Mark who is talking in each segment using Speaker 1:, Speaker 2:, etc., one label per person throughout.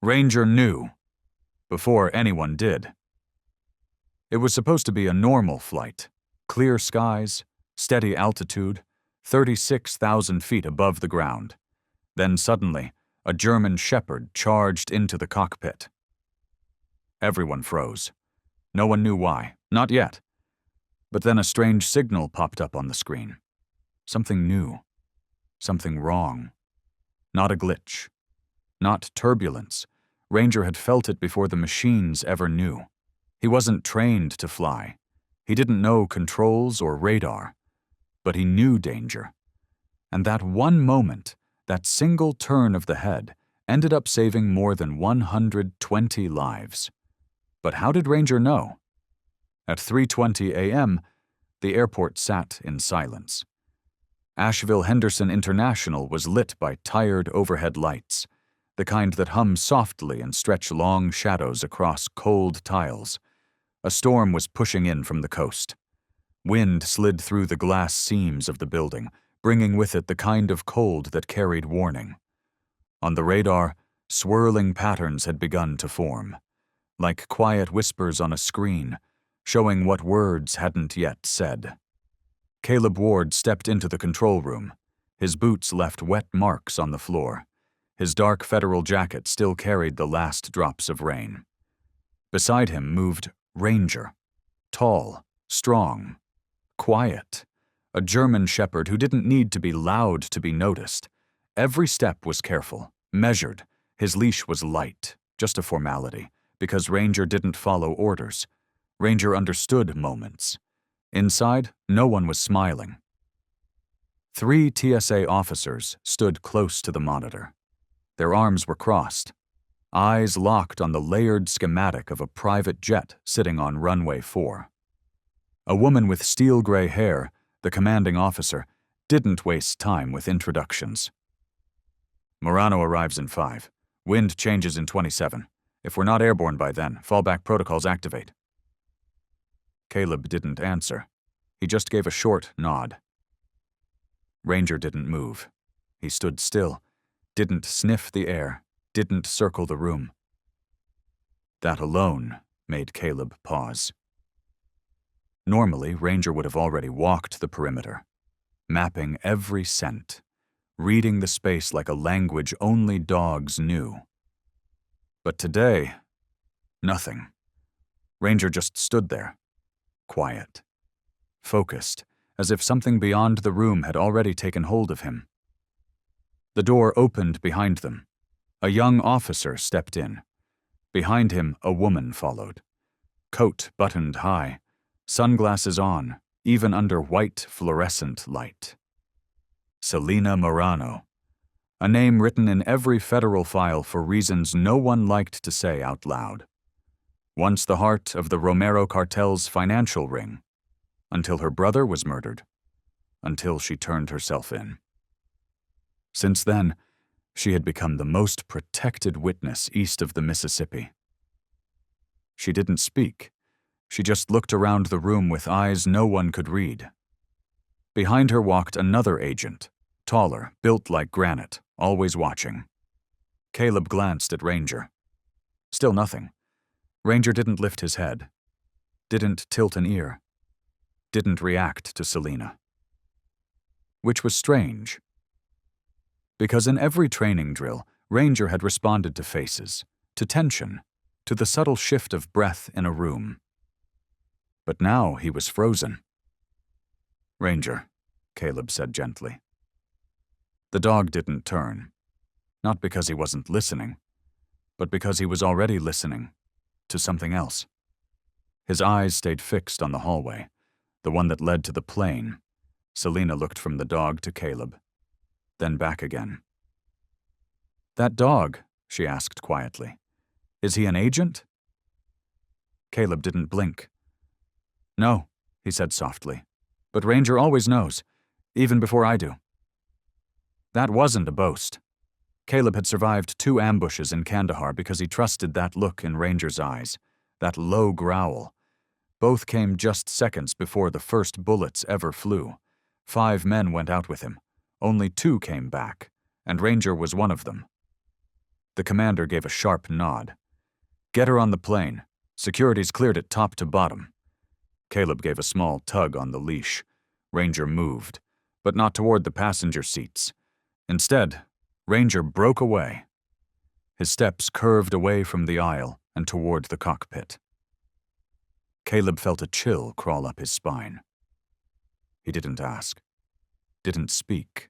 Speaker 1: Ranger knew, before anyone did. It was supposed to be a normal flight. Clear skies, steady altitude, 36,000 feet above the ground. Then suddenly, a German shepherd charged into the cockpit. Everyone froze. No one knew why, not yet. But then a strange signal popped up on the screen. Something new. Something wrong. Not a glitch. Not turbulence. Ranger had felt it before the machines ever knew. He wasn't trained to fly. He didn't know controls or radar. But he knew danger. And that one moment, that single turn of the head, ended up saving more than 120 lives. But how did Ranger know? At 3:20 a.m., the airport sat in silence. Asheville Henderson International was lit by tired overhead lights, the kind that hum softly and stretch long shadows across cold tiles. A storm was pushing in from the coast. Wind slid through the glass seams of the building, bringing with it the kind of cold that carried warning. On the radar, swirling patterns had begun to form, like quiet whispers on a screen, showing what words hadn't yet said. Caleb Ward stepped into the control room. His boots left wet marks on the floor. His dark federal jacket still carried the last drops of rain. Beside him moved Ranger, tall, strong, quiet, a German shepherd who didn't need to be loud to be noticed. Every step was careful, measured. His leash was light, just a formality, because Ranger didn't follow orders. Ranger understood moments. Inside, no one was smiling. 3 TSA officers stood close to the monitor. Their arms were crossed, eyes locked on the layered schematic of a private jet sitting on runway 4. A woman with steel gray hair, the commanding officer, didn't waste time with introductions. Morano arrives in 5. Wind changes in 27. If we're not airborne by then, fallback protocols activate. Caleb didn't answer. He just gave a short nod. Ranger didn't move. He stood still, didn't sniff the air, didn't circle the room. That alone made Caleb pause. Normally, Ranger would have already walked the perimeter, mapping every scent, reading the space like a language only dogs knew. But today, nothing. Ranger just stood there, quiet, focused, as if something beyond the room had already taken hold of him. The door opened behind them. A young officer stepped in. Behind him, a woman followed. Coat buttoned high, sunglasses on, even under white fluorescent light. Selena Morano, a name written in every federal file for reasons no one liked to say out loud. Once the heart of the Romero cartel's financial ring, until her brother was murdered, until she turned herself in. Since then, she had become the most protected witness east of the Mississippi. She didn't speak. She just looked around the room with eyes no one could read. Behind her walked another agent, taller, built like granite, always watching. Caleb glanced at Ranger. Still nothing. Ranger didn't lift his head, didn't tilt an ear, didn't react to Selena. Which was strange. Because in every training drill, Ranger had responded to faces, to tension, to the subtle shift of breath in a room. But now he was frozen. "Ranger," Caleb said gently. The dog didn't turn, not because he wasn't listening, but because he was already listening to something else. His eyes stayed fixed on the hallway, the one that led to the plane. Selena looked from the dog to Caleb, then back again. "That dog," she asked quietly, "is he an agent?" Caleb didn't blink. "No," he said softly, "but Ranger always knows, even before I do." That wasn't a boast. Caleb had survived 2 ambushes in Kandahar because he trusted that look in Ranger's eyes, that low growl. Both came just seconds before the first bullets ever flew. 5 men went out with him. Only 2 came back, and Ranger was one of them. The commander gave a sharp nod. "Get her on the plane. Security's cleared it top to bottom." Caleb gave a small tug on the leash. Ranger moved, but not toward the passenger seats. Instead, Ranger broke away. His steps curved away from the aisle and toward the cockpit. Caleb felt a chill crawl up his spine. He didn't ask, didn't speak.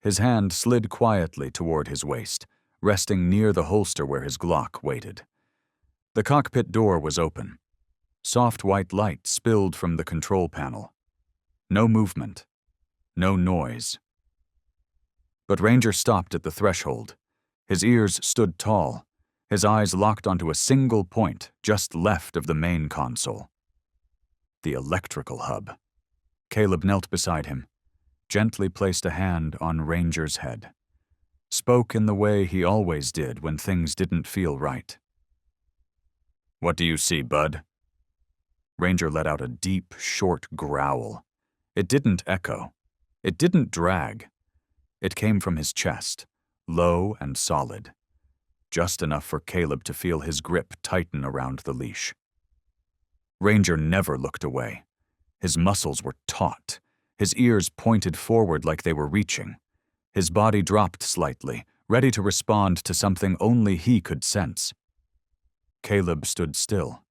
Speaker 1: His hand slid quietly toward his waist, resting near the holster where his Glock waited. The cockpit door was open. Soft white light spilled from the control panel. No movement, no noise. But Ranger stopped at the threshold. His ears stood tall, his eyes locked onto a single point just left of the main console. The electrical hub. Caleb knelt beside him, gently placed a hand on Ranger's head. Spoke in the way he always did when things didn't feel right. "What do you see, bud?" Ranger let out a deep, short growl. It didn't echo. It didn't drag. It came from his chest, low and solid, just enough for Caleb to feel his grip tighten around the leash. Ranger never looked away. His muscles were taut. His ears pointed forward like they were reaching. His body dropped slightly, ready to respond to something only he could sense. Caleb stood still,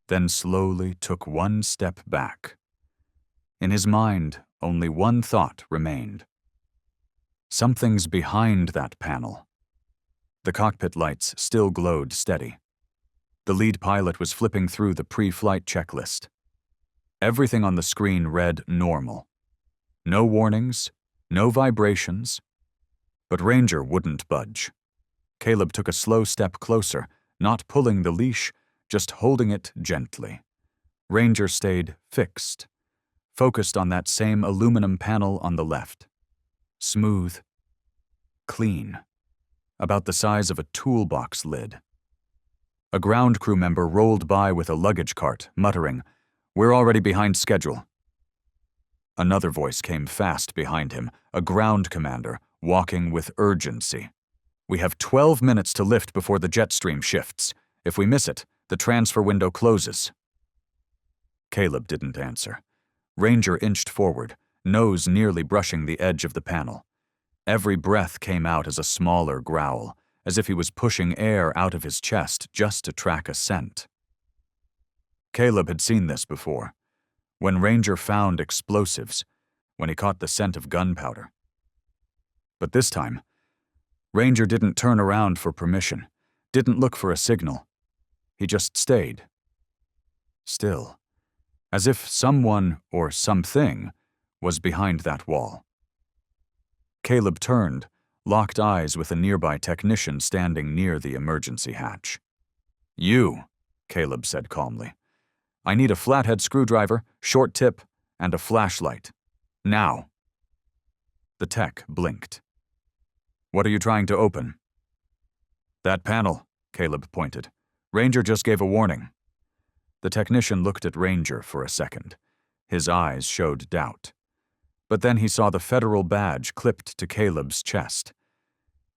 Speaker 1: then slowly took one step back. In his mind, only one thought remained. Something's behind that panel. The cockpit lights still glowed steady. The lead pilot was flipping through the pre-flight checklist. Everything on the screen read normal. No warnings, no vibrations. But Ranger wouldn't budge. Caleb took a slow step closer, not pulling the leash, just holding it gently. Ranger stayed fixed, focused on that same aluminum panel on the left. Smooth, clean, about the size of a toolbox lid. A ground crew member rolled by with a luggage cart, muttering, "We're already behind schedule." Another voice came fast behind him, a ground commander, walking with urgency. "We have 12 minutes to lift before the jet stream shifts. If we miss it, the transfer window closes." Caleb didn't answer. Ranger inched forward, nose nearly brushing the edge of the panel. Every breath came out as a smaller growl, as if he was pushing air out of his chest just to track a scent. Caleb had seen this before, when Ranger found explosives, when he caught the scent of gunpowder. But this time, Ranger didn't turn around for permission, didn't look for a signal. He just stayed. Still, as if someone or something was behind that wall. Caleb turned, locked eyes with a nearby technician standing near the emergency hatch. "You," Caleb said calmly. "I need a flathead screwdriver, short tip, and a flashlight. Now." The tech blinked. "What are you trying to open?" "That panel," Caleb pointed. "Ranger just gave a warning." The technician looked at Ranger for a second. His eyes showed doubt. But then he saw the federal badge clipped to Caleb's chest.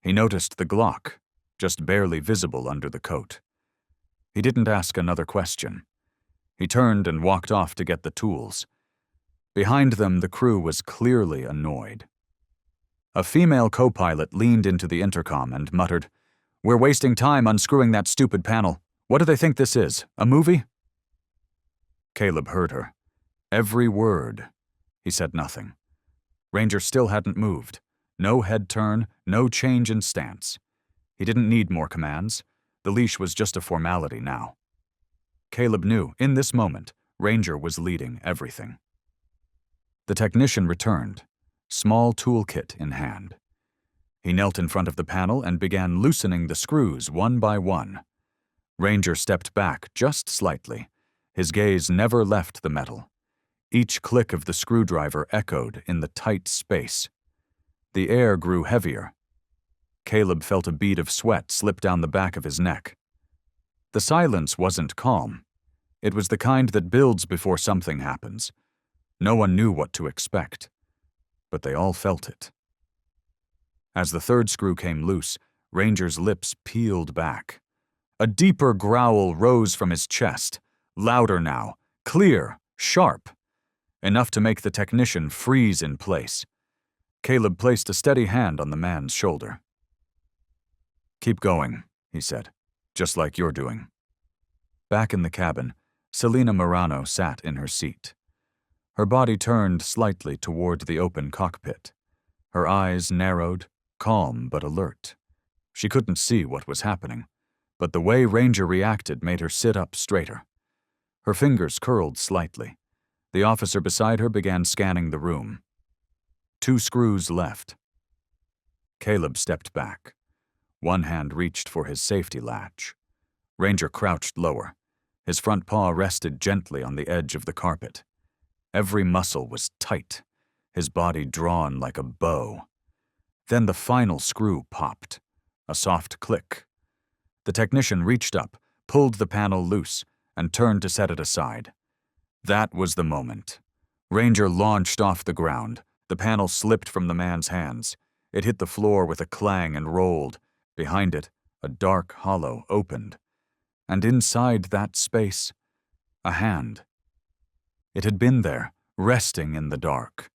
Speaker 1: He noticed the Glock, just barely visible under the coat. He didn't ask another question. He turned and walked off to get the tools. Behind them, the crew was clearly annoyed. A female co-pilot leaned into the intercom and muttered, "We're wasting time unscrewing that stupid panel. What do they think this is, a movie?" Caleb heard her. Every word. He said nothing. Ranger still hadn't moved. No head turn, no change in stance. He didn't need more commands. The leash was just a formality now. Caleb knew, in this moment, Ranger was leading everything. The technician returned, small toolkit in hand. He knelt in front of the panel and began loosening the screws one by one. Ranger stepped back just slightly. His gaze never left the metal. Each click of the screwdriver echoed in the tight space. The air grew heavier. Caleb felt a bead of sweat slip down the back of his neck. The silence wasn't calm. It was the kind that builds before something happens. No one knew what to expect, but they all felt it. As the third screw came loose, Ranger's lips peeled back. A deeper growl rose from his chest, louder now, clear, sharp, enough to make the technician freeze in place. Caleb placed a steady hand on the man's shoulder. "Keep going," he said, "just like you're doing." Back in the cabin, Selena Morano sat in her seat. Her body turned slightly toward the open cockpit. Her eyes narrowed, calm but alert. She couldn't see what was happening, but the way Ranger reacted made her sit up straighter. Her fingers curled slightly. The officer beside her began scanning the room. 2 screws left. Caleb stepped back. One hand reached for his safety latch. Ranger crouched lower. His front paw rested gently on the edge of the carpet. Every muscle was tight, his body drawn like a bow. Then the final screw popped. A soft click. The technician reached up, pulled the panel loose, and turned to set it aside. That was the moment. Ranger launched off the ground. The panel slipped from the man's hands. It hit the floor with a clang and rolled. Behind it, a dark hollow opened. And inside that space, a hand. It had been there, resting in the dark.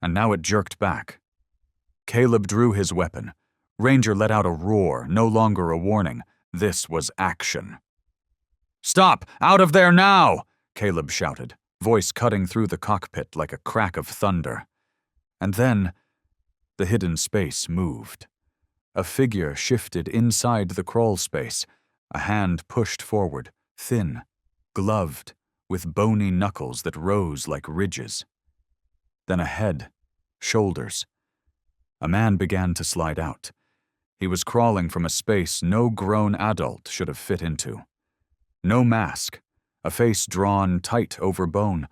Speaker 1: And now it jerked back. Caleb drew his weapon. Ranger let out a roar, no longer a warning. This was action. "Stop! Out of there now!" Caleb shouted, voice cutting through the cockpit like a crack of thunder. And then, the hidden space moved. A figure shifted inside the crawl space. A hand pushed forward, thin, gloved, with bony knuckles that rose like ridges. Then a head, shoulders. A man began to slide out. He was crawling from a space no grown adult should have fit into. No mask, a face drawn tight over bone,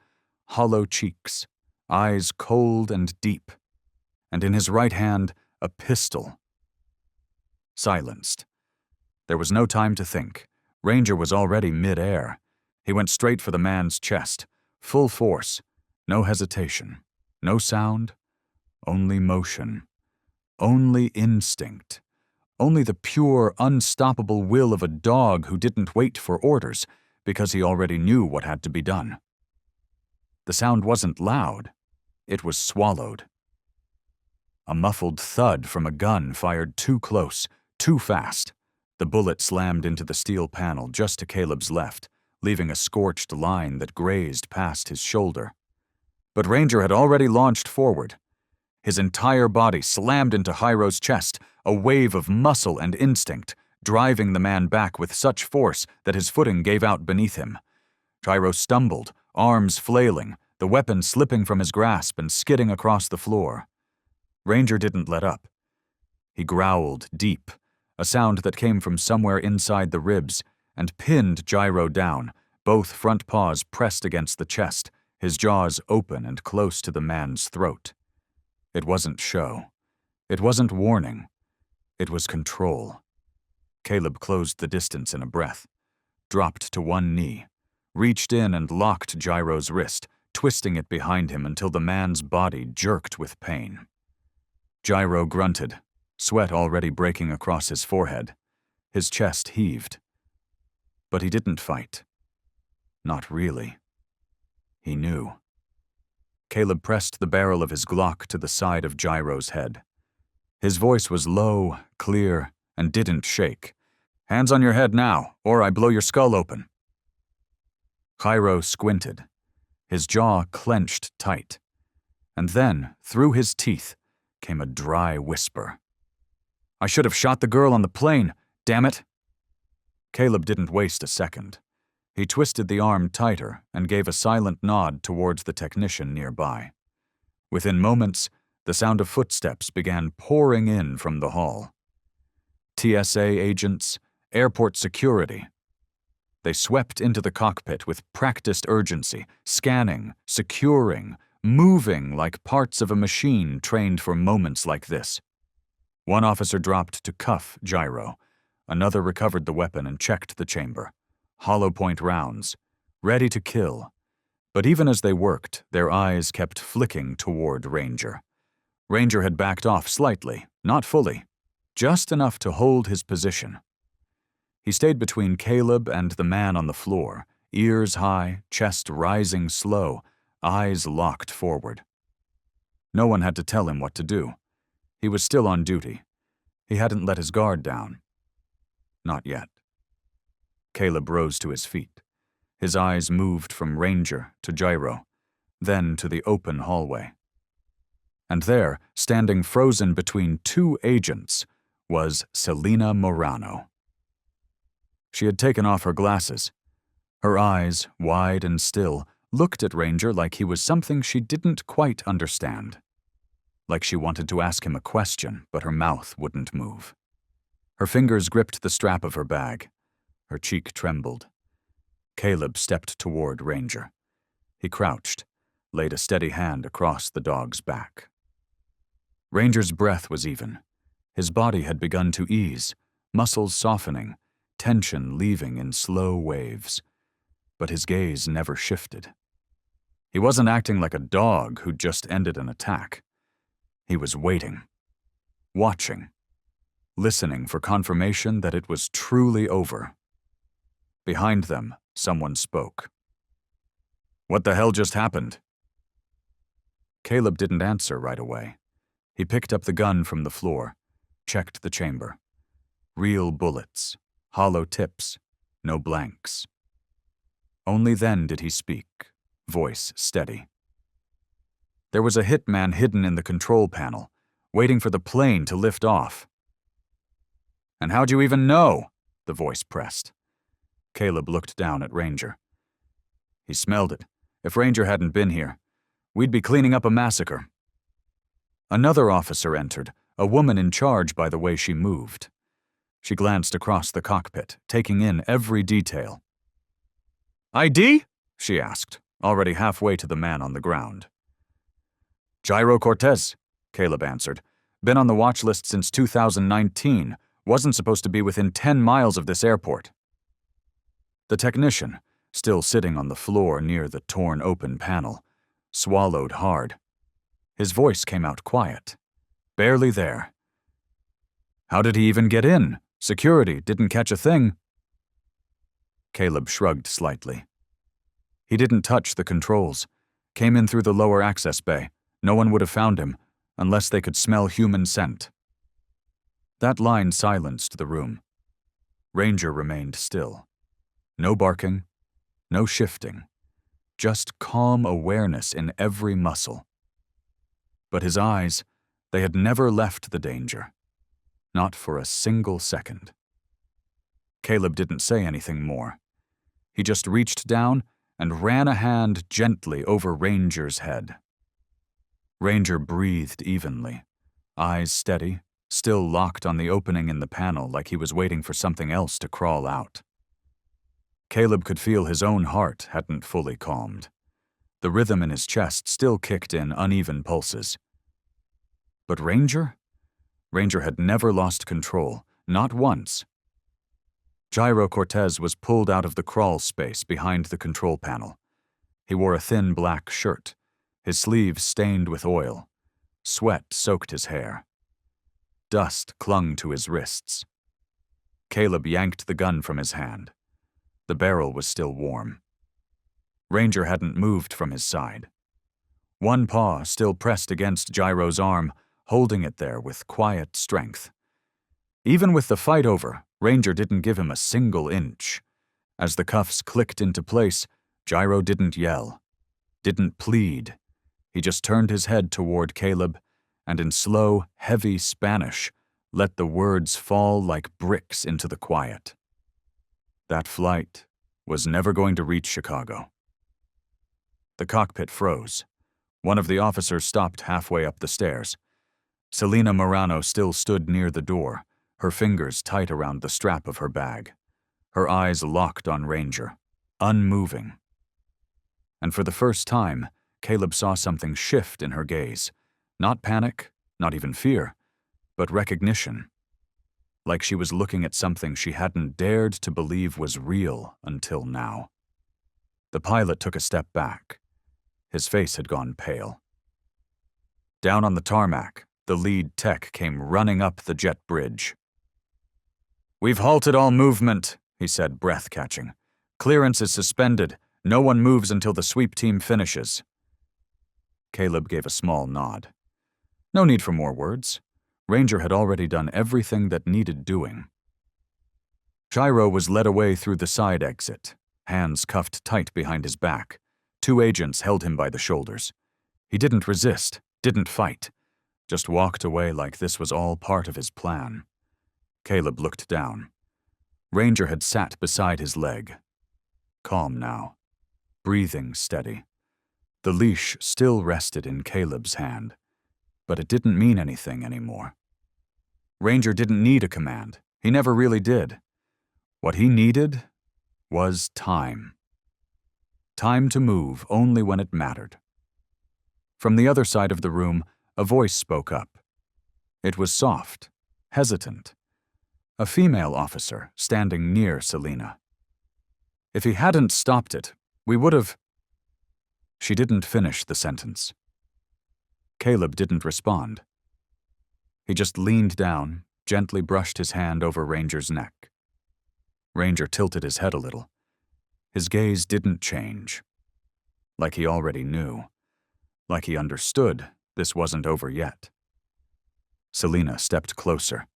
Speaker 1: hollow cheeks, eyes cold and deep, and in his right hand a pistol. Silenced. There was no time to think. Ranger was already mid-air. He went straight for the man's chest, full force, no hesitation, no sound, only motion, only instinct. Only the pure, unstoppable will of a dog who didn't wait for orders because he already knew what had to be done. The sound wasn't loud. It was swallowed. A muffled thud from a gun fired too close, too fast. The bullet slammed into the steel panel just to Caleb's left, leaving a scorched line that grazed past his shoulder. But Ranger had already launched forward. His entire body slammed into Jairo's chest, a wave of muscle and instinct, driving the man back with such force that his footing gave out beneath him. Jairo stumbled, arms flailing, the weapon slipping from his grasp and skidding across the floor. Ranger didn't let up. He growled deep, a sound that came from somewhere inside the ribs, and pinned Jairo down, both front paws pressed against the chest, his jaws open and close to the man's throat. It wasn't show. It wasn't warning. It was control. Caleb closed the distance in a breath, dropped to one knee, reached in and locked Jairo's wrist, twisting it behind him until the man's body jerked with pain. Jairo grunted, sweat already breaking across his forehead. His chest heaved. But he didn't fight. Not really. He knew. Caleb pressed the barrel of his Glock to the side of Jairo's head. His voice was low, clear, and didn't shake. "Hands on your head now, or I blow your skull open." Jairo squinted. His jaw clenched tight. And then, through his teeth, came a dry whisper. "I should have shot the girl on the plane, damn it!" Caleb didn't waste a second. He twisted the arm tighter and gave a silent nod towards the technician nearby. Within moments, the sound of footsteps began pouring in from the hall. TSA agents, airport security. They swept into the cockpit with practiced urgency, scanning, securing, moving like parts of a machine trained for moments like this. One officer dropped to cuff Jairo. Another recovered the weapon and checked the chamber. Hollow point rounds, ready to kill. But even as they worked, their eyes kept flicking toward Ranger. Ranger had backed off slightly, not fully, just enough to hold his position. He stayed between Caleb and the man on the floor, ears high, chest rising slow, eyes locked forward. No one had to tell him what to do. He was still on duty. He hadn't let his guard down. Not yet. Caleb rose to his feet. His eyes moved from Ranger to Gyro, then to the open hallway. And there, standing frozen between two agents, was Selena Morano. She had taken off her glasses. Her eyes, wide and still, looked at Ranger like he was something she didn't quite understand. Like she wanted to ask him a question, but her mouth wouldn't move. Her fingers gripped the strap of her bag. Her cheek trembled. Caleb stepped toward Ranger. He crouched, laid a steady hand across the dog's back. Ranger's breath was even. His body had begun to ease, muscles softening, tension leaving in slow waves. But his gaze never shifted. He wasn't acting like a dog who'd just ended an attack. He was waiting, watching, listening for confirmation that it was truly over. Behind them, someone spoke. "What the hell just happened?" Caleb didn't answer right away. He picked up the gun from the floor, checked the chamber. Real bullets, hollow tips, no blanks. Only then did he speak, voice steady. There was a hitman hidden in the control panel, waiting for the plane to lift off. "And how'd you even know?" the voice pressed. Caleb looked down at Ranger. He smelled it. If Ranger hadn't been here, we'd be cleaning up a massacre. Another officer entered, a woman in charge by the way she moved. She glanced across the cockpit, taking in every detail. "ID?" she asked, already halfway to the man on the ground. "Gyro Cortez," Caleb answered. "Been on the watch list since 2019. Wasn't supposed to be within 10 miles of this airport." The technician, still sitting on the floor near the torn open panel, swallowed hard. His voice came out quiet, barely there. "How did he even get in? Security didn't catch a thing." Caleb shrugged slightly. He didn't touch the controls. Came in through the lower access bay. No one would have found him, unless they could smell human scent. That line silenced the room. Ranger remained still. No barking, no shifting, just calm awareness in every muscle. But his eyes, they had never left the danger. Not for a single second. Caleb didn't say anything more. He just reached down and ran a hand gently over Ranger's head. Ranger breathed evenly, eyes steady, still locked on the opening in the panel like he was waiting for something else to crawl out. Caleb could feel his own heart hadn't fully calmed. The rhythm in his chest still kicked in uneven pulses. But Ranger? Ranger had never lost control, not once. Gyro Cortez was pulled out of the crawl space behind the control panel. He wore a thin black shirt, his sleeves stained with oil. Sweat soaked his hair. Dust clung to his wrists. Caleb yanked the gun from his hand. The barrel was still warm. Ranger hadn't moved from his side. One paw still pressed against Gyro's arm, holding it there with quiet strength. Even with the fight over, Ranger didn't give him a single inch. As the cuffs clicked into place, Gyro didn't yell, didn't plead. He just turned his head toward Caleb and in slow, heavy Spanish, let the words fall like bricks into the quiet. That flight was never going to reach Chicago. The cockpit froze. One of the officers stopped halfway up the stairs. Selena Morano still stood near the door, her fingers tight around the strap of her bag. Her eyes locked on Ranger, unmoving. And for the first time, Caleb saw something shift in her gaze. Not panic, not even fear, but recognition. Like she was looking at something she hadn't dared to believe was real until now. The pilot took a step back. His face had gone pale. Down on the tarmac, The lead tech came running up the jet bridge. "We've halted all movement," he said, breath-catching. "Clearance is suspended. No one moves until the sweep team finishes." Caleb gave a small nod. No need for more words. Ranger had already done everything that needed doing. Shiro was led away through the side exit, hands cuffed tight behind his back. 2 agents held him by the shoulders. He didn't resist, didn't fight, just walked away like this was all part of his plan. Caleb looked down. Ranger had sat beside his leg. Calm now, breathing steady. The leash still rested in Caleb's hand, but it didn't mean anything anymore. Ranger didn't need a command. He never really did. What he needed was time. Time to move only when it mattered. From the other side of the room, a voice spoke up. It was soft, hesitant. A female officer standing near Selena. "If he hadn't stopped it, we would have—" She didn't finish the sentence. Caleb didn't respond. He just leaned down, gently brushed his hand over Ranger's neck. Ranger tilted his head a little. His gaze didn't change. Like he already knew. Like he understood this wasn't over yet. Selena stepped closer.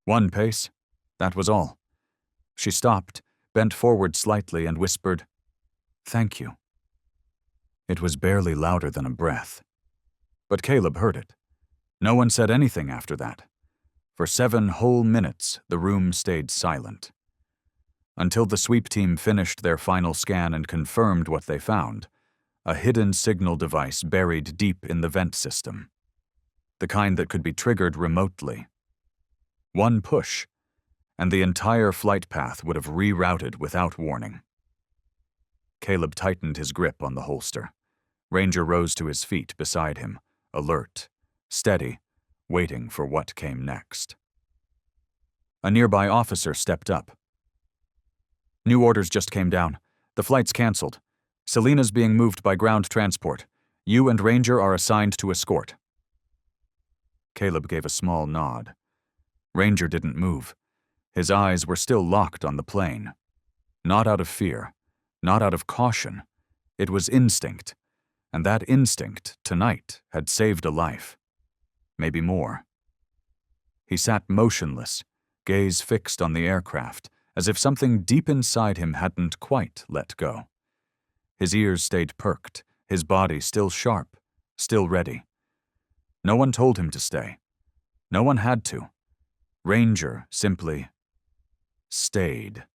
Speaker 1: 1 pace. That was all. She stopped, bent forward slightly, and whispered, "Thank you." It was barely louder than a breath. But Caleb heard it. No one said anything after that. For 7 whole minutes, the room stayed silent. Until the sweep team finished their final scan and confirmed what they found, a hidden signal device buried deep in the vent system. The kind that could be triggered remotely. 1 push, and the entire flight path would have rerouted without warning. Caleb tightened his grip on the holster. Ranger rose to his feet beside him, alert, steady, waiting for what came next. A nearby officer stepped up. "New orders just came down. The flight's canceled. Selena's being moved by ground transport. You and Ranger are assigned to escort." Caleb gave a small nod. Ranger didn't move. His eyes were still locked on the plane. Not out of fear, not out of caution. It was instinct. And that instinct, tonight, had saved a life. Maybe more. He sat motionless, gaze fixed on the aircraft, as if something deep inside him hadn't quite let go. His ears stayed perked, his body still sharp, still ready. No one told him to stay. No one had to. Ranger simply stayed.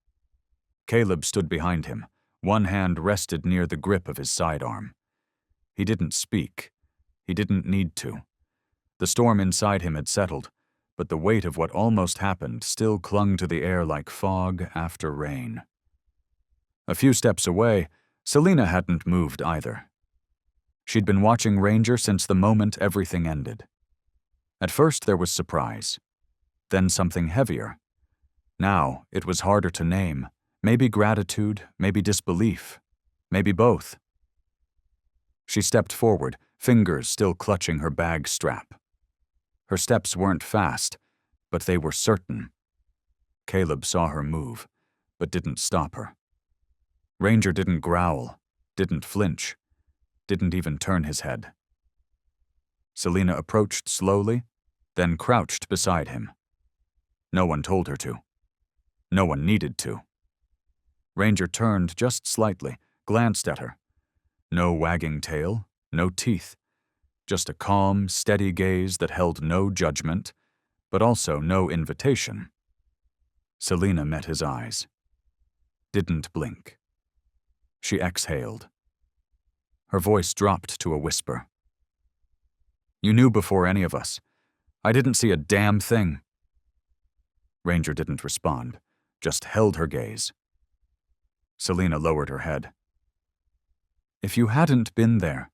Speaker 1: Caleb stood behind him. 1 hand rested near the grip of his sidearm. He didn't speak. He didn't need to. The storm inside him had settled, but the weight of what almost happened still clung to the air like fog after rain. A few steps away, Selena hadn't moved either. She'd been watching Ranger since the moment everything ended. At first there was surprise, then something heavier. Now it was harder to name, maybe gratitude, maybe disbelief, maybe both. She stepped forward, fingers still clutching her bag strap. Her steps weren't fast, but they were certain. Caleb saw her move, but didn't stop her. Ranger didn't growl, didn't flinch, didn't even turn his head. Selena approached slowly, then crouched beside him. No one told her to. No one needed to. Ranger turned just slightly, glanced at her. No wagging tail, no teeth. Just a calm, steady gaze that held no judgment, but also no invitation. Selena met his eyes. Didn't blink. She exhaled. Her voice dropped to a whisper. "You knew before any of us. I didn't see a damn thing." Ranger didn't respond, just held her gaze. Selena lowered her head. "If you hadn't been there,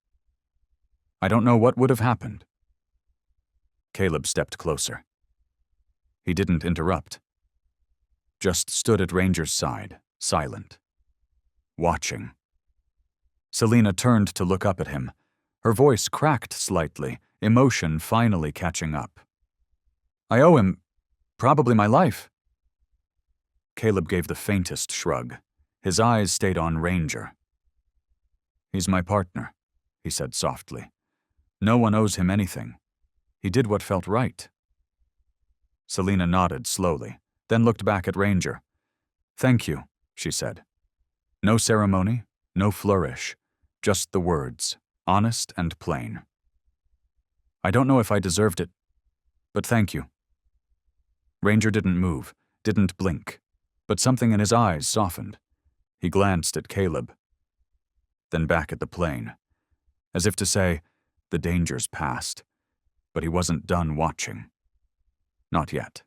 Speaker 1: I don't know what would have happened." Caleb stepped closer. He didn't interrupt. Just stood at Ranger's side, silent. Watching. Selena turned to look up at him. Her voice cracked slightly, emotion finally catching up. "I owe him probably my life." Caleb gave the faintest shrug. His eyes stayed on Ranger. "He's my partner," he said softly. "No one owes him anything. He did what felt right." Selina nodded slowly, then looked back at Ranger. "Thank you," she said. No ceremony, no flourish, just the words, honest and plain. "I don't know if I deserved it, but thank you." Ranger didn't move, didn't blink, but something in his eyes softened. He glanced at Caleb, then back at the plane, as if to say, the danger's past, but he wasn't done watching. Not yet.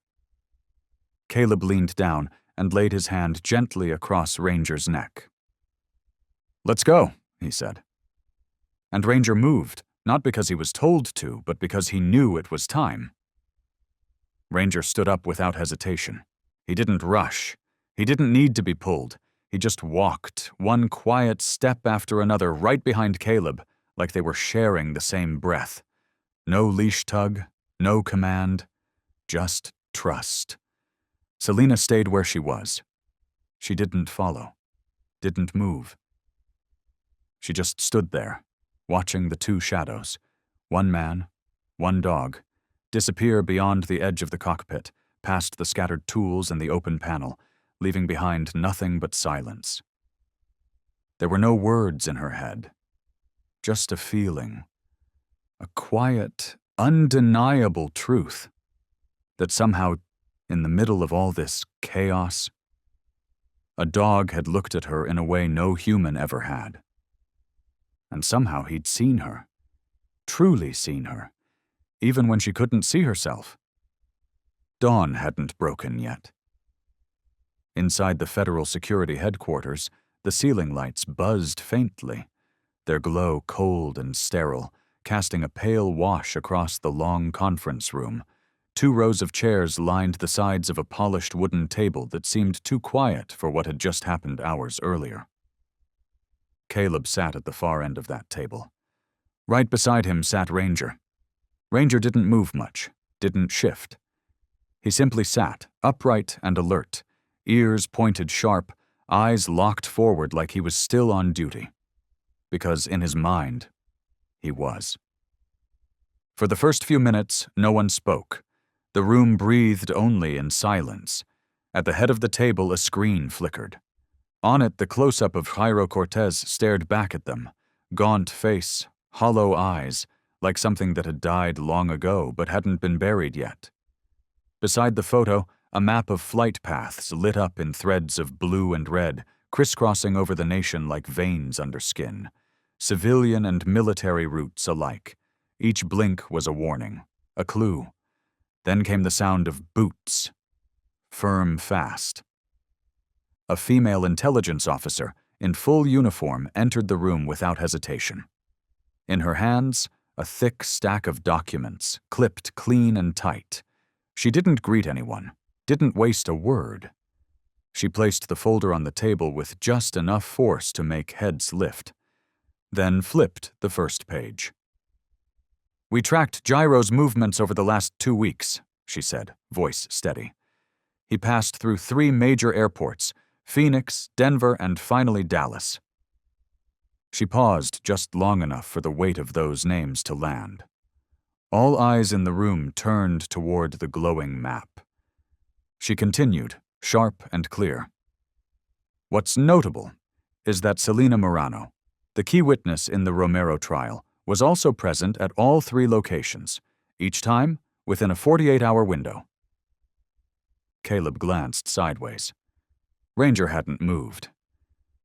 Speaker 1: Caleb leaned down and laid his hand gently across Ranger's neck. "Let's go," he said. And Ranger moved, not because he was told to, but because he knew it was time. Ranger stood up without hesitation. He didn't rush. He didn't need to be pulled. He just walked, one quiet step after another, right behind Caleb, like they were sharing the same breath. No leash tug, no command, just trust. Selina stayed where she was. She didn't follow, didn't move. She just stood there, watching the two shadows, one man, one dog, disappear beyond the edge of the cockpit, past the scattered tools and the open panel, leaving behind nothing but silence. There were no words in her head, just a feeling, a quiet, undeniable truth that somehow, in the middle of all this chaos, a dog had looked at her in a way no human ever had. And somehow he'd seen her, truly seen her, even when she couldn't see herself. Dawn hadn't broken yet. Inside the Federal Security Headquarters, the ceiling lights buzzed faintly, their glow cold and sterile, casting a pale wash across the long conference room. 2 rows of chairs lined the sides of a polished wooden table that seemed too quiet for what had just happened hours earlier. Caleb sat at the far end of that table. Right beside him sat Ranger. Ranger didn't move much, didn't shift. He simply sat, upright and alert, ears pointed sharp, eyes locked forward like he was still on duty. Because in his mind, he was. For the first few minutes, no one spoke. The room breathed only in silence. At the head of the table, a screen flickered. On it, the close-up of Jairo Cortez stared back at them, gaunt face, hollow eyes, like something that had died long ago but hadn't been buried yet. Beside the photo, a map of flight paths lit up in threads of blue and red, crisscrossing over the nation like veins under skin. Civilian and military routes alike. Each blink was a warning, a clue. Then came the sound of boots. Firm fast. A female intelligence officer, in full uniform, entered the room without hesitation. In her hands, a thick stack of documents, clipped clean and tight. She didn't greet anyone, didn't waste a word. She placed the folder on the table with just enough force to make heads lift, then flipped the first page. "We tracked Gyro's movements over the last 2 weeks," she said, voice steady. "He passed through 3 major airports, Phoenix, Denver, and finally Dallas." She paused just long enough for the weight of those names to land. All eyes in the room turned toward the glowing map. She continued, sharp and clear. "What's notable is that Selina Morano, the key witness in the Romero trial, was also present at all 3 locations, each time within a 48-hour window." Caleb glanced sideways. Ranger hadn't moved.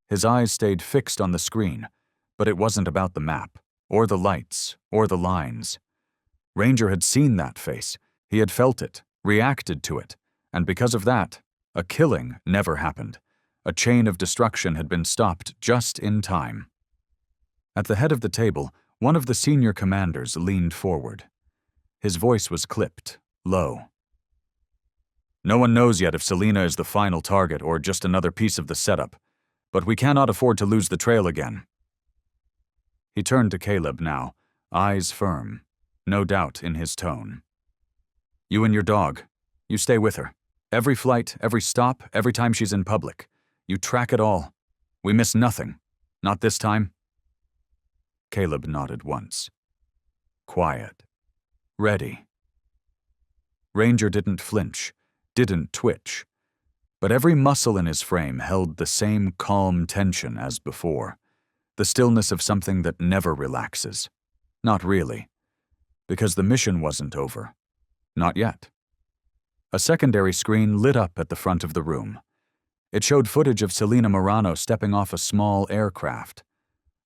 Speaker 1: His eyes stayed fixed on the screen, but it wasn't about the map, or the lights, or the lines. Ranger had seen that face. He had felt it, reacted to it, and because of that, a killing never happened. A chain of destruction had been stopped just in time. At the head of the table, one of the senior commanders leaned forward. His voice was clipped, low. "No one knows yet if Selina is the final target or just another piece of the setup, but we cannot afford to lose the trail again." He turned to Caleb now, eyes firm. no doubt in his tone. "You and your dog. You stay with her. Every flight, every stop, every time she's in public. You track it all. We miss nothing. Not this time." Caleb nodded once. Quiet. Ready. Ranger didn't flinch, didn't twitch, but every muscle in his frame held the same calm tension as before, the stillness of something that never relaxes. Not really, because the mission wasn't over. Not yet. A secondary screen lit up at the front of the room. It showed footage of Selena Morano stepping off a small aircraft.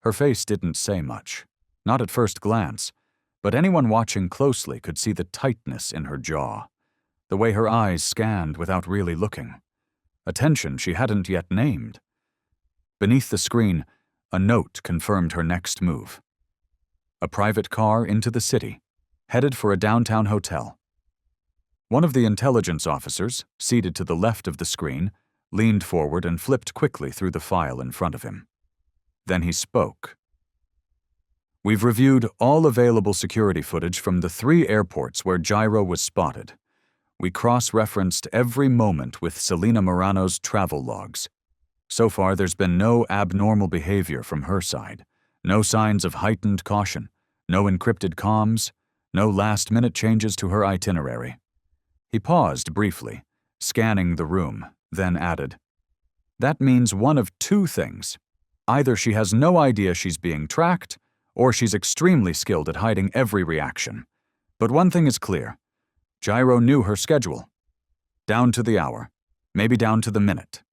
Speaker 1: Her face didn't say much, not at first glance, but anyone watching closely could see the tightness in her jaw, the way her eyes scanned without really looking, a tension she hadn't yet named. Beneath the screen, a note confirmed her next move. A private car into the city, headed for a downtown hotel. One of the intelligence officers, seated to the left of the screen, leaned forward and flipped quickly through the file in front of him. Then he spoke. "We've reviewed all available security footage from the 3 airports where Gyro was spotted. We cross-referenced every moment with Selena Morano's travel logs. So far, there's been no abnormal behavior from her side, no signs of heightened caution, no encrypted comms, no last-minute changes to her itinerary." He paused briefly, scanning the room, then added, "That means one of 2 things. Either she has no idea she's being tracked, or she's extremely skilled at hiding every reaction. But one thing is clear. Gyro knew her schedule. Down to the hour, maybe down to the minute."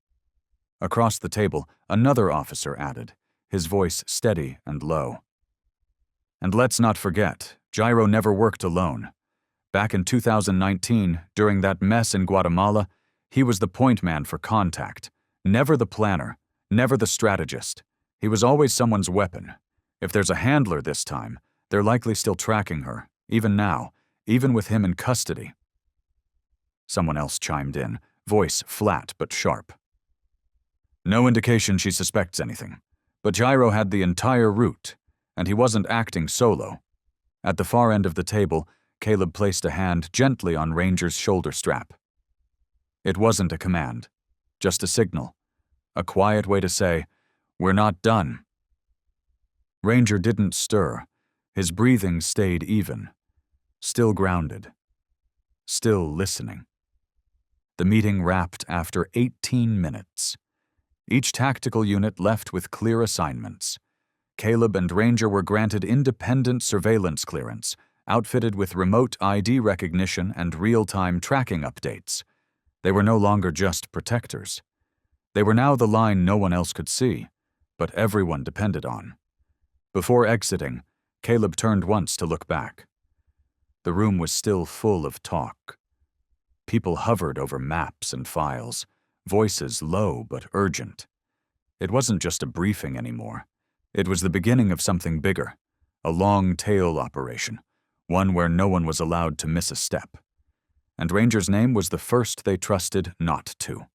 Speaker 1: Across the table, another officer added, his voice steady and low. "And let's not forget, Gyro never worked alone. Back in 2019, during that mess in Guatemala, he was the point man for contact, never the planner, never the strategist. He was always someone's weapon. If there's a handler this time, they're likely still tracking her, even now, even with him in custody." Someone else chimed in, voice flat but sharp. "No indication she suspects anything, but Gyro had the entire route, and he wasn't acting solo." At the far end of the table, Caleb placed a hand gently on Ranger's shoulder strap. It wasn't a command, just a signal, a quiet way to say, "We're not done." Ranger didn't stir. His breathing stayed even, still grounded, still listening. The meeting wrapped after 18 minutes. Each tactical unit left with clear assignments. Caleb and Ranger were granted independent surveillance clearance, outfitted with remote ID recognition and real-time tracking updates. They were no longer just protectors. They were now the line no one else could see, but everyone depended on. Before exiting, Caleb turned once to look back. The room was still full of talk. People hovered over maps and files, voices low but urgent. It wasn't just a briefing anymore. It was the beginning of something bigger, a long-tail operation, one where no one was allowed to miss a step. And Ranger's name was the first they trusted not to.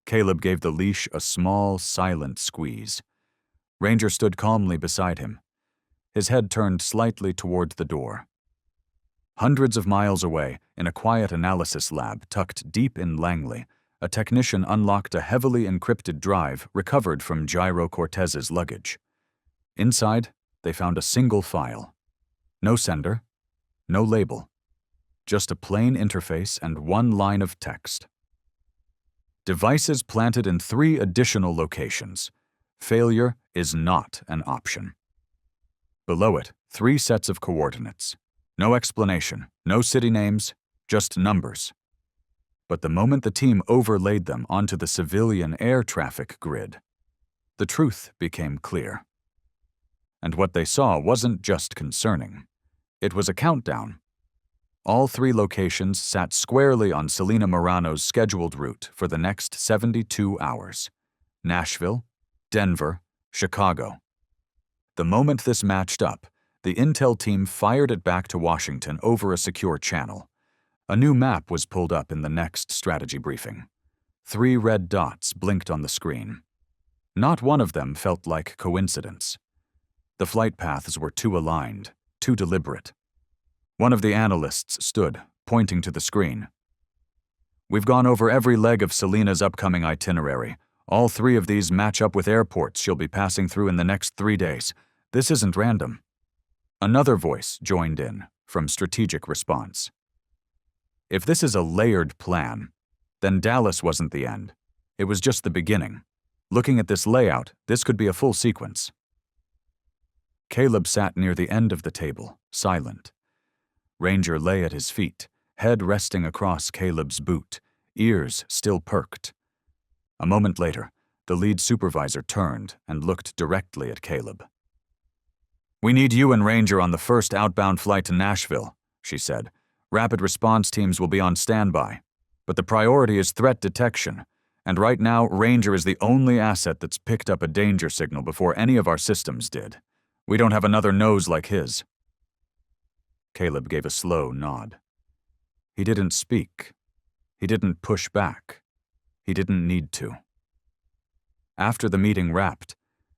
Speaker 1: Caleb gave the leash a small, silent squeeze. Ranger stood calmly beside him, his head turned slightly toward the door. Hundreds of miles away, in a quiet analysis lab tucked deep in Langley, a technician unlocked a heavily encrypted drive recovered from Gyro Cortez's luggage. Inside, they found a single file. No sender, no label, just a plain interface and one line of text. Devices planted in 3 additional locations. Failure is not an option. Below it, 3 sets of coordinates. No explanation, no city names, just numbers. But the moment the team overlaid them onto the civilian air traffic grid, the truth became clear. And what they saw wasn't just concerning. It was a countdown. All 3 locations sat squarely on Selena Morano's scheduled route for the next 72 hours. Nashville, Denver, Chicago. The moment this matched up, the intel team fired it back to Washington over a secure channel. A new map was pulled up in the next strategy briefing. 3 red dots blinked on the screen. Not one of them felt like coincidence. The flight paths were too aligned, too deliberate. One of the analysts stood, pointing to the screen. We've gone over every leg of Selena's upcoming itinerary. All 3 of these match up with airports she'll be passing through in the next 3 days. This isn't random. Another voice joined in, from Strategic Response. If this is a layered plan, then Dallas wasn't the end. It was just the beginning. Looking at this layout, this could be a full sequence. Caleb sat near the end of the table, silent. Ranger lay at his feet, head resting across Caleb's boot, ears still perked. A moment later, the lead supervisor turned and looked directly at Caleb. "We need you and Ranger on the first outbound flight to Nashville," she said. "Rapid response teams will be on standby. But the priority is threat detection, and right now Ranger is the only asset that's picked up a danger signal before any of our systems did. We don't have another nose like his." Caleb gave a slow nod. He didn't speak. He didn't push back. He didn't need to. After the meeting wrapped,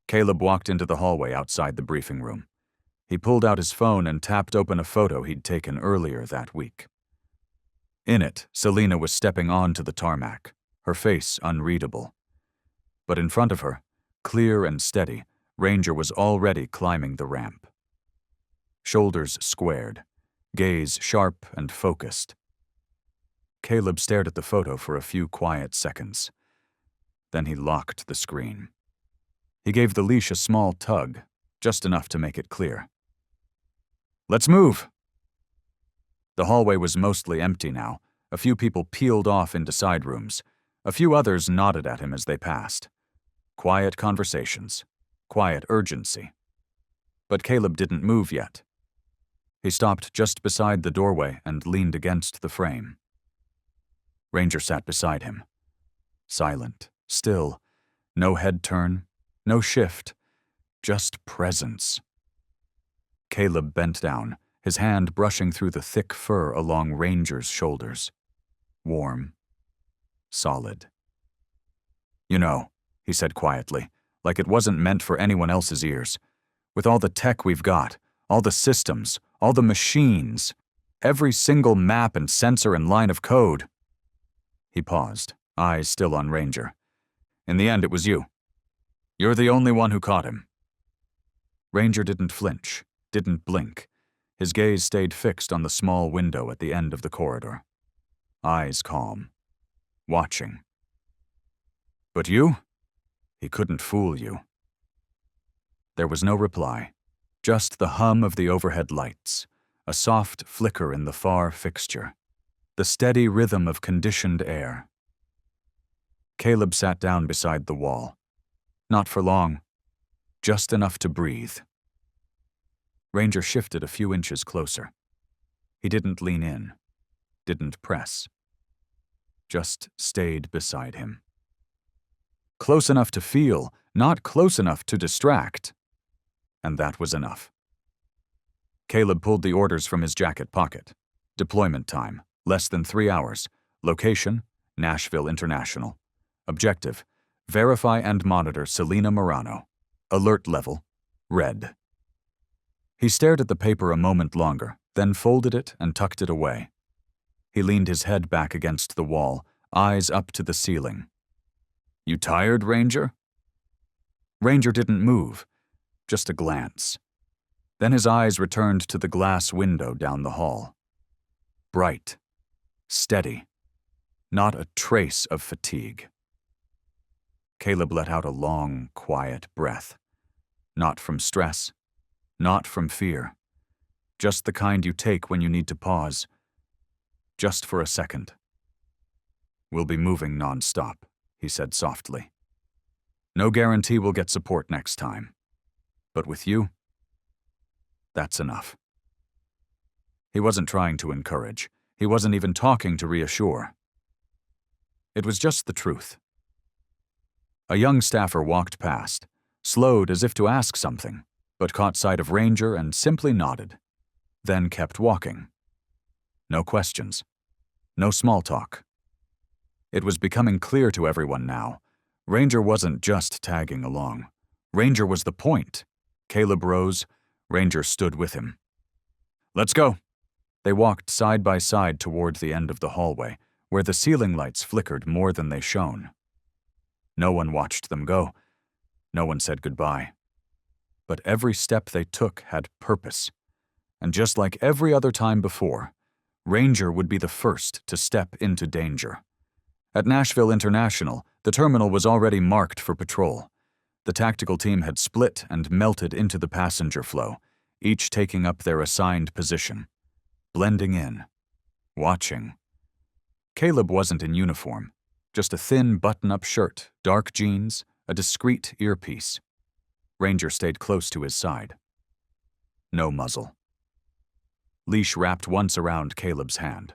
Speaker 1: Caleb walked into the hallway outside the briefing room. He pulled out his phone and tapped open a photo he'd taken earlier that week. In it, Selena was stepping onto the tarmac, her face unreadable. But in front of her, clear and steady, Ranger was already climbing the ramp. Shoulders squared, gaze sharp and focused. Caleb stared at the photo for a few quiet seconds. Then he locked the screen. He gave the leash a small tug, just enough to make it clear. "Let's move!" The hallway was mostly empty now. A few people peeled off into side rooms. A few others nodded at him as they passed. Quiet conversations. Quiet urgency. But Caleb didn't move yet. He stopped just beside the doorway and leaned against the frame. Ranger sat beside him. Silent, still, no head turn, no shift, just presence. Caleb bent down, his hand brushing through the thick fur along Ranger's shoulders. Warm. Solid. "You know," he said quietly, like it wasn't meant for anyone else's ears. "With all the tech we've got, all the systems, all the machines, every single map and sensor and line of code." He paused, eyes still on Ranger. "In the end, it was you. You're the only one who caught him." Ranger didn't flinch, didn't blink. His gaze stayed fixed on the small window at the end of the corridor. Eyes calm. Watching. "But you? He couldn't fool you." There was no reply, just the hum of the overhead lights, a soft flicker in the far fixture, the steady rhythm of conditioned air. Caleb sat down beside the wall. Not for long, just enough to breathe. Ranger shifted a few inches closer. He didn't lean in, didn't press. Just stayed beside him. Close enough to feel, not close enough to distract. And that was enough. Caleb pulled the orders from his jacket pocket. Deployment time, less than 3 hours. Location, Nashville International. Objective, verify and monitor Selena Morano. Alert level, red. He stared at the paper a moment longer, then folded it and tucked it away. He leaned his head back against the wall, eyes up to the ceiling. "You tired, Ranger?" Ranger didn't move, just a glance. Then his eyes returned to the glass window down the hall. Bright, steady, not a trace of fatigue. Caleb let out a long, quiet breath. Not from stress, not from fear. Just the kind you take when you need to pause. Just for a second. "We'll be moving non-stop," he said softly. "No guarantee we'll get support next time. But with you, that's enough." He wasn't trying to encourage. He wasn't even talking to reassure. It was just the truth. A young staffer walked past, slowed as if to ask something, but caught sight of Ranger and simply nodded, then kept walking. No questions. No small talk. It was becoming clear to everyone now. Ranger wasn't just tagging along. Ranger was the point. Caleb rose. Ranger stood with him. "Let's go." They walked side by side toward the end of the hallway, where the ceiling lights flickered more than they shone. No one watched them go. No one said goodbye. But every step they took had purpose. And just like every other time before, Ranger would be the first to step into danger. At Nashville International, the terminal was already marked for patrol. The tactical team had split and melted into the passenger flow, each taking up their assigned position, blending in, watching. Caleb wasn't in uniform, just a thin button-up shirt, dark jeans, a discreet earpiece. Ranger stayed close to his side. No muzzle. Leash wrapped once around Caleb's hand.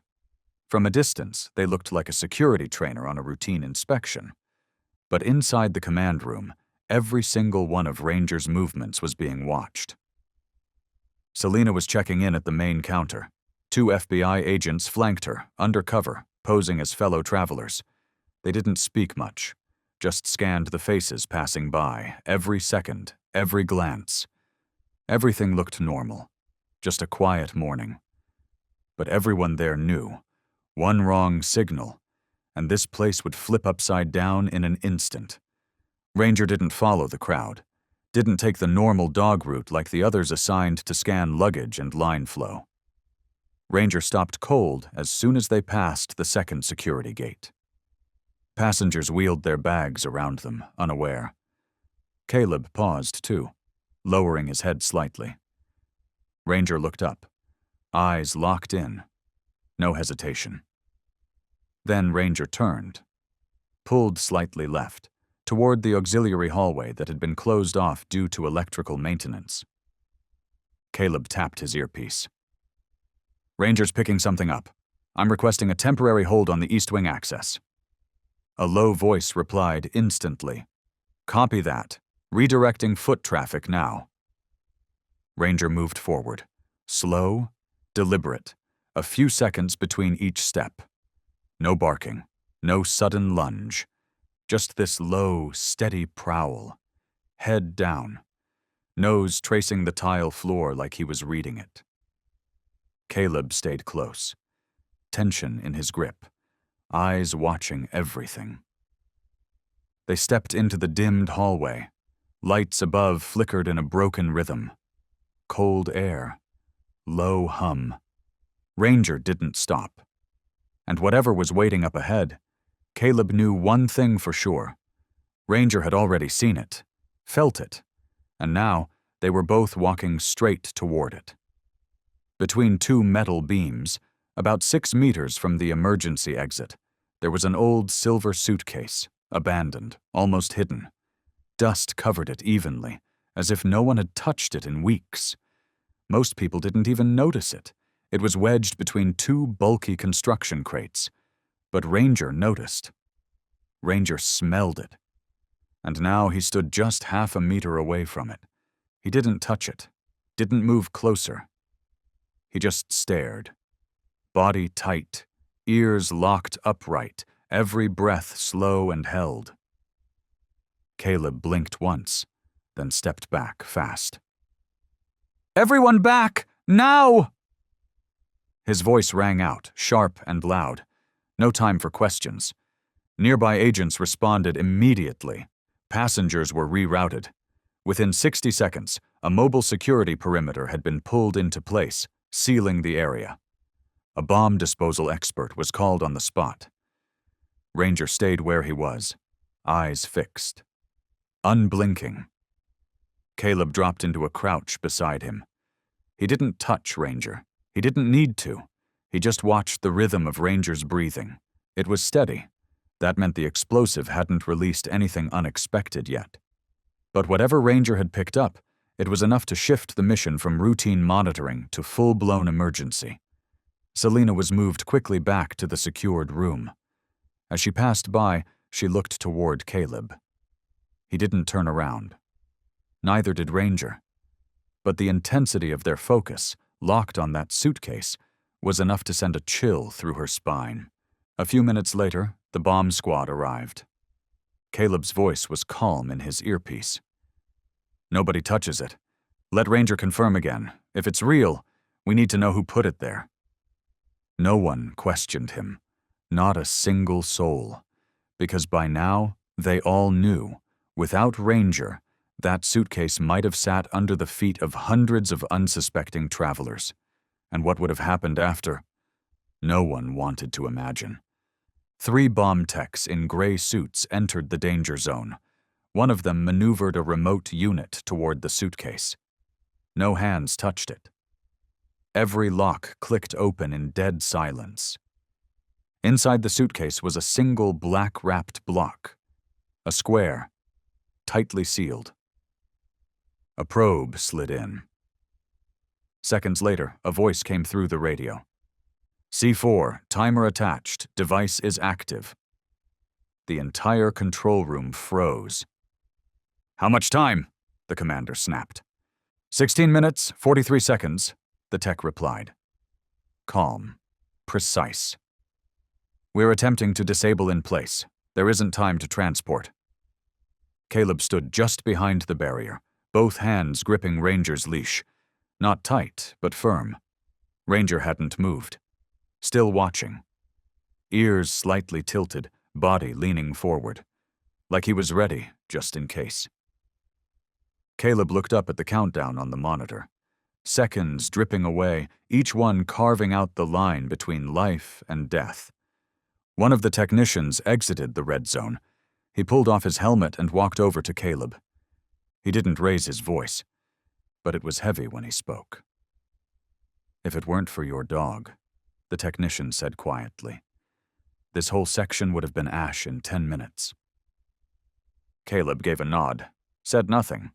Speaker 1: From a distance, they looked like a security trainer on a routine inspection. But inside the command room, every single one of Ranger's movements was being watched. Selena was checking in at the main counter. 2 FBI agents flanked her, undercover, posing as fellow travelers. They didn't speak much, just scanned the faces passing by, every second, every glance. Everything looked normal, just a quiet morning. But everyone there knew, one wrong signal, and this place would flip upside down in an instant. Ranger didn't follow the crowd, didn't take the normal dog route like the others assigned to scan luggage and line flow. Ranger stopped cold as soon as they passed the second security gate. Passengers wheeled their bags around them, unaware. Caleb paused, too, lowering his head slightly. Ranger looked up, eyes locked in, no hesitation. Then Ranger turned, pulled slightly left, toward the auxiliary hallway that had been closed off due to electrical maintenance. Caleb tapped his earpiece. "Ranger's picking something up. I'm requesting a temporary hold on the East Wing access." A low voice replied instantly. "Copy that. Redirecting foot traffic now." Ranger moved forward, slow, deliberate, a few seconds between each step. No barking, no sudden lunge, just this low, steady prowl, head down, nose tracing the tile floor like he was reading it. Caleb stayed close, tension in his grip, eyes watching everything. They stepped into the dimmed hallway. Lights above flickered in a broken rhythm. Cold air, low hum. Ranger didn't stop. And whatever was waiting up ahead, Caleb knew one thing for sure. Ranger had already seen it, felt it, and now they were both walking straight toward it. Between 2 metal beams, about 6 meters from the emergency exit, there was an old silver suitcase, abandoned, almost hidden. Dust covered it evenly, as if no one had touched it in weeks. Most people didn't even notice it. It was wedged between 2 bulky construction crates. But Ranger noticed. Ranger smelled it. And now he stood just half a meter away from it. He didn't touch it, didn't move closer. He just stared. Body tight, ears locked upright, every breath slow and held. Caleb blinked once, then stepped back fast. "Everyone back! Now!" His voice rang out, sharp and loud. No time for questions. Nearby agents responded immediately. Passengers were rerouted. Within 60 seconds, a mobile security perimeter had been pulled into place, sealing the area. A bomb disposal expert was called on the spot. Ranger stayed where he was, eyes fixed, unblinking. Caleb dropped into a crouch beside him. He didn't touch Ranger. He didn't need to. He just watched the rhythm of Ranger's breathing. It was steady. That meant the explosive hadn't released anything unexpected yet. But whatever Ranger had picked up, it was enough to shift the mission from routine monitoring to full-blown emergency. Selena was moved quickly back to the secured room. As she passed by, she looked toward Caleb. He didn't turn around. Neither did Ranger. But the intensity of their focus, locked on that suitcase, was enough to send a chill through her spine. A few minutes later, the bomb squad arrived. Caleb's voice was calm in his earpiece. "Nobody touches it. Let Ranger confirm again. If it's real, we need to know who put it there." No one questioned him, not a single soul, because by now they all knew, without Ranger, that suitcase might have sat under the feet of hundreds of unsuspecting travelers. And what would have happened after? No one wanted to imagine. 3 bomb techs in gray suits entered the danger zone. One of them maneuvered a remote unit toward the suitcase. No hands touched it. Every lock clicked open in dead silence. Inside the suitcase was a single black-wrapped block. A square, tightly sealed. A probe slid in. Seconds later, a voice came through the radio. C4, timer attached, device is active. The entire control room froze. How much time? The commander snapped. 16 minutes, 43 seconds, the tech replied. Calm. Precise. We're attempting to disable in place. There isn't time to transport. Caleb stood just behind the barrier, both hands gripping Ranger's leash. Not tight, but firm. Ranger hadn't moved. Still watching. Ears slightly tilted, body leaning forward. Like he was ready, just in case. Caleb looked up at the countdown on the monitor. Seconds dripping away, each one carving out the line between life and death. One of the technicians exited the red zone. He pulled off his helmet and walked over to Caleb. He didn't raise his voice, but it was heavy when he spoke. If it weren't for your dog, the technician said quietly, this whole section would have been ash in 10 minutes. Caleb gave a nod, said nothing.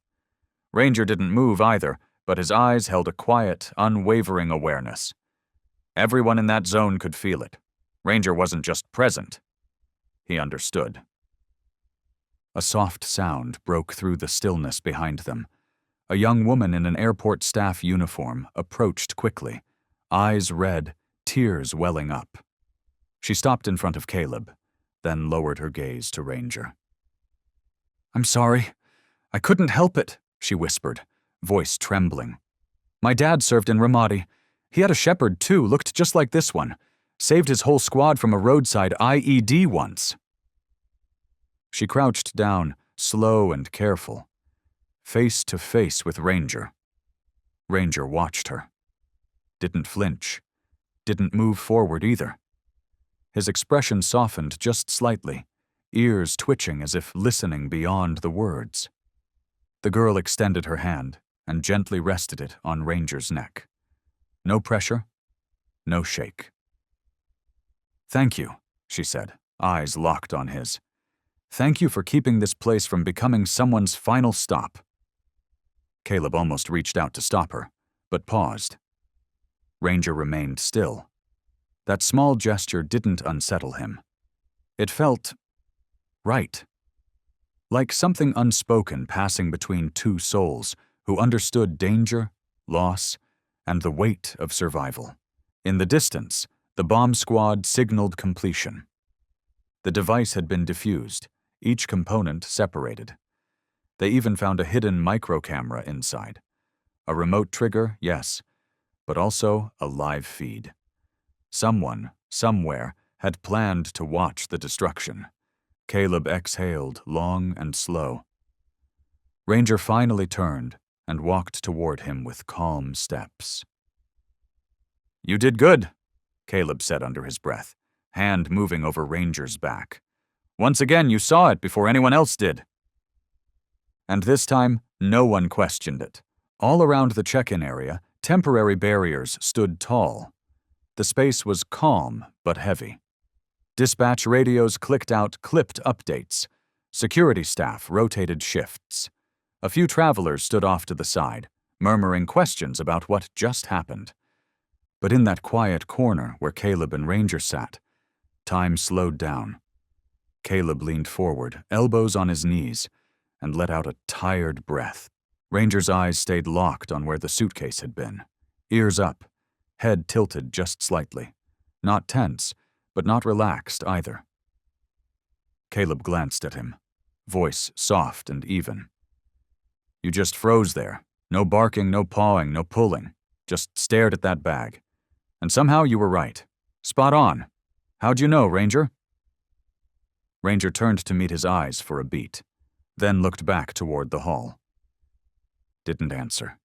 Speaker 1: Ranger didn't move either, but his eyes held a quiet, unwavering awareness. Everyone in that zone could feel it. Ranger wasn't just present. He understood. A soft sound broke through the stillness behind them. A young woman in an airport staff uniform approached quickly, eyes red, tears welling up. She stopped in front of Caleb, then lowered her gaze to Ranger. I'm sorry. I couldn't help it, she whispered, voice trembling. My dad served in Ramadi. He had a shepherd too, looked just like this one. Saved his whole squad from a roadside IED once. She crouched down, slow and careful, face to face with Ranger. Ranger watched her. Didn't flinch. Didn't move forward either. His expression softened just slightly, ears twitching as if listening beyond the words. The girl extended her hand and gently rested it on Ranger's neck. No pressure, no shake. Thank you, she said, eyes locked on his. Thank you for keeping this place from becoming someone's final stop. Caleb almost reached out to stop her, but paused. Ranger remained still. That small gesture didn't unsettle him. It felt right. Like something unspoken passing between two souls who understood danger, loss, and the weight of survival. In the distance, the bomb squad signaled completion. The device had been defused, each component separated. They even found a hidden micro-camera inside. A remote trigger, yes, but also a live feed. Someone, somewhere, had planned to watch the destruction. Caleb exhaled, long and slow. Ranger finally turned and walked toward him with calm steps. You did good, Caleb said under his breath, hand moving over Ranger's back. Once again, you saw it before anyone else did. And this time, no one questioned it. All around the check-in area, temporary barriers stood tall. The space was calm but heavy. Dispatch radios clicked out clipped updates. Security staff rotated shifts. A few travelers stood off to the side, murmuring questions about what just happened. But in that quiet corner where Caleb and Ranger sat, time slowed down. Caleb leaned forward, elbows on his knees, and let out a tired breath. Ranger's eyes stayed locked on where the suitcase had been. Ears up, head tilted just slightly. Not tense, but not relaxed either. Caleb glanced at him, voice soft and even. You just froze there. No barking, no pawing, no pulling. Just stared at that bag. And somehow you were right. Spot on. How'd you know, Ranger? Ranger turned to meet his eyes for a beat, then looked back toward the hall. Didn't answer.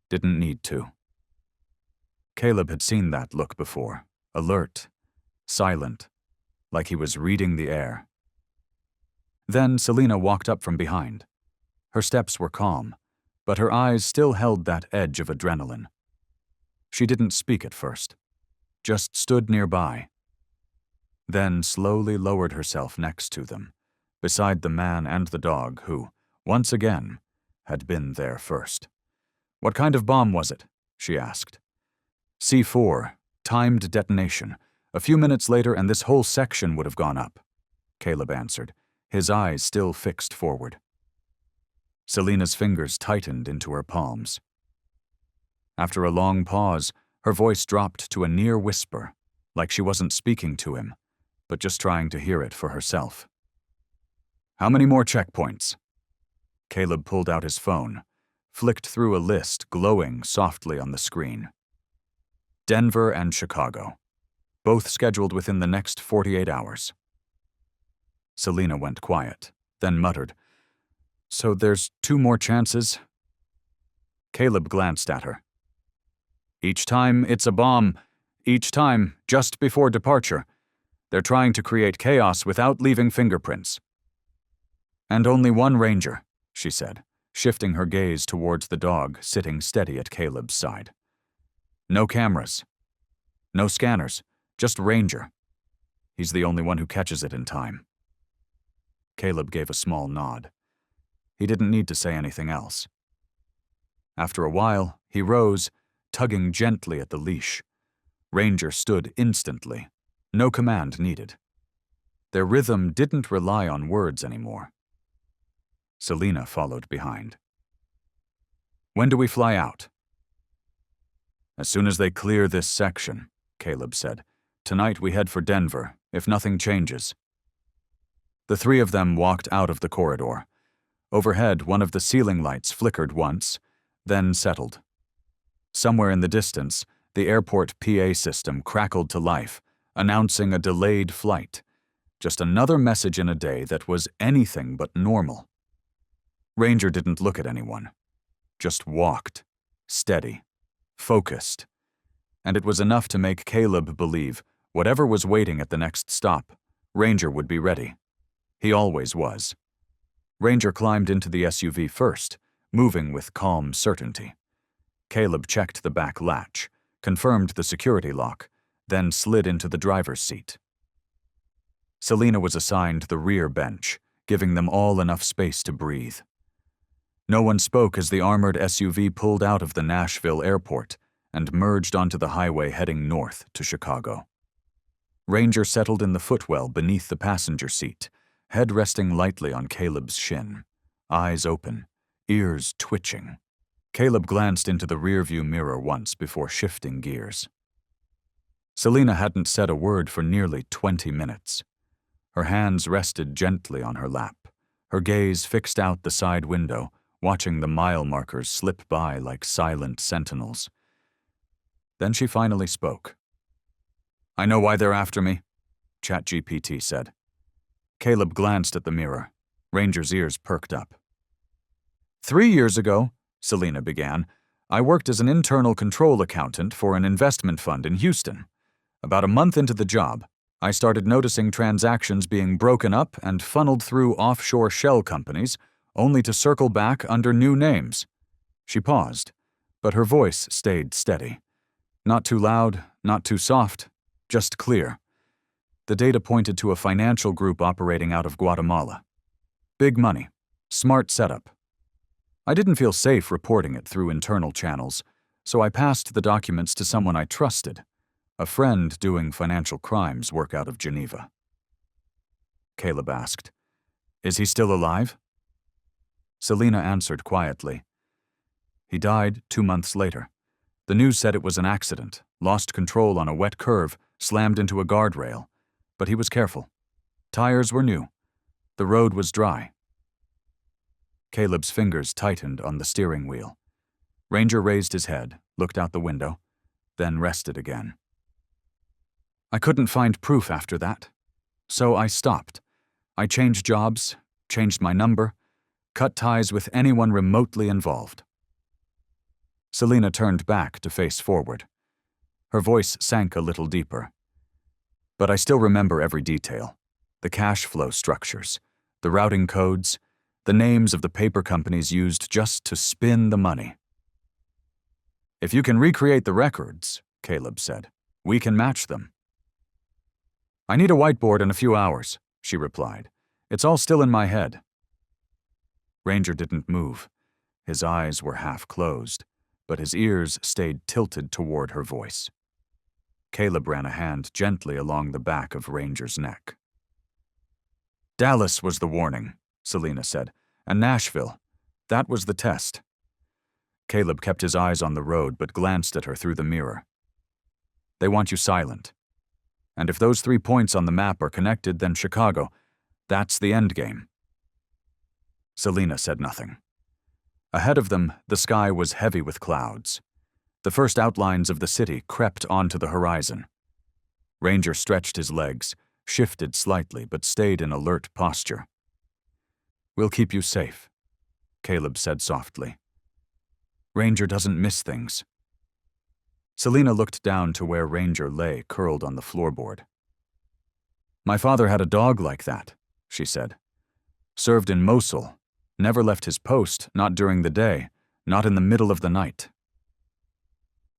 Speaker 1: Didn't need to. Caleb had seen that look before, alert, silent, like he was reading the air. Then Selina walked up from behind. Her steps were calm, but her eyes still held that edge of adrenaline. She didn't speak at first, just stood nearby, then slowly lowered herself next to them, beside the man and the dog who, once again, had been there first. What kind of bomb was it? She asked. C4, timed detonation. A few minutes later and this whole section would have gone up, Caleb answered, his eyes still fixed forward. Selina's fingers tightened into her palms. After a long pause, her voice dropped to a near whisper, like she wasn't speaking to him, but just trying to hear it for herself. How many more checkpoints? Caleb pulled out his phone, flicked through a list glowing softly on the screen. Denver and Chicago, both scheduled within the next 48 hours. Selina went quiet, then muttered, So there's 2 more chances? Caleb glanced at her. Each time it's a bomb, each time just before departure. They're trying to create chaos without leaving fingerprints. And only one Ranger, she said, shifting her gaze towards the dog sitting steady at Caleb's side. No cameras. No scanners, just Ranger. He's the only one who catches it in time. Caleb gave a small nod. He didn't need to say anything else. After a while, he rose, tugging gently at the leash. Ranger stood instantly. No command needed. Their rhythm didn't rely on words anymore. Selina followed behind. When do we fly out? As soon as they clear this section, Caleb said. Tonight we head for Denver, if nothing changes. The 3 of them walked out of the corridor. Overhead, one of the ceiling lights flickered once, then settled. Somewhere in the distance, the airport PA system crackled to life, announcing a delayed flight. Just another message in a day that was anything but normal. Ranger didn't look at anyone. Just walked, steady, focused. And it was enough to make Caleb believe whatever was waiting at the next stop, Ranger would be ready. He always was. Ranger climbed into the SUV first, moving with calm certainty. Caleb checked the back latch, confirmed the security lock, then slid into the driver's seat. Selina was assigned the rear bench, giving them all enough space to breathe. No one spoke as the armored SUV pulled out of the Nashville airport and merged onto the highway heading north to Chicago. Ranger settled in the footwell beneath the passenger seat, head resting lightly on Caleb's shin, eyes open, ears twitching. Caleb glanced into the rearview mirror once before shifting gears. Selina hadn't said a word for nearly 20 minutes. Her hands rested gently on her lap, her gaze fixed out the side window, watching the mile markers slip by like silent sentinels. Then she finally spoke. I know why they're after me, ChatGPT said. Caleb glanced at the mirror. Ranger's ears perked up. 3 years ago, Selina began, I worked as an internal control accountant for an investment fund in Houston. About a month into the job, I started noticing transactions being broken up and funneled through offshore shell companies, only to circle back under new names. She paused, but her voice stayed steady. Not too loud, not too soft, just clear. The data pointed to a financial group operating out of Guatemala. Big money, smart setup. I didn't feel safe reporting it through internal channels, so I passed the documents to someone I trusted, a friend doing financial crimes work out of Geneva. Caleb asked, Is he still alive? Selina answered quietly. He died 2 months later. The news said it was an accident, lost control on a wet curve, slammed into a guardrail. But he was careful. Tires were new. The road was dry. Caleb's fingers tightened on the steering wheel. Ranger raised his head, looked out the window, then rested again. I couldn't find proof after that. So I stopped. I changed jobs, changed my number, cut ties with anyone remotely involved. Selina turned back to face forward. Her voice sank a little deeper. But I still remember every detail. The cash flow structures, the routing codes, the names of the paper companies used just to spin the money. If you can recreate the records, Caleb said, we can match them. I need a whiteboard in a few hours, she replied. It's all still in my head. Ranger didn't move. His eyes were half closed, but his ears stayed tilted toward her voice. Caleb ran a hand gently along the back of Ranger's neck. Dallas was the warning, Selina said, and Nashville. That was the test. Caleb kept his eyes on the road but glanced at her through the mirror. They want you silent. And if those 3 points on the map are connected, then Chicago, that's the end game. Selina said nothing. Ahead of them, the sky was heavy with clouds. The first outlines of the city crept onto the horizon. Ranger stretched his legs, shifted slightly, but stayed in alert posture. We'll keep you safe, Caleb said softly. Ranger doesn't miss things. Selina looked down to where Ranger lay curled on the floorboard. My father had a dog like that, she said. Served in Mosul, never left his post, not during the day, not in the middle of the night.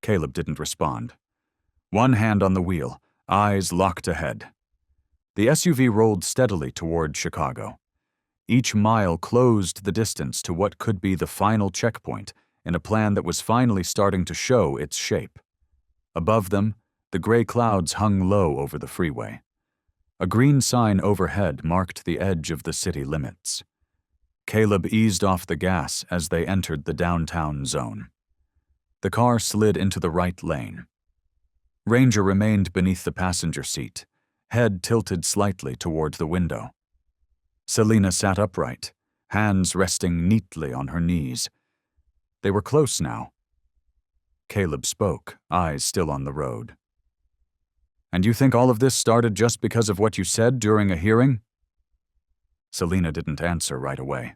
Speaker 1: Caleb didn't respond. One hand on the wheel, eyes locked ahead. The SUV rolled steadily toward Chicago. Each mile closed the distance to what could be the final checkpoint in a plan that was finally starting to show its shape. Above them, the gray clouds hung low over the freeway. A green sign overhead marked the edge of the city limits. Caleb eased off the gas as they entered the downtown zone. The car slid into the right lane. Ranger remained beneath the passenger seat, head tilted slightly toward the window. Selina sat upright, hands resting neatly on her knees. They were close now. Caleb spoke, eyes still on the road. And you think all of this started just because of what you said during a hearing? Selina didn't answer right away.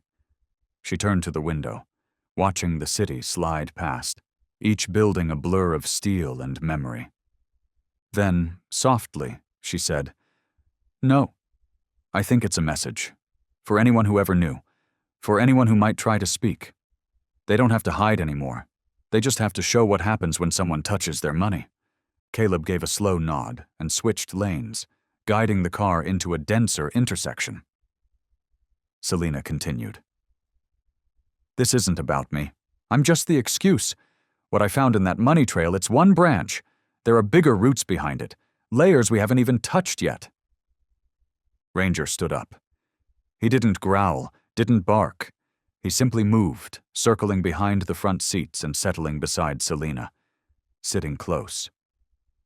Speaker 1: She turned to the window, watching the city slide past, each building a blur of steel and memory. Then, softly, she said, No, I think it's a message. For anyone who ever knew. For anyone who might try to speak. They don't have to hide anymore. They just have to show what happens when someone touches their money. Caleb gave a slow nod and switched lanes, guiding the car into a denser intersection. Selina continued. This isn't about me. I'm just the excuse. What I found in that money trail, it's one branch. There are bigger roots behind it, layers we haven't even touched yet. Ranger stood up. He didn't growl, didn't bark. He simply moved, circling behind the front seats and settling beside Selina, sitting close,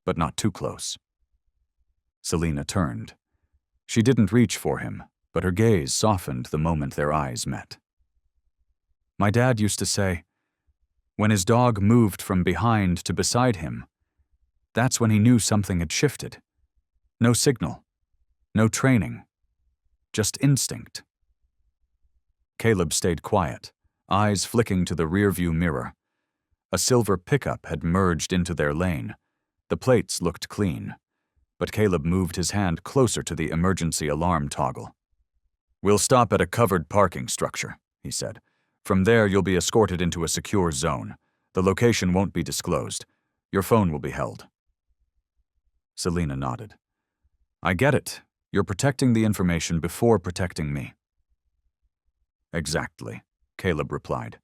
Speaker 1: but not too close. Selina turned. She didn't reach for him, but her gaze softened the moment their eyes met. My dad used to say, when his dog moved from behind to beside him, that's when he knew something had shifted. No signal, no training, just instinct. Caleb stayed quiet, eyes flicking to the rearview mirror. A silver pickup had merged into their lane. The plates looked clean, but Caleb moved his hand closer to the emergency alarm toggle. We'll stop at a covered parking structure, he said. From there, you'll be escorted into a secure zone. The location won't be disclosed. Your phone will be held. Selina nodded. I get it. You're protecting the information before protecting me. Exactly, Caleb replied.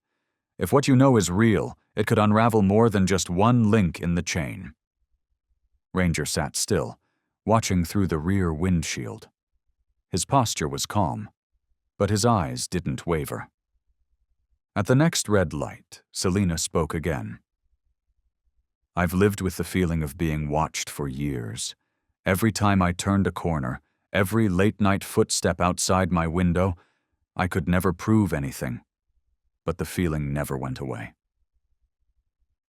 Speaker 1: If what you know is real, it could unravel more than just one link in the chain. Ranger sat still, watching through the rear windshield. His posture was calm, but his eyes didn't waver. At the next red light, Selina spoke again. I've lived with the feeling of being watched for years. Every time I turned a corner, every late-night footstep outside my window, I could never prove anything, but the feeling never went away.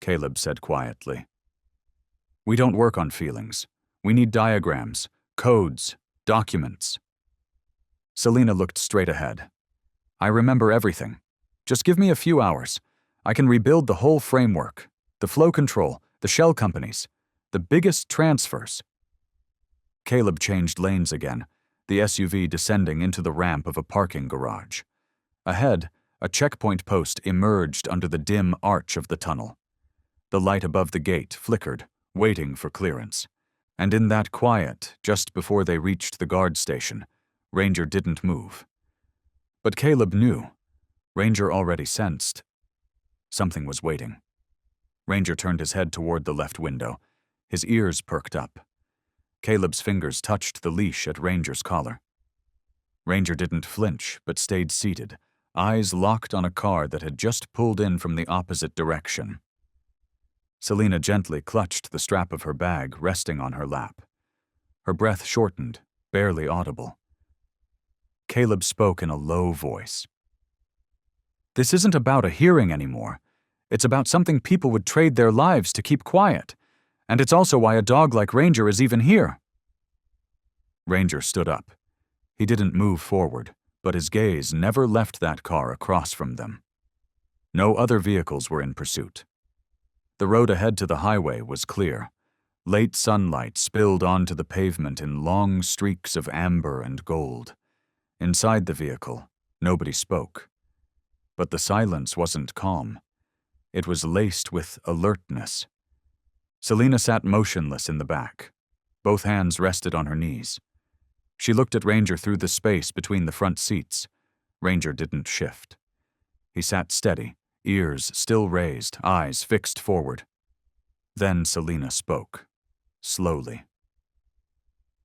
Speaker 1: Caleb said quietly, We don't work on feelings. We need diagrams, codes, documents. Selina looked straight ahead. I remember everything. Just give me a few hours. I can rebuild the whole framework, the flow control, the shell companies, the biggest transfers. Caleb changed lanes again, the SUV descending into the ramp of a parking garage. Ahead, a checkpoint post emerged under the dim arch of the tunnel. The light above the gate flickered, waiting for clearance. And in that quiet, just before they reached the guard station, Ranger didn't move. But Caleb knew. Ranger already sensed. Something was waiting. Ranger turned his head toward the left window. His ears perked up. Caleb's fingers touched the leash at Ranger's collar. Ranger didn't flinch, but stayed seated, eyes locked on a car that had just pulled in from the opposite direction. Selina gently clutched the strap of her bag resting on her lap. Her breath shortened, barely audible. Caleb spoke in a low voice. This isn't about a hearing anymore. It's about something people would trade their lives to keep quiet. And it's also why a dog like Ranger is even here. Ranger stood up. He didn't move forward, but his gaze never left that car across from them. No other vehicles were in pursuit. The road ahead to the highway was clear. Late sunlight spilled onto the pavement in long streaks of amber and gold. Inside the vehicle, nobody spoke. But the silence wasn't calm. It was laced with alertness. Selina sat motionless in the back. Both hands rested on her knees. She looked at Ranger through the space between the front seats. Ranger didn't shift. He sat steady, ears still raised, eyes fixed forward. Then Selina spoke, slowly.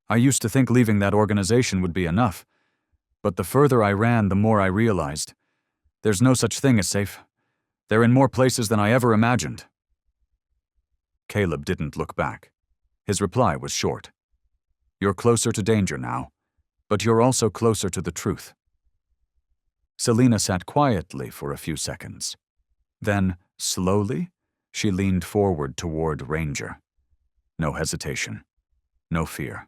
Speaker 1: I used to think leaving that organization would be enough, but the further I ran, the more I realized. There's no such thing as safe. They're in more places than I ever imagined. Caleb didn't look back. His reply was short. You're closer to danger now, but you're also closer to the truth. Selina sat quietly for a few seconds. Then, slowly, she leaned forward toward Ranger. No hesitation, no fear.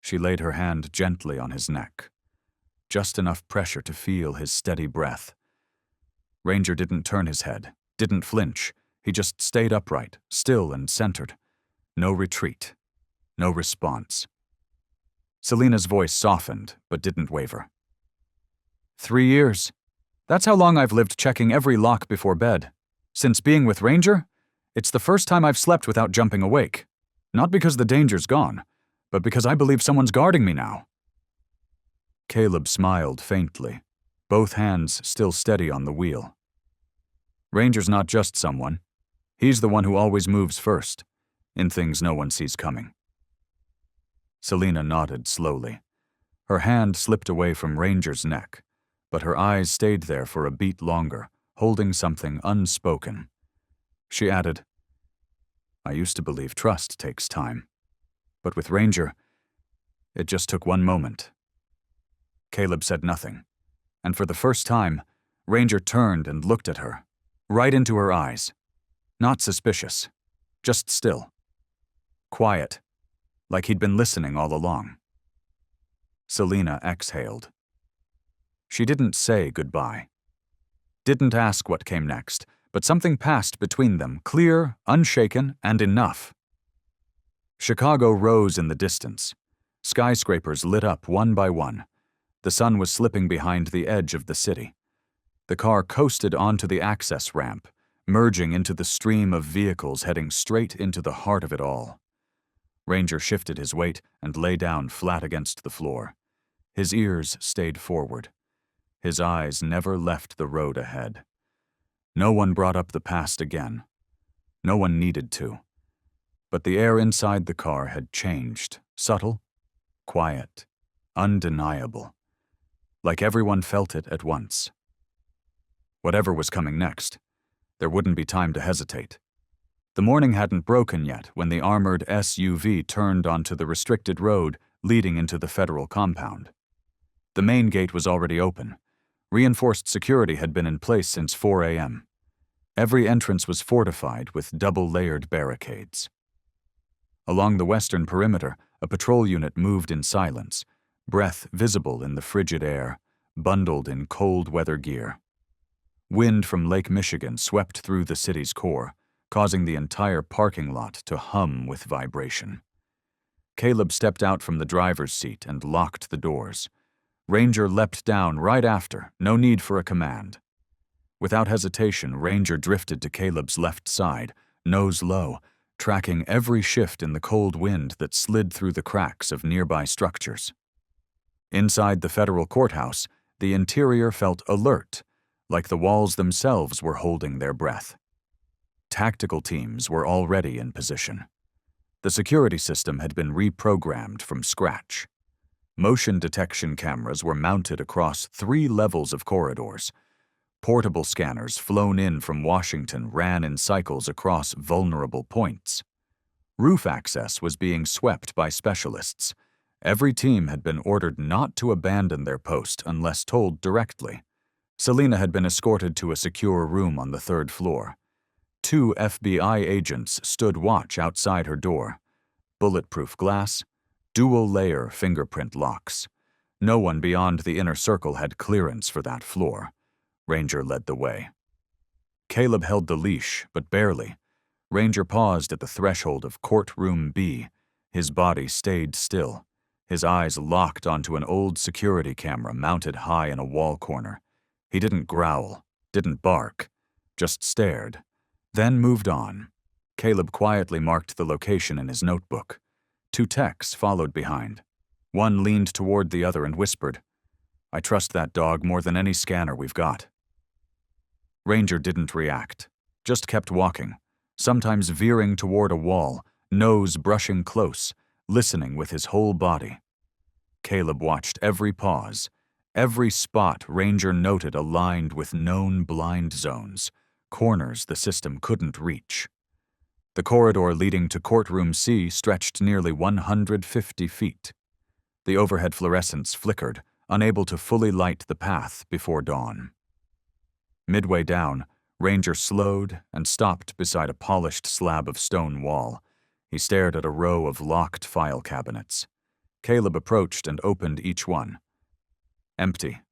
Speaker 1: She laid her hand gently on his neck, just enough pressure to feel his steady breath. Ranger didn't turn his head, didn't flinch. He just stayed upright, still and centered. No retreat, no response. Selina's voice softened, but didn't waver. 3 years. That's how long I've lived checking every lock before bed. Since being with Ranger, it's the first time I've slept without jumping awake. Not because the danger's gone, but because I believe someone's guarding me now. Caleb smiled faintly, both hands still steady on the wheel. Ranger's not just someone. He's the one who always moves first, in things no one sees coming. Selina nodded slowly. Her hand slipped away from Ranger's neck, but her eyes stayed there for a beat longer, holding something unspoken. She added, I used to believe trust takes time, but with Ranger, it just took one moment. Caleb said nothing, and for the first time, Ranger turned and looked at her, right into her eyes. Not suspicious, just still. Quiet, like he'd been listening all along. Selina exhaled. She didn't say goodbye. Didn't ask what came next, but something passed between them, clear, unshaken, and enough. Chicago rose in the distance. Skyscrapers lit up one by one. The sun was slipping behind the edge of the city. The car coasted onto the access ramp, merging into the stream of vehicles heading straight into the heart of it all. Ranger shifted his weight and lay down flat against the floor. His ears stayed forward. His eyes never left the road ahead. No one brought up the past again. No one needed to. But the air inside the car had changed, subtle, quiet, undeniable. Like everyone felt it at once. Whatever was coming next, there wouldn't be time to hesitate. The morning hadn't broken yet when the armored SUV turned onto the restricted road leading into the federal compound. The main gate was already open. Reinforced security had been in place since 4 a.m. Every entrance was fortified with double-layered barricades. Along the western perimeter, a patrol unit moved in silence, breath visible in the frigid air, bundled in cold weather gear. Wind from Lake Michigan swept through the city's core, causing the entire parking lot to hum with vibration. Caleb stepped out from the driver's seat and locked the doors. Ranger leapt down right after, no need for a command. Without hesitation, Ranger drifted to Caleb's left side, nose low, tracking every shift in the cold wind that slid through the cracks of nearby structures. Inside the federal courthouse, the interior felt alert, like the walls themselves were holding their breath. Tactical teams were already in position. The security system had been reprogrammed from scratch. Motion detection cameras were mounted across 3 levels of corridors. Portable scanners flown in from Washington ran in cycles across vulnerable points. Roof access was being swept by specialists. Every team had been ordered not to abandon their post unless told directly. Selena had been escorted to a secure room on the 3rd floor. 2 FBI agents stood watch outside her door. Bulletproof glass, dual-layer fingerprint locks. No one beyond the inner circle had clearance for that floor. Ranger led the way. Caleb held the leash, but barely. Ranger paused at the threshold of Courtroom B. His body stayed still. His eyes locked onto an old security camera mounted high in a wall corner. He didn't growl, didn't bark, just stared, then moved on. Caleb quietly marked the location in his notebook. 2 techs followed behind. One leaned toward the other and whispered, "I trust that dog more than any scanner we've got." Ranger didn't react, just kept walking, sometimes veering toward a wall, nose brushing close, listening with his whole body. Caleb watched every pause, every spot Ranger noted aligned with known blind zones, corners the system couldn't reach. The corridor leading to Courtroom C stretched nearly 150 feet. The overhead fluorescents flickered, unable to fully light the path before dawn. Midway down, Ranger slowed and stopped beside a polished slab of stone wall. He stared at a row of locked file cabinets. Caleb approached and opened each one. Empty.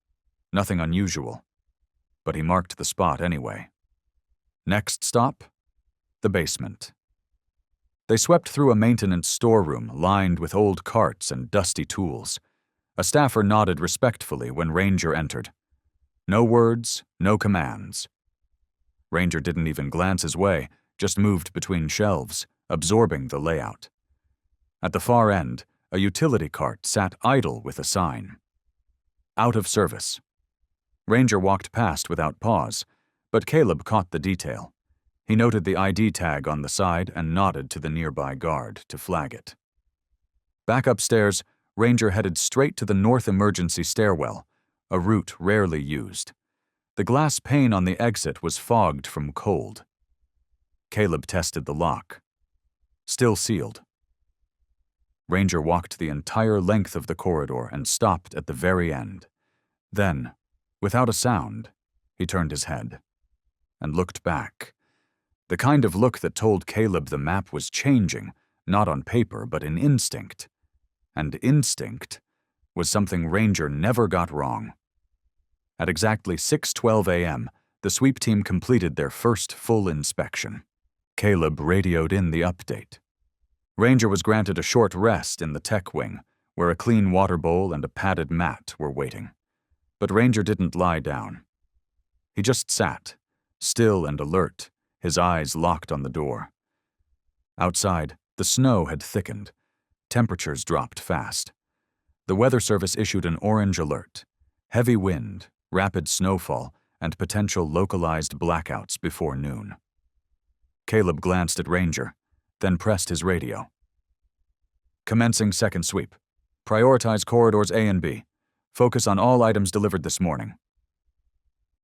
Speaker 1: Nothing unusual. But he marked the spot anyway. Next stop? The basement. They swept through a maintenance storeroom lined with old carts and dusty tools. A staffer nodded respectfully when Ranger entered. No words, no commands. Ranger didn't even glance his way, just moved between shelves, absorbing the layout. At the far end, a utility cart sat idle with a sign. Out of service. Ranger walked past without pause, but Caleb caught the detail. He noted the ID tag on the side and nodded to the nearby guard to flag it. Back upstairs, Ranger headed straight to the north emergency stairwell, a route rarely used. The glass pane on the exit was fogged from cold. Caleb tested the lock. Still sealed. Ranger walked the entire length of the corridor and stopped at the very end. Then, without a sound, he turned his head and looked back. The kind of look that told Caleb the map was changing, not on paper but in instinct. And instinct was something Ranger never got wrong. At exactly 6:12 a.m., the sweep team completed their first full inspection. Caleb radioed in the update. Ranger was granted a short rest in the tech wing, where a clean water bowl and a padded mat were waiting. But Ranger didn't lie down. He just sat, still and alert, his eyes locked on the door. Outside, the snow had thickened. Temperatures dropped fast. The Weather Service issued an orange alert. Heavy wind, rapid snowfall, and potential localized blackouts before noon. Caleb glanced at Ranger, then pressed his radio. Commencing second sweep. Prioritize corridors A and B. Focus on all items delivered this morning.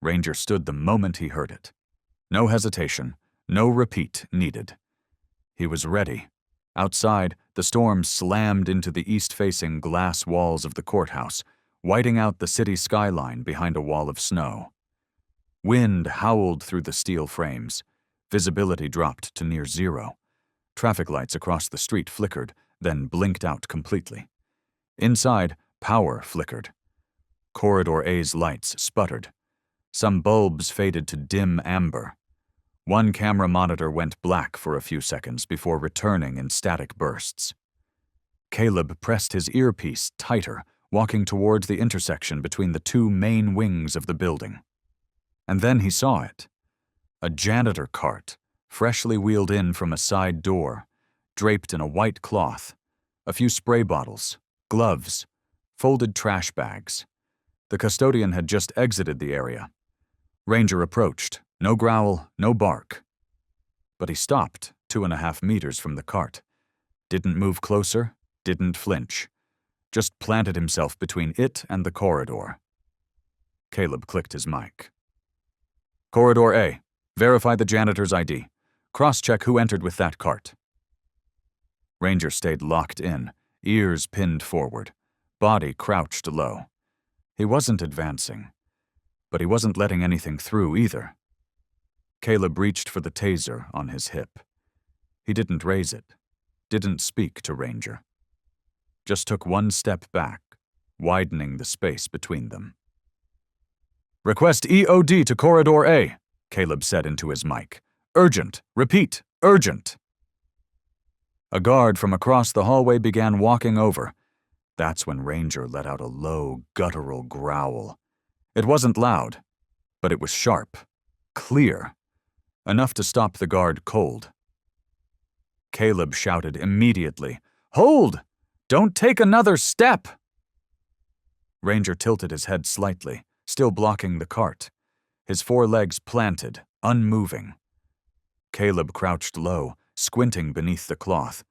Speaker 1: Ranger stood the moment he heard it. No hesitation, no repeat needed. He was ready. Outside, the storm slammed into the east-facing glass walls of the courthouse, whiting out the city skyline behind a wall of snow. Wind howled through the steel frames. Visibility dropped to near zero. Traffic lights across the street flickered, then blinked out completely. Inside, power flickered. Corridor A's lights sputtered. Some bulbs faded to dim amber. One camera monitor went black for a few seconds before returning in static bursts. Caleb pressed his earpiece tighter, walking towards the intersection between the two main wings of the building. And then he saw it. A janitor cart, freshly wheeled in from a side door, draped in a white cloth, a few spray bottles, gloves, folded trash bags. The custodian had just exited the area. Ranger approached, no growl, no bark. But he stopped 2.5 meters from the cart. Didn't move closer, didn't flinch. Just planted himself between it and the corridor. Caleb clicked his mic. Corridor A, verify the janitor's ID. Cross-check who entered with that cart. Ranger stayed locked in, ears pinned forward, body crouched low. He wasn't advancing, but he wasn't letting anything through either. Caleb reached for the taser on his hip. He didn't raise it, didn't speak to Ranger. Just took one step back, widening the space between them. Request EOD to Corridor A, Caleb said into his mic. Urgent. Repeat, urgent. A guard from across the hallway began walking over. That's when Ranger let out a low, guttural growl. It wasn't loud, but it was sharp, clear, enough to stop the guard cold. Caleb shouted immediately, "Hold! Don't take another step!" Ranger tilted his head slightly, still blocking the cart, his forelegs planted, unmoving. Caleb crouched low, squinting beneath the cloth.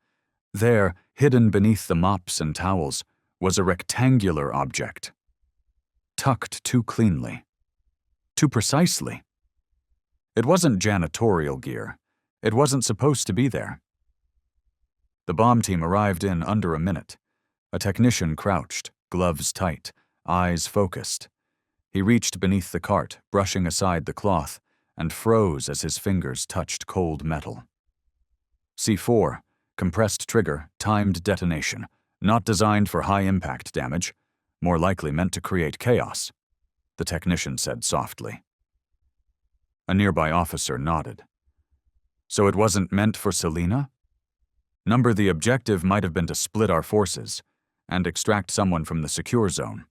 Speaker 1: There, hidden beneath the mops and towels, was a rectangular object. Tucked too cleanly. Too precisely. It wasn't janitorial gear. It wasn't supposed to be there. The bomb team arrived in under a minute. A technician crouched, gloves tight, eyes focused. He reached beneath the cart, brushing aside the cloth, and froze as his fingers touched cold metal. C4, compressed trigger, timed detonation, not designed for high-impact damage, more likely meant to create chaos, the technician said softly. A nearby officer nodded. So it wasn't meant for Selena? Number, the objective might have been to split our forces and extract someone from the secure zone.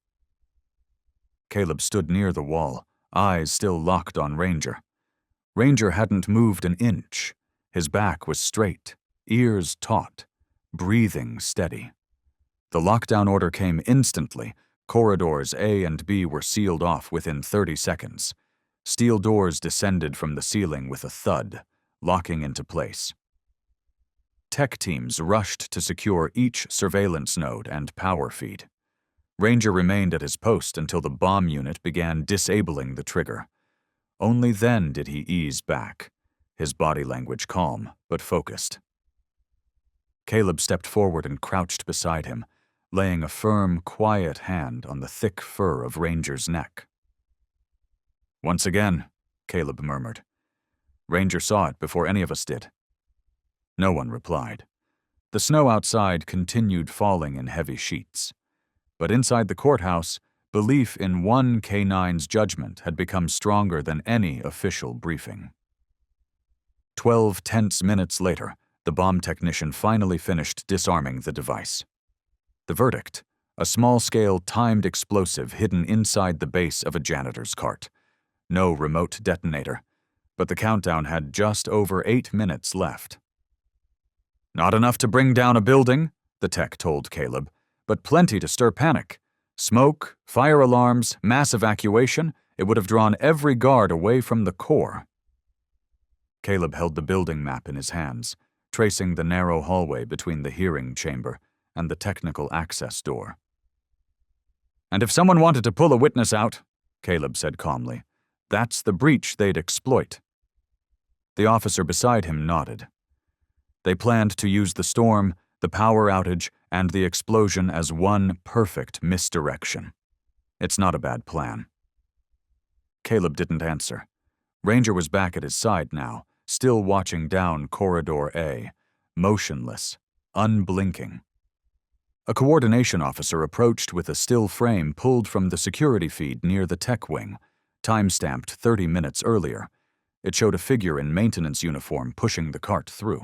Speaker 1: Caleb stood near the wall, eyes still locked on Ranger. Ranger hadn't moved an inch. His back was straight, ears taut, breathing steady. The lockdown order came instantly. Corridors A and B were sealed off within 30 seconds. Steel doors descended from the ceiling with a thud, locking into place. Tech teams rushed to secure each surveillance node and power feed. Ranger remained at his post until the bomb unit began disabling the trigger. Only then did he ease back, his body language calm but focused. Caleb stepped forward and crouched beside him, laying a firm, quiet hand on the thick fur of Ranger's neck. Once again, Caleb murmured. Ranger saw it before any of us did. No one replied. The snow outside continued falling in heavy sheets. But inside the courthouse, belief in one K-9's judgment had become stronger than any official briefing. 12 tense minutes later, the bomb technician finally finished disarming the device. The verdict: a small-scale timed explosive hidden inside the base of a janitor's cart. No remote detonator, but the countdown had just over 8 minutes left. Not enough to bring down a building, the tech told Caleb, but plenty to stir panic. Smoke, fire alarms, mass evacuation, it would have drawn every guard away from the core. Caleb held the building map in his hands, tracing the narrow hallway between the hearing chamber and the technical access door. And if someone wanted to pull a witness out, Caleb said calmly, that's the breach they'd exploit. The officer beside him nodded. They planned to use the storm, the power outage, and the explosion as one perfect misdirection. It's not a bad plan. Caleb didn't answer. Ranger was back at his side now, still watching down Corridor A, motionless, unblinking. A coordination officer approached with a still frame pulled from the security feed near the tech wing, time-stamped 30 minutes earlier. It showed a figure in maintenance uniform pushing the cart through.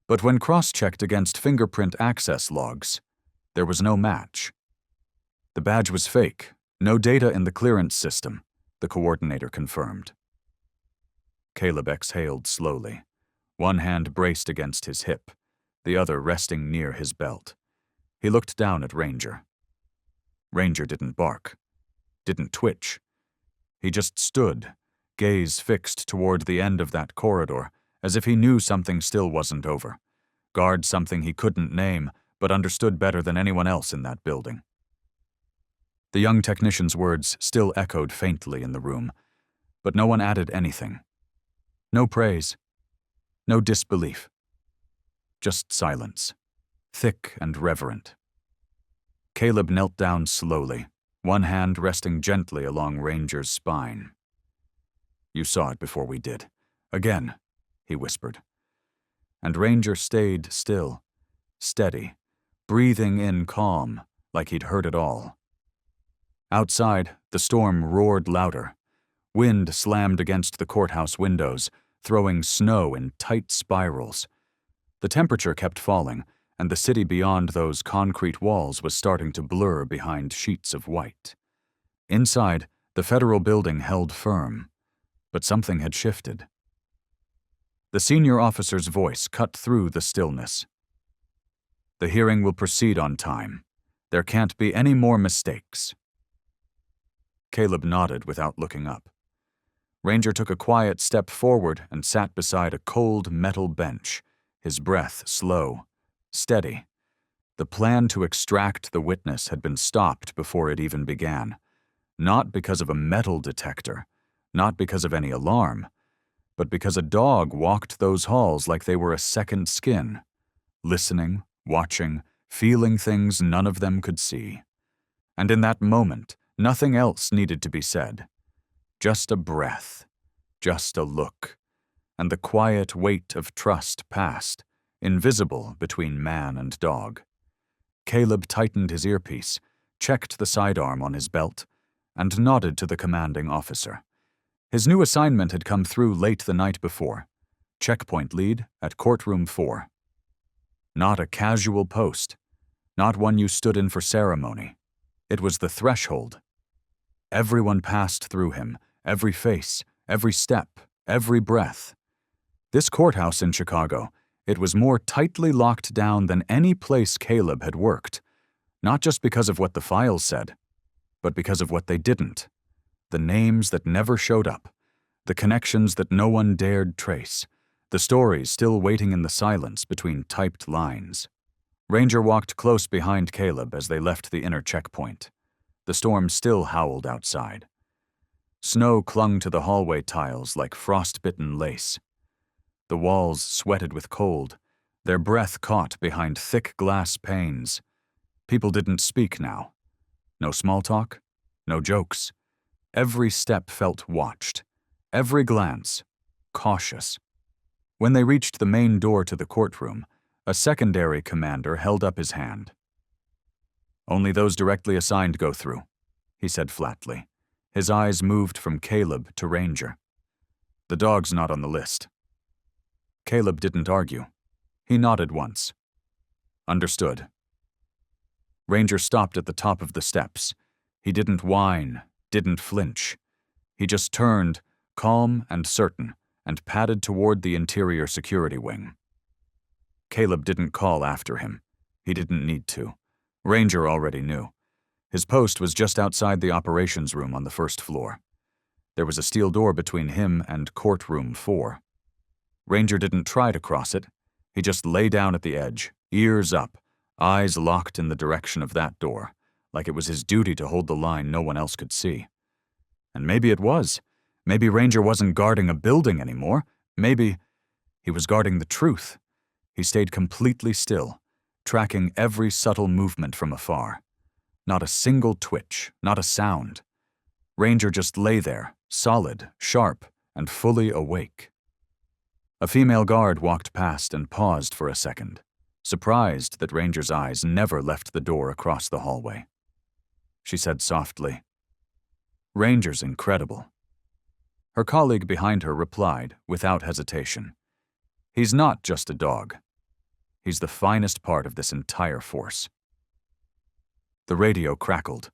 Speaker 1: But when cross-checked against fingerprint access logs, there was no match. The badge was fake, no data in the clearance system, the coordinator confirmed. Caleb exhaled slowly, one hand braced against his hip, the other resting near his belt. He looked down at Ranger. Ranger didn't bark, didn't twitch. He just stood, gaze fixed toward the end of that corridor, as if he knew something still wasn't over. Guard something he couldn't name, but understood better than anyone else in that building. The young technician's words still echoed faintly in the room, but no one added anything. No praise, no disbelief. Just silence, thick and reverent. Caleb knelt down slowly, one hand resting gently along Ranger's spine. "You saw it before we did. Again," he whispered. And Ranger stayed still, steady, breathing in calm, like he'd heard it all. Outside, the storm roared louder. Wind slammed against the courthouse windows, throwing snow in tight spirals. The temperature kept falling, and the city beyond those concrete walls was starting to blur behind sheets of white. Inside, the federal building held firm, but something had shifted. The senior officer's voice cut through the stillness. "The hearing will proceed on time. There can't be any more mistakes." Caleb nodded without looking up. Ranger took a quiet step forward and sat beside a cold metal bench, his breath slow, steady. The plan to extract the witness had been stopped before it even began, not because of a metal detector, not because of any alarm, but because a dog walked those halls like they were a second skin, listening, watching, feeling things none of them could see. And in that moment, nothing else needed to be said. Just a breath, just a look, and the quiet weight of trust passed, invisible between man and dog. Caleb tightened his earpiece, checked the sidearm on his belt, and nodded to the commanding officer. His new assignment had come through late the night before. Checkpoint lead at courtroom 4. Not a casual post, not one you stood in for ceremony. It was the threshold. Everyone passed through him, every face, every step, every breath. This courthouse in Chicago, it was more tightly locked down than any place Caleb had worked, not just because of what the files said, but because of what they didn't. The names that never showed up, the connections that no one dared trace, the stories still waiting in the silence between typed lines. Ranger walked close behind Caleb as they left the inner checkpoint. The storm still howled outside. Snow clung to the hallway tiles like frostbitten lace. The walls sweated with cold, their breath caught behind thick glass panes. People didn't speak now. No small talk, no jokes. Every step felt watched, every glance cautious. When they reached the main door to the courtroom, a secondary commander held up his hand. "Only those directly assigned go through," he said flatly. His eyes moved from Caleb to Ranger. "The dog's not on the list." Caleb didn't argue. He nodded once. "Understood." Ranger stopped at the top of the steps. He didn't whine, didn't flinch. He just turned, calm and certain, and padded toward the interior security wing. Caleb didn't call after him. He didn't need to. Ranger already knew. His post was just outside the operations room on the first floor. There was a steel door between him and courtroom 4. Ranger didn't try to cross it. He just lay down at the edge, ears up, eyes locked in the direction of that door, like it was his duty to hold the line no one else could see. And maybe it was. Maybe Ranger wasn't guarding a building anymore. Maybe he was guarding the truth. He stayed completely still, tracking every subtle movement from afar. Not a single twitch, not a sound. Ranger just lay there, solid, sharp, and fully awake. A female guard walked past and paused for a second, surprised that Ranger's eyes never left the door across the hallway. She said softly, "Ranger's incredible." Her colleague behind her replied, without hesitation, "He's not just a dog. He's the finest part of this entire force." The radio crackled.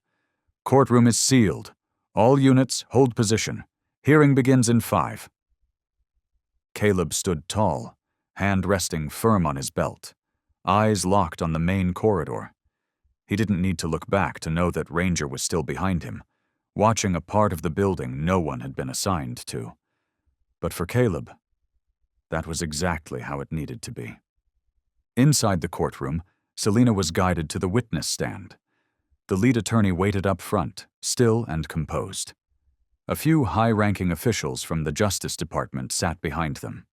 Speaker 1: "Courtroom is sealed. All units, hold position. Hearing begins in 5. Caleb stood tall, hand resting firm on his belt, eyes locked on the main corridor. He didn't need to look back to know that Ranger was still behind him, watching a part of the building no one had been assigned to. But for Caleb, that was exactly how it needed to be. Inside the courtroom, Selena was guided to the witness stand. The lead attorney waited up front, still and composed. A few high-ranking officials from the Justice Department sat behind them.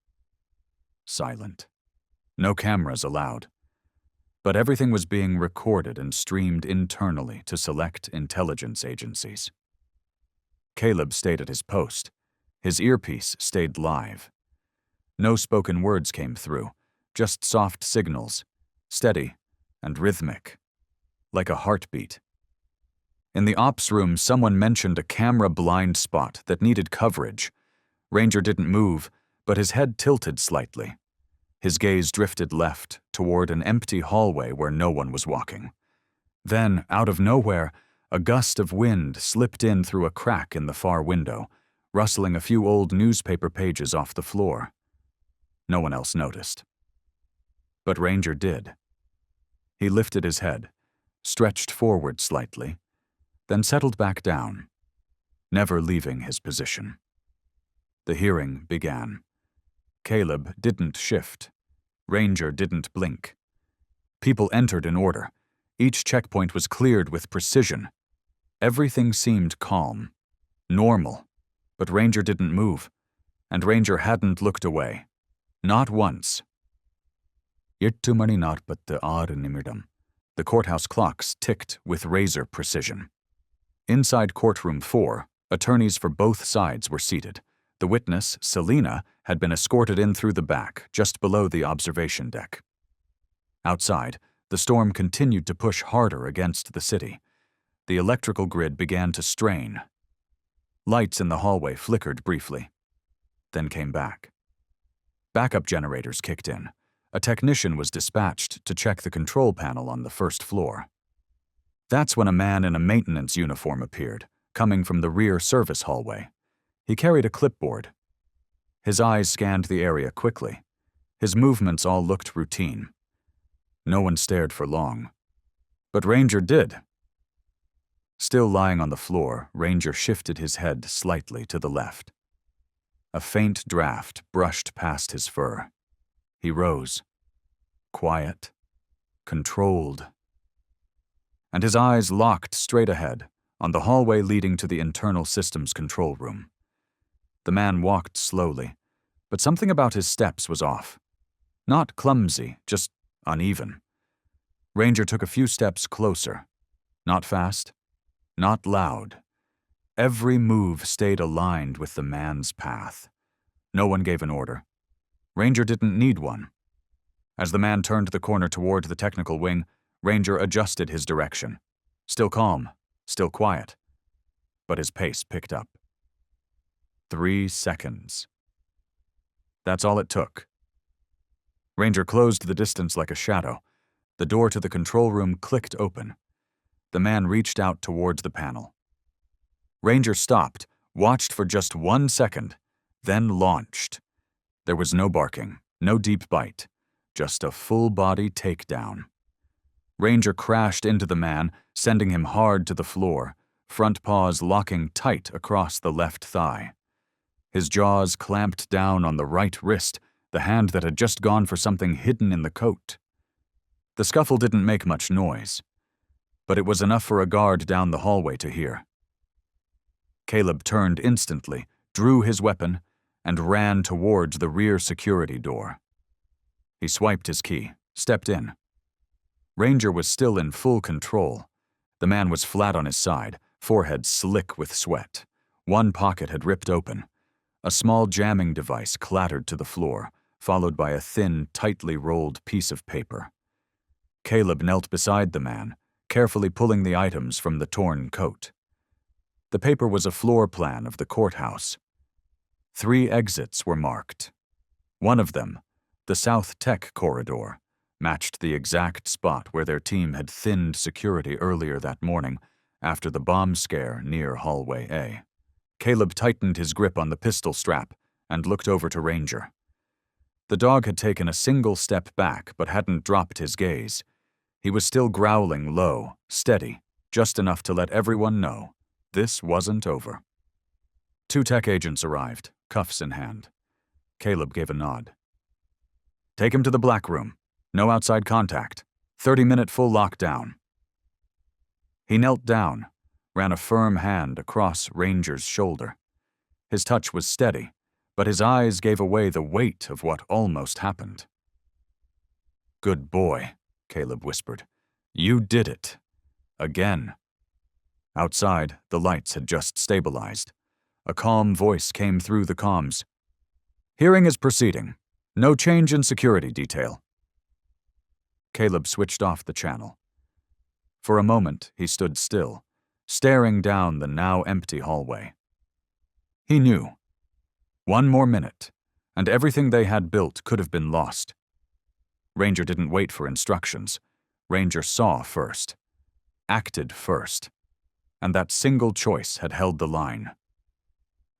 Speaker 1: Silent. No cameras allowed. But everything was being recorded and streamed internally to select intelligence agencies. Caleb stayed at his post. His earpiece stayed live. No spoken words came through, just soft signals, steady and rhythmic, like a heartbeat. In the ops room, someone mentioned a camera blind spot that needed coverage. Ranger didn't move, but his head tilted slightly. His gaze drifted left, toward an empty hallway where no one was walking. Then, out of nowhere, a gust of wind slipped in through a crack in the far window, rustling a few old newspaper pages off the floor. No one else noticed. But Ranger did. He lifted his head, stretched forward slightly, then settled back down, never leaving his position. The hearing began. Caleb didn't shift. Ranger didn't blink. People entered in order. Each checkpoint was cleared with precision. Everything seemed calm, normal, but Ranger didn't move, and Ranger hadn't looked away. Not once. "Ettu mani naarpattu aaru nimidam." The courthouse clocks ticked with razor precision. Inside courtroom 4, attorneys for both sides were seated. The witness, Selena, had been escorted in through the back, just below the observation deck. Outside, the storm continued to push harder against the city. The electrical grid began to strain. Lights in the hallway flickered briefly, then came back. Backup generators kicked in. A technician was dispatched to check the control panel on the first floor. That's when a man in a maintenance uniform appeared, coming from the rear service hallway. He carried a clipboard. His eyes scanned the area quickly. His movements all looked routine. No one stared for long. But Ranger did. Still lying on the floor, Ranger shifted his head slightly to the left. A faint draft brushed past his fur. He rose. Quiet. Controlled. And his eyes locked straight ahead, on the hallway leading to the internal systems control room. The man walked slowly, but something about his steps was off. Not clumsy, just uneven. Ranger took a few steps closer. Not fast, not loud. Every move stayed aligned with the man's path. No one gave an order. Ranger didn't need one. As the man turned the corner toward the technical wing, Ranger adjusted his direction. Still calm, still quiet. But his pace picked up. 3 seconds. That's all it took. Ranger closed the distance like a shadow. The door to the control room clicked open. The man reached out towards the panel. Ranger stopped, watched for just 1 second, then launched. There was no barking, no deep bite, just a full-body takedown. Ranger crashed into the man, sending him hard to the floor, front paws locking tight across the left thigh. His jaws clamped down on the right wrist, the hand that had just gone for something hidden in the coat. The scuffle didn't make much noise, but it was enough for a guard down the hallway to hear. Caleb turned instantly, drew his weapon, and ran towards the rear security door. He swiped his key, stepped in. Ranger was still in full control. The man was flat on his side, forehead slick with sweat. One pocket had ripped open. A small jamming device clattered to the floor, followed by a thin, tightly rolled piece of paper. Caleb knelt beside the man, carefully pulling the items from the torn coat. The paper was a floor plan of the courthouse. 3 exits were marked. One of them, the South Tech corridor, matched the exact spot where their team had thinned security earlier that morning after the bomb scare near Hallway A. Caleb tightened his grip on the pistol strap and looked over to Ranger. The dog had taken a single step back but hadn't dropped his gaze. He was still growling low, steady, just enough to let everyone know this wasn't over. 2 tech agents arrived, cuffs in hand. Caleb gave a nod. "Take him to the black room. No outside contact. 30-minute full lockdown." He knelt down, ran a firm hand across Ranger's shoulder. His touch was steady, but his eyes gave away the weight of what almost happened. "Good boy," Caleb whispered. "You did it. Again." Outside, the lights had just stabilized. A calm voice came through the comms. "Hearing is proceeding. No change in security detail." Caleb switched off the channel. For a moment, he stood still, staring down the now empty hallway. He knew. 1 more minute, and everything they had built could have been lost. Ranger didn't wait for instructions. Ranger saw first, acted first, and that single choice had held the line.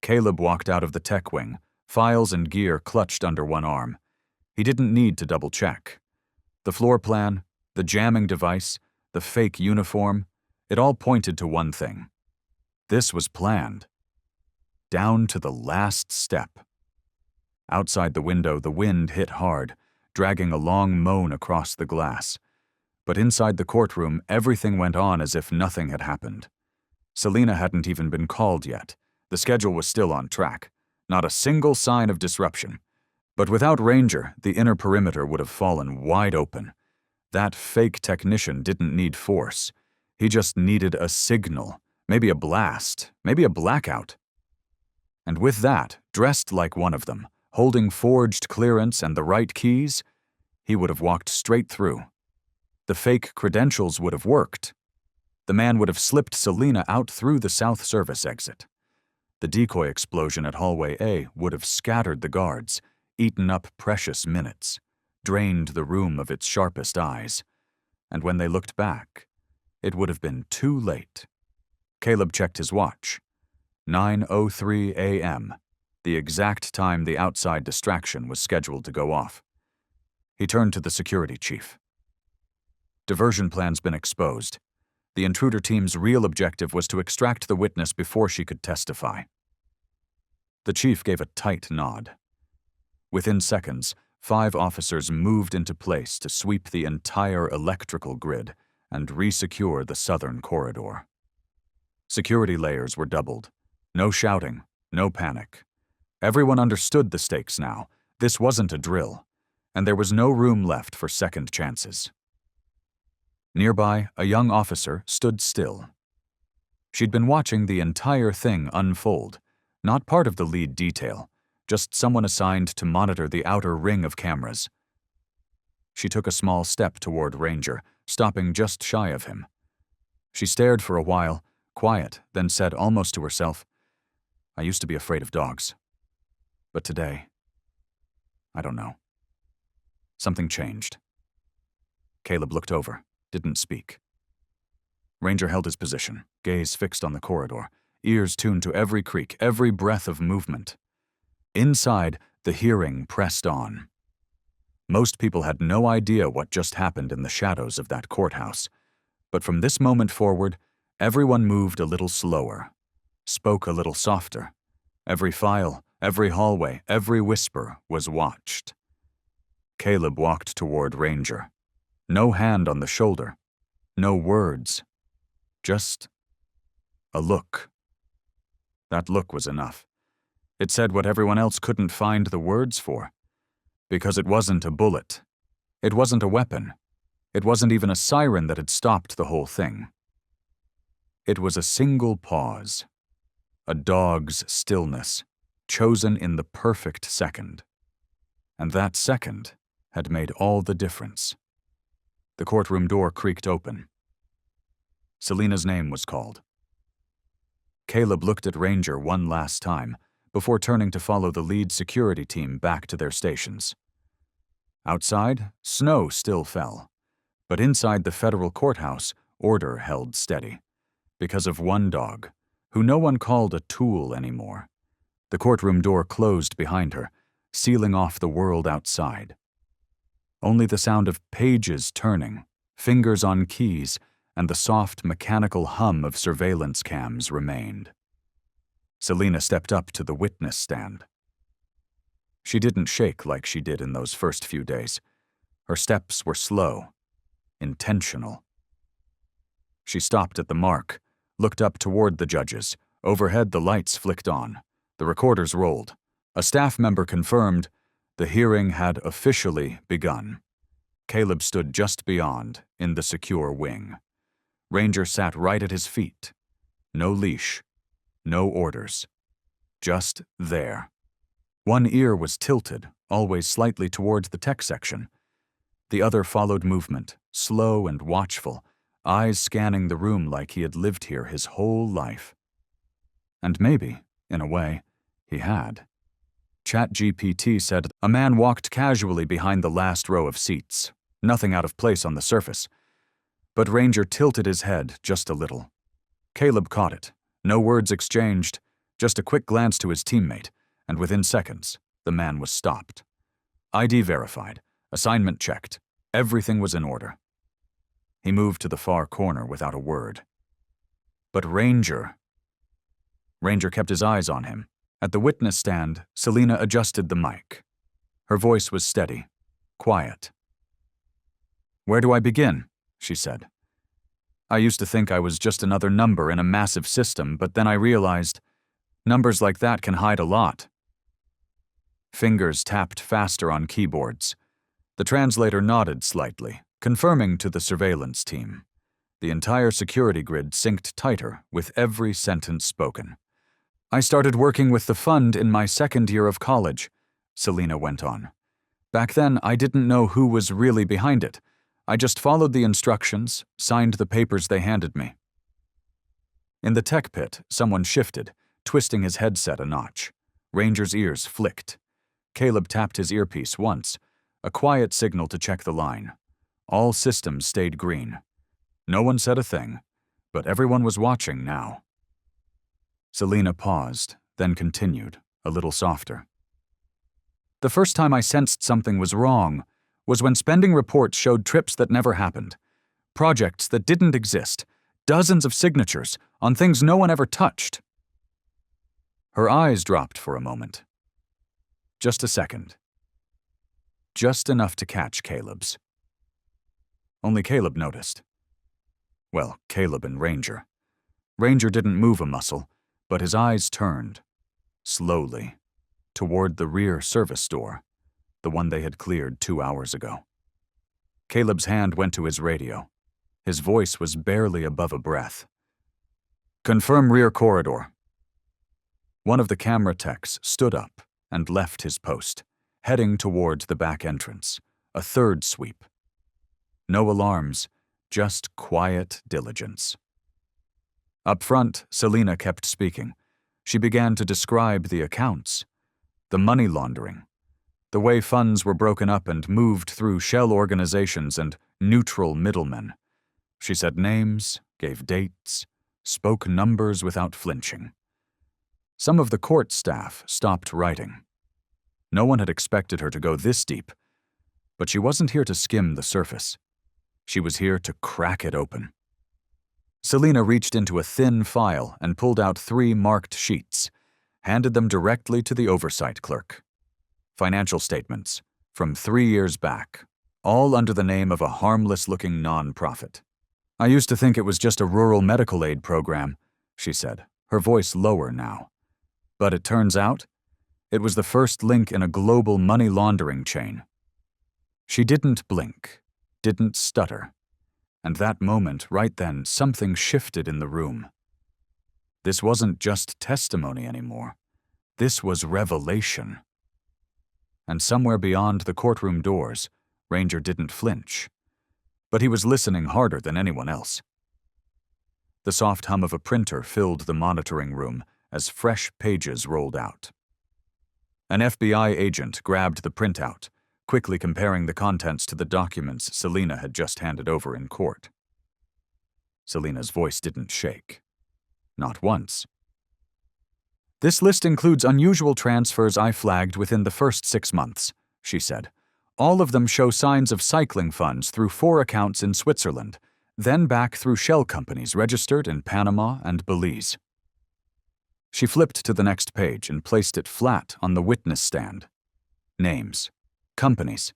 Speaker 1: Caleb walked out of the tech wing, files and gear clutched under one arm. He didn't need to double-check. The floor plan, the jamming device, the fake uniform, it all pointed to one thing. This was planned. Down to the last step. Outside the window, the wind hit hard, dragging a long moan across the glass. But inside the courtroom, everything went on as if nothing had happened. Selena hadn't even been called yet. The schedule was still on track. Not a single sign of disruption. But without Ranger, the inner perimeter would have fallen wide open. That fake technician didn't need force. He just needed a signal, maybe a blast, maybe a blackout. And with that, dressed like one of them, holding forged clearance and the right keys, he would have walked straight through. The fake credentials would have worked. The man would have slipped Selena out through the South Service exit. The decoy explosion at Hallway A would have scattered the guards, eaten up precious minutes, drained the room of its sharpest eyes. And when they looked back, it would have been too late. Caleb checked his watch. 9:03 a.m., the exact time the outside distraction was scheduled to go off. He turned to the security chief. Diversion plan's been exposed. The intruder team's real objective was to extract the witness before she could testify. The chief gave a tight nod. Within seconds, 5 officers moved into place to sweep the entire electrical grid and resecure the southern corridor. Security layers were doubled. No shouting, no panic. Everyone understood the stakes now. This wasn't a drill, and there was no room left for second chances. Nearby, a young officer stood still. She'd been watching the entire thing unfold, not part of the lead detail, just someone assigned to monitor the outer ring of cameras. She took a small step toward Ranger, stopping just shy of him. She stared for a while, quiet, then said almost to herself, "I used to be afraid of dogs. But today, I don't know. Something changed." Caleb looked over, didn't speak. Ranger held his position, gaze fixed on the corridor, ears tuned to every creak, every breath of movement. Inside, the hearing pressed on. Most people had no idea what just happened in the shadows of that courthouse, but from this moment forward, everyone moved a little slower, spoke a little softer. Every file, every hallway, every whisper was watched. Caleb walked toward Ranger. No hand on the shoulder, no words, just a look. That look was enough. It said what everyone else couldn't find the words for. Because it wasn't a bullet. It wasn't a weapon. It wasn't even a siren that had stopped the whole thing. It was a single pause. A dog's stillness, chosen in the perfect second. And that second had made all the difference. The courtroom door creaked open. Selena's name was called. Caleb looked at Ranger one last time before turning to follow the lead security team back to their stations. Outside, snow still fell, but inside the federal courthouse, order held steady. Because of one dog, who no one called a tool anymore. The courtroom door closed behind her, sealing off the world outside. Only the sound of pages turning, fingers on keys, and the soft mechanical hum of surveillance cams remained. Selena stepped up to the witness stand. She didn't shake like she did in those first few days. Her steps were slow, intentional. She stopped at the mark, looked up toward the judges. Overhead, the lights flicked on. The recorders rolled. A staff member confirmed the hearing had officially begun. Caleb stood just beyond, in the secure wing. Ranger sat right at his feet. No leash, no orders. Just there. One ear was tilted, always slightly towards the tech section. The other followed movement, slow and watchful, eyes scanning the room like he had lived here his whole life. And maybe, in a way, he had. ChatGPT said a man walked casually behind the last row of seats, nothing out of place on the surface. But Ranger tilted his head just a little. Caleb caught it. No words exchanged, just a quick glance to his teammate, and within seconds, the man was stopped. ID verified, assignment checked, everything was in order. He moved to the far corner without a word. But Ranger kept his eyes on him. At the witness stand, Selena adjusted the mic. Her voice was steady, quiet. "Where do I begin?" she said. "I used to think I was just another number in a massive system, but then I realized numbers like that can hide a lot." Fingers tapped faster on keyboards. The translator nodded slightly, confirming to the surveillance team. The entire security grid synced tighter with every sentence spoken. "I started working with the fund in my second year of college," Selena went on. "Back then, I didn't know who was really behind it. I just followed the instructions, signed the papers they handed me." In the tech pit, someone shifted, twisting his headset a notch. Ranger's ears flicked. Caleb tapped his earpiece once, a quiet signal to check the line. All systems stayed green. No one said a thing, but everyone was watching now. Selena paused, then continued, a little softer. "The first time I sensed something was wrong was when spending reports showed trips that never happened, projects that didn't exist, dozens of signatures on things no one ever touched." Her eyes dropped for a moment. Just a second. Just enough to catch Caleb's. Only Caleb noticed. Well, Caleb and Ranger. Ranger didn't move a muscle, but his eyes turned, slowly, toward the rear service door, the one they had cleared 2 hours ago. Caleb's hand went to his radio. His voice was barely above a breath. "Confirm rear corridor." One of the camera techs stood up and left his post, heading toward the back entrance, a third sweep. No alarms, just quiet diligence. Up front, Selena kept speaking. She began to describe the accounts, the money laundering, the way funds were broken up and moved through shell organizations and neutral middlemen. She said names, gave dates, spoke numbers without flinching. Some of the court staff stopped writing. No one had expected her to go this deep, but she wasn't here to skim the surface. She was here to crack it open. Selena reached into a thin file and pulled out 3 marked sheets, handed them directly to the oversight clerk. Financial statements, from 3 years back, all under the name of a harmless-looking non-profit. "I used to think it was just a rural medical aid program," she said, her voice lower now. "But it turns out, it was the first link in a global money laundering chain." She didn't blink, didn't stutter. And that moment, right then, something shifted in the room. This wasn't just testimony anymore. This was revelation. and somewhere beyond the courtroom doors, Ranger didn't flinch. But he was listening harder than anyone else. The soft hum of a printer filled the monitoring room as fresh pages rolled out. An FBI agent grabbed the printout, quickly comparing the contents to the documents Selena had just handed over in court. Selena's voice didn't shake. Not once. "This list includes unusual transfers I flagged within the first 6 months," she said. "All of them show signs of cycling funds through 4 accounts in Switzerland, then back through shell companies registered in Panama and Belize." She flipped to the next page and placed it flat on the witness stand. Names, companies,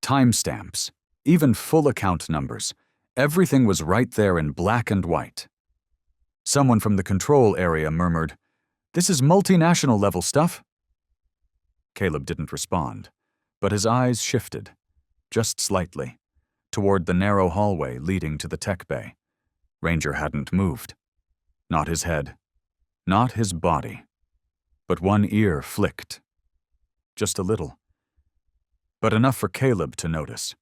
Speaker 1: timestamps, even full account numbers. Everything was right there in black and white. Someone from the control area murmured, "This is multinational level stuff." Caleb didn't respond, but his eyes shifted, just slightly, toward the narrow hallway leading to the tech bay. Ranger hadn't moved. Not his head. Not his body. But one ear flicked. Just a little. But enough for Caleb to notice.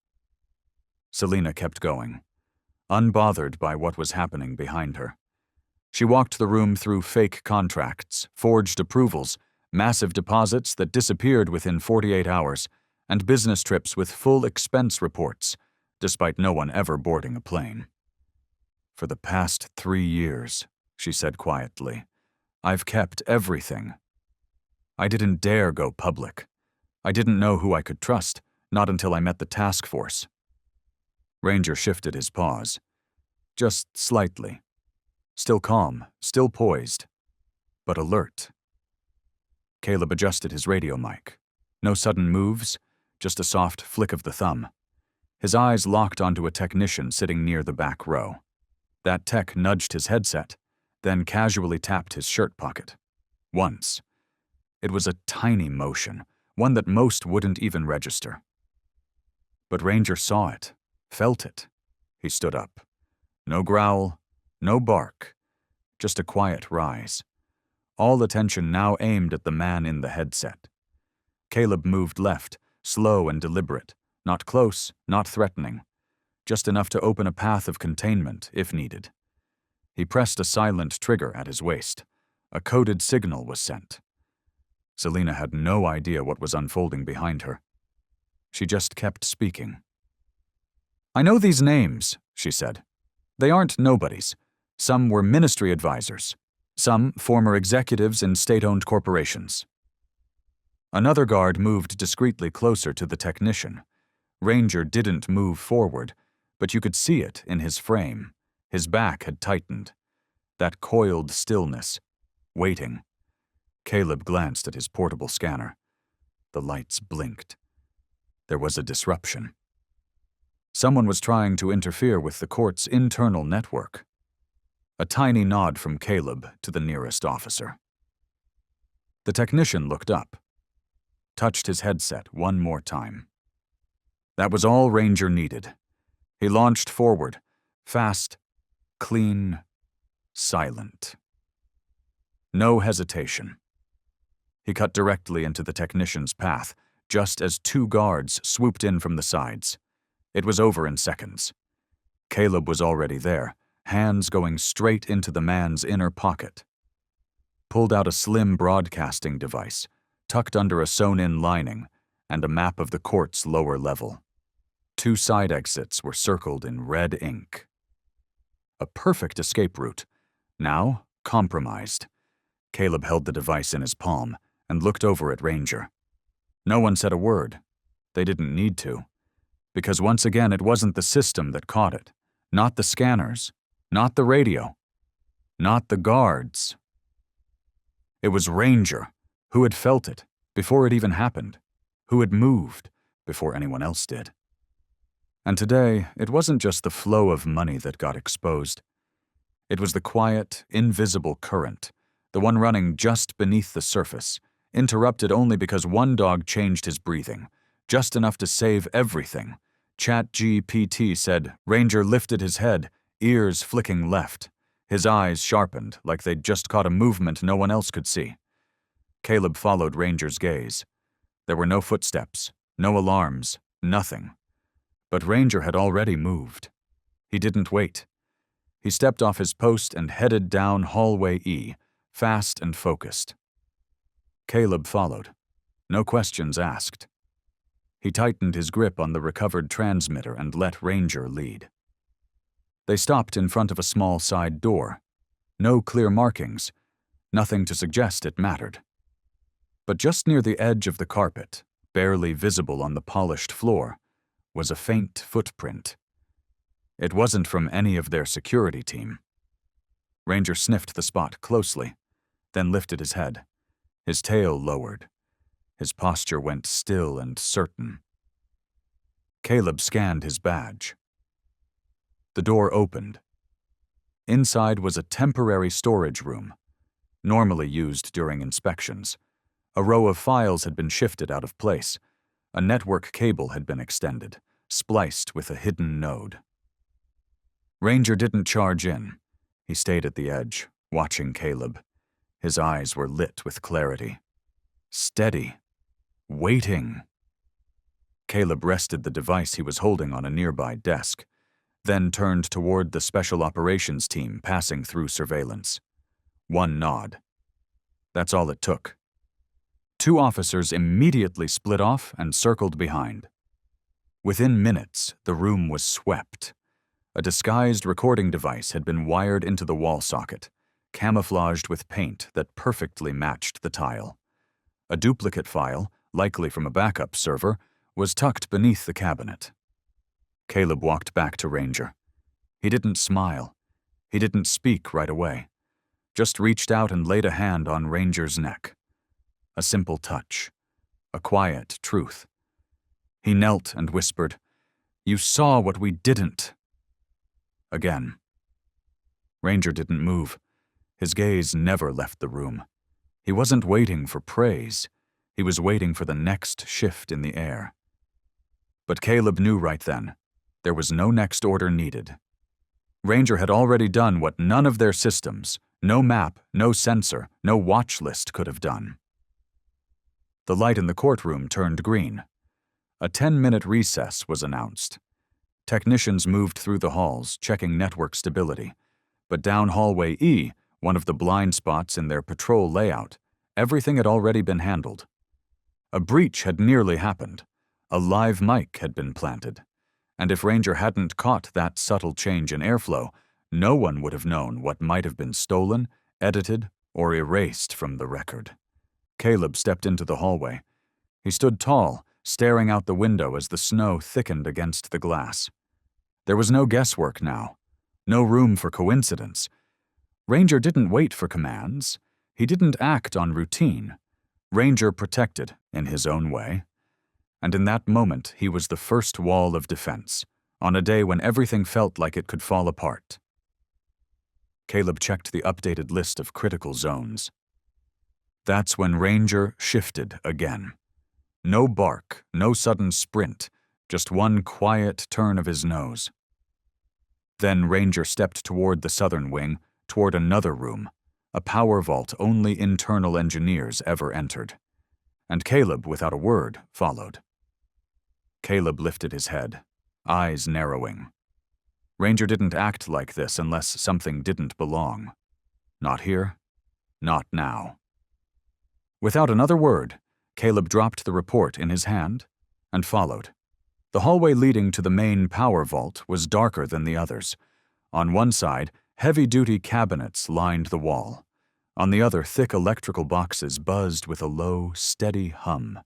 Speaker 1: Selena kept going, unbothered by what was happening behind her. She walked the room through fake contracts, forged approvals, massive deposits that disappeared within 48 hours, and business trips with full expense reports, despite no one ever boarding a plane. "For the past 3 years," she said quietly, "I've kept everything. I didn't dare go public. I didn't know who I could trust, not until I met the task force." Ranger shifted his paws. Just slightly. Still calm, still poised, but alert. Caleb adjusted his radio mic. No sudden moves, just a soft flick of the thumb. His eyes locked onto a technician sitting near the back row. That tech nudged his headset, then casually tapped his shirt pocket. Once. It was a tiny motion, one that most wouldn't even register. But Ranger saw it, felt it. He stood up. No growl, no bark, just a quiet rise. All attention now aimed at the man in the headset. Caleb moved left, slow and deliberate, not close, not threatening, just enough to open a path of containment if needed. He pressed a silent trigger at his waist. A coded signal was sent. Selena had no idea what was unfolding behind her. She just kept speaking. "I know these names," she said. "They aren't nobodies. Some were ministry advisors. Some former executives in state-owned corporations." Another guard moved discreetly closer to the technician. Ranger didn't move forward, but you could see it in his frame. His back had tightened. That coiled stillness. Waiting. Caleb glanced at his portable scanner. The lights blinked. There was a disruption. Someone was trying to interfere with the court's internal network. A tiny nod from Caleb to the nearest officer. The technician looked up, touched his headset one more time. That was all Ranger needed. He launched forward, fast, clean, silent. No hesitation. He cut directly into the technician's path, just as 2 guards swooped in from the sides. It was over in seconds. Caleb was already there, hands going straight into the man's inner pocket. Pulled out a slim broadcasting device, tucked under a sewn-in lining, and a map of the court's lower level. 2 side exits were circled in red ink. A perfect escape route, now compromised. Caleb held the device in his palm and looked over at Ranger. No one said a word. They didn't need to. Because once again, it wasn't the system that caught it. Not the scanners. Not the radio. Not the guards. It was Ranger, who had felt it before it even happened, who had moved before anyone else did. And today, it wasn't just the flow of money that got exposed. It was the quiet, invisible current, the one running just beneath the surface, interrupted only because one dog changed his breathing, just enough to save everything. ChatGPT said. Ranger lifted his head, ears flicking left. His eyes sharpened, like they'd just caught a movement no one else could see. Caleb followed Ranger's gaze. There were no footsteps, no alarms, nothing. But Ranger had already moved. He didn't wait. He stepped off his post and headed down hallway E, fast and focused. Caleb followed. No questions asked. He tightened his grip on the recovered transmitter and let Ranger lead. They stopped in front of a small side door. No clear markings, nothing to suggest it mattered. But just near the edge of the carpet, barely visible on the polished floor, was a faint footprint. It wasn't from any of their security team. Ranger sniffed the spot closely, then lifted his head. His tail lowered. His posture went still and certain. Caleb scanned his badge. The door opened. Inside was a temporary storage room, normally used during inspections. A row of files had been shifted out of place. A network cable had been extended, spliced with a hidden node. Ranger didn't charge in. He stayed at the edge, watching Caleb. His eyes were lit with clarity. Steady. Waiting. Caleb rested the device he was holding on a nearby desk, then turned toward the Special Operations team passing through surveillance. One nod. That's all it took. 2 officers immediately split off and circled behind. Within minutes, the room was swept. A disguised recording device had been wired into the wall socket, camouflaged with paint that perfectly matched the tile. A duplicate file, likely from a backup server, was tucked beneath the cabinet. Caleb walked back to Ranger. He didn't smile. He didn't speak right away. Just reached out and laid a hand on Ranger's neck. A simple touch. A quiet truth. He knelt and whispered, "You saw what we didn't." Again. Ranger didn't move. His gaze never left the room. He wasn't waiting for praise. He was waiting for the next shift in the air. But Caleb knew right then. There was no next order needed. Ranger had already done what none of their systems, no map, no sensor, no watch list could have done. The light in the courtroom turned green. A 10-minute recess was announced. Technicians moved through the halls, checking network stability. But down hallway E, one of the blind spots in their patrol layout, everything had already been handled. A breach had nearly happened. A live mic had been planted. And if Ranger hadn't caught that subtle change in airflow, no one would have known what might have been stolen, edited, or erased from the record. Caleb stepped into the hallway. He stood tall, staring out the window as the snow thickened against the glass. There was no guesswork now. No room for coincidence. Ranger didn't wait for commands. He didn't act on routine. Ranger protected in his own way. And in that moment, he was the first wall of defense, on a day when everything felt like it could fall apart. Caleb checked the updated list of critical zones. That's when Ranger shifted again. No bark, no sudden sprint, just one quiet turn of his nose. Then Ranger stepped toward the southern wing, toward another room, a power vault only internal engineers ever entered. And Caleb, without a word, followed. Caleb lifted his head, eyes narrowing. Ranger didn't act like this unless something didn't belong. Not here, not now. Without another word, Caleb dropped the report in his hand and followed. The hallway leading to the main power vault was darker than the others. On one side, heavy-duty cabinets lined the wall. On the other, thick electrical boxes buzzed with a low, steady hum.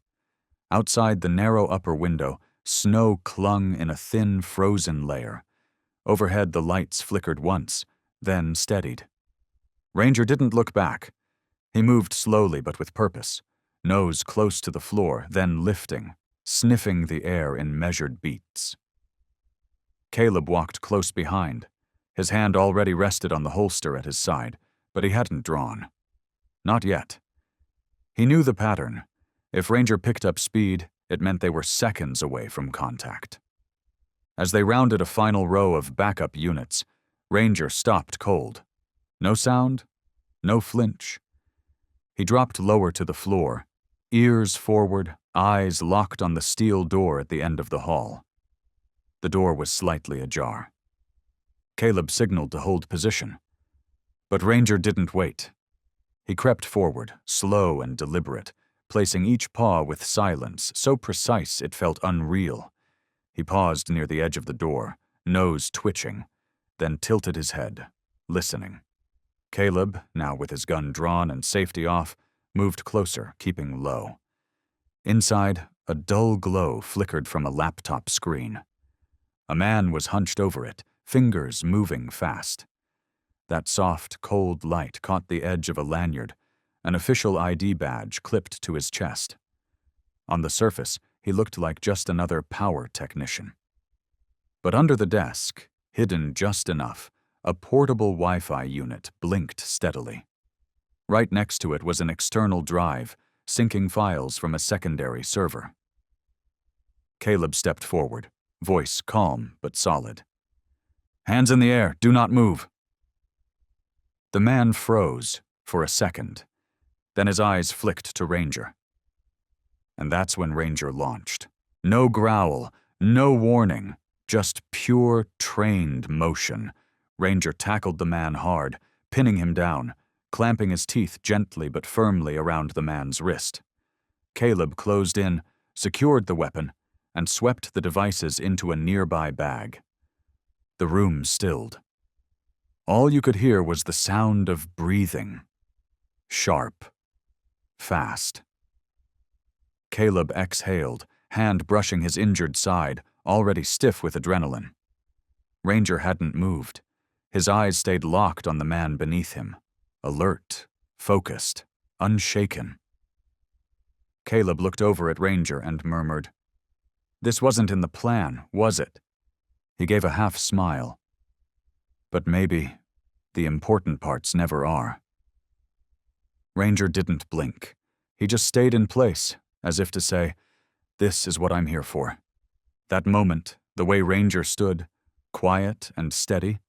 Speaker 1: Outside the narrow upper window, snow clung in a thin, frozen layer. Overhead, the lights flickered once, then steadied. Ranger didn't look back. He moved slowly but with purpose, nose close to the floor, then lifting, sniffing the air in measured beats. Caleb walked close behind. His hand already rested on the holster at his side, but he hadn't drawn. Not yet. He knew the pattern. If Ranger picked up speed, it meant they were seconds away from contact. As they rounded a final row of backup units, Ranger stopped cold. No sound, no flinch. He dropped lower to the floor, ears forward, eyes locked on the steel door at the end of the hall. The door was slightly ajar. Caleb signaled to hold position. But Ranger didn't wait. He crept forward, slow and deliberate, placing each paw with silence so precise it felt unreal. He paused near the edge of the door, nose twitching, then tilted his head, listening. Caleb, now with his gun drawn and safety off, moved closer, keeping low. Inside, a dull glow flickered from a laptop screen. A man was hunched over it, fingers moving fast. That soft, cold light caught the edge of a lanyard, an official ID badge clipped to his chest. On the surface, he looked like just another power technician. But under the desk, hidden just enough, a portable Wi-Fi unit blinked steadily. Right next to it was an external drive, syncing files from a secondary server. Caleb stepped forward, voice calm but solid. "Hands in the air, do not move." The man froze for a second. Then his eyes flicked to Ranger. And that's when Ranger launched. No growl, no warning, just pure, trained motion. Ranger tackled the man hard, pinning him down, clamping his teeth gently but firmly around the man's wrist. Caleb closed in, secured the weapon, and swept the devices into a nearby bag. The room stilled. All you could hear was the sound of breathing. Sharp. Fast. Caleb exhaled, hand brushing his injured side, already stiff with adrenaline. Ranger hadn't moved. His eyes stayed locked on the man beneath him, alert, focused, unshaken. Caleb looked over at Ranger and murmured, "This wasn't in the plan, was it?" He gave a half smile. But maybe the important parts never are. Ranger didn't blink. He just stayed in place, as if to say, "This is what I'm here for." That moment, the way Ranger stood, quiet and steady,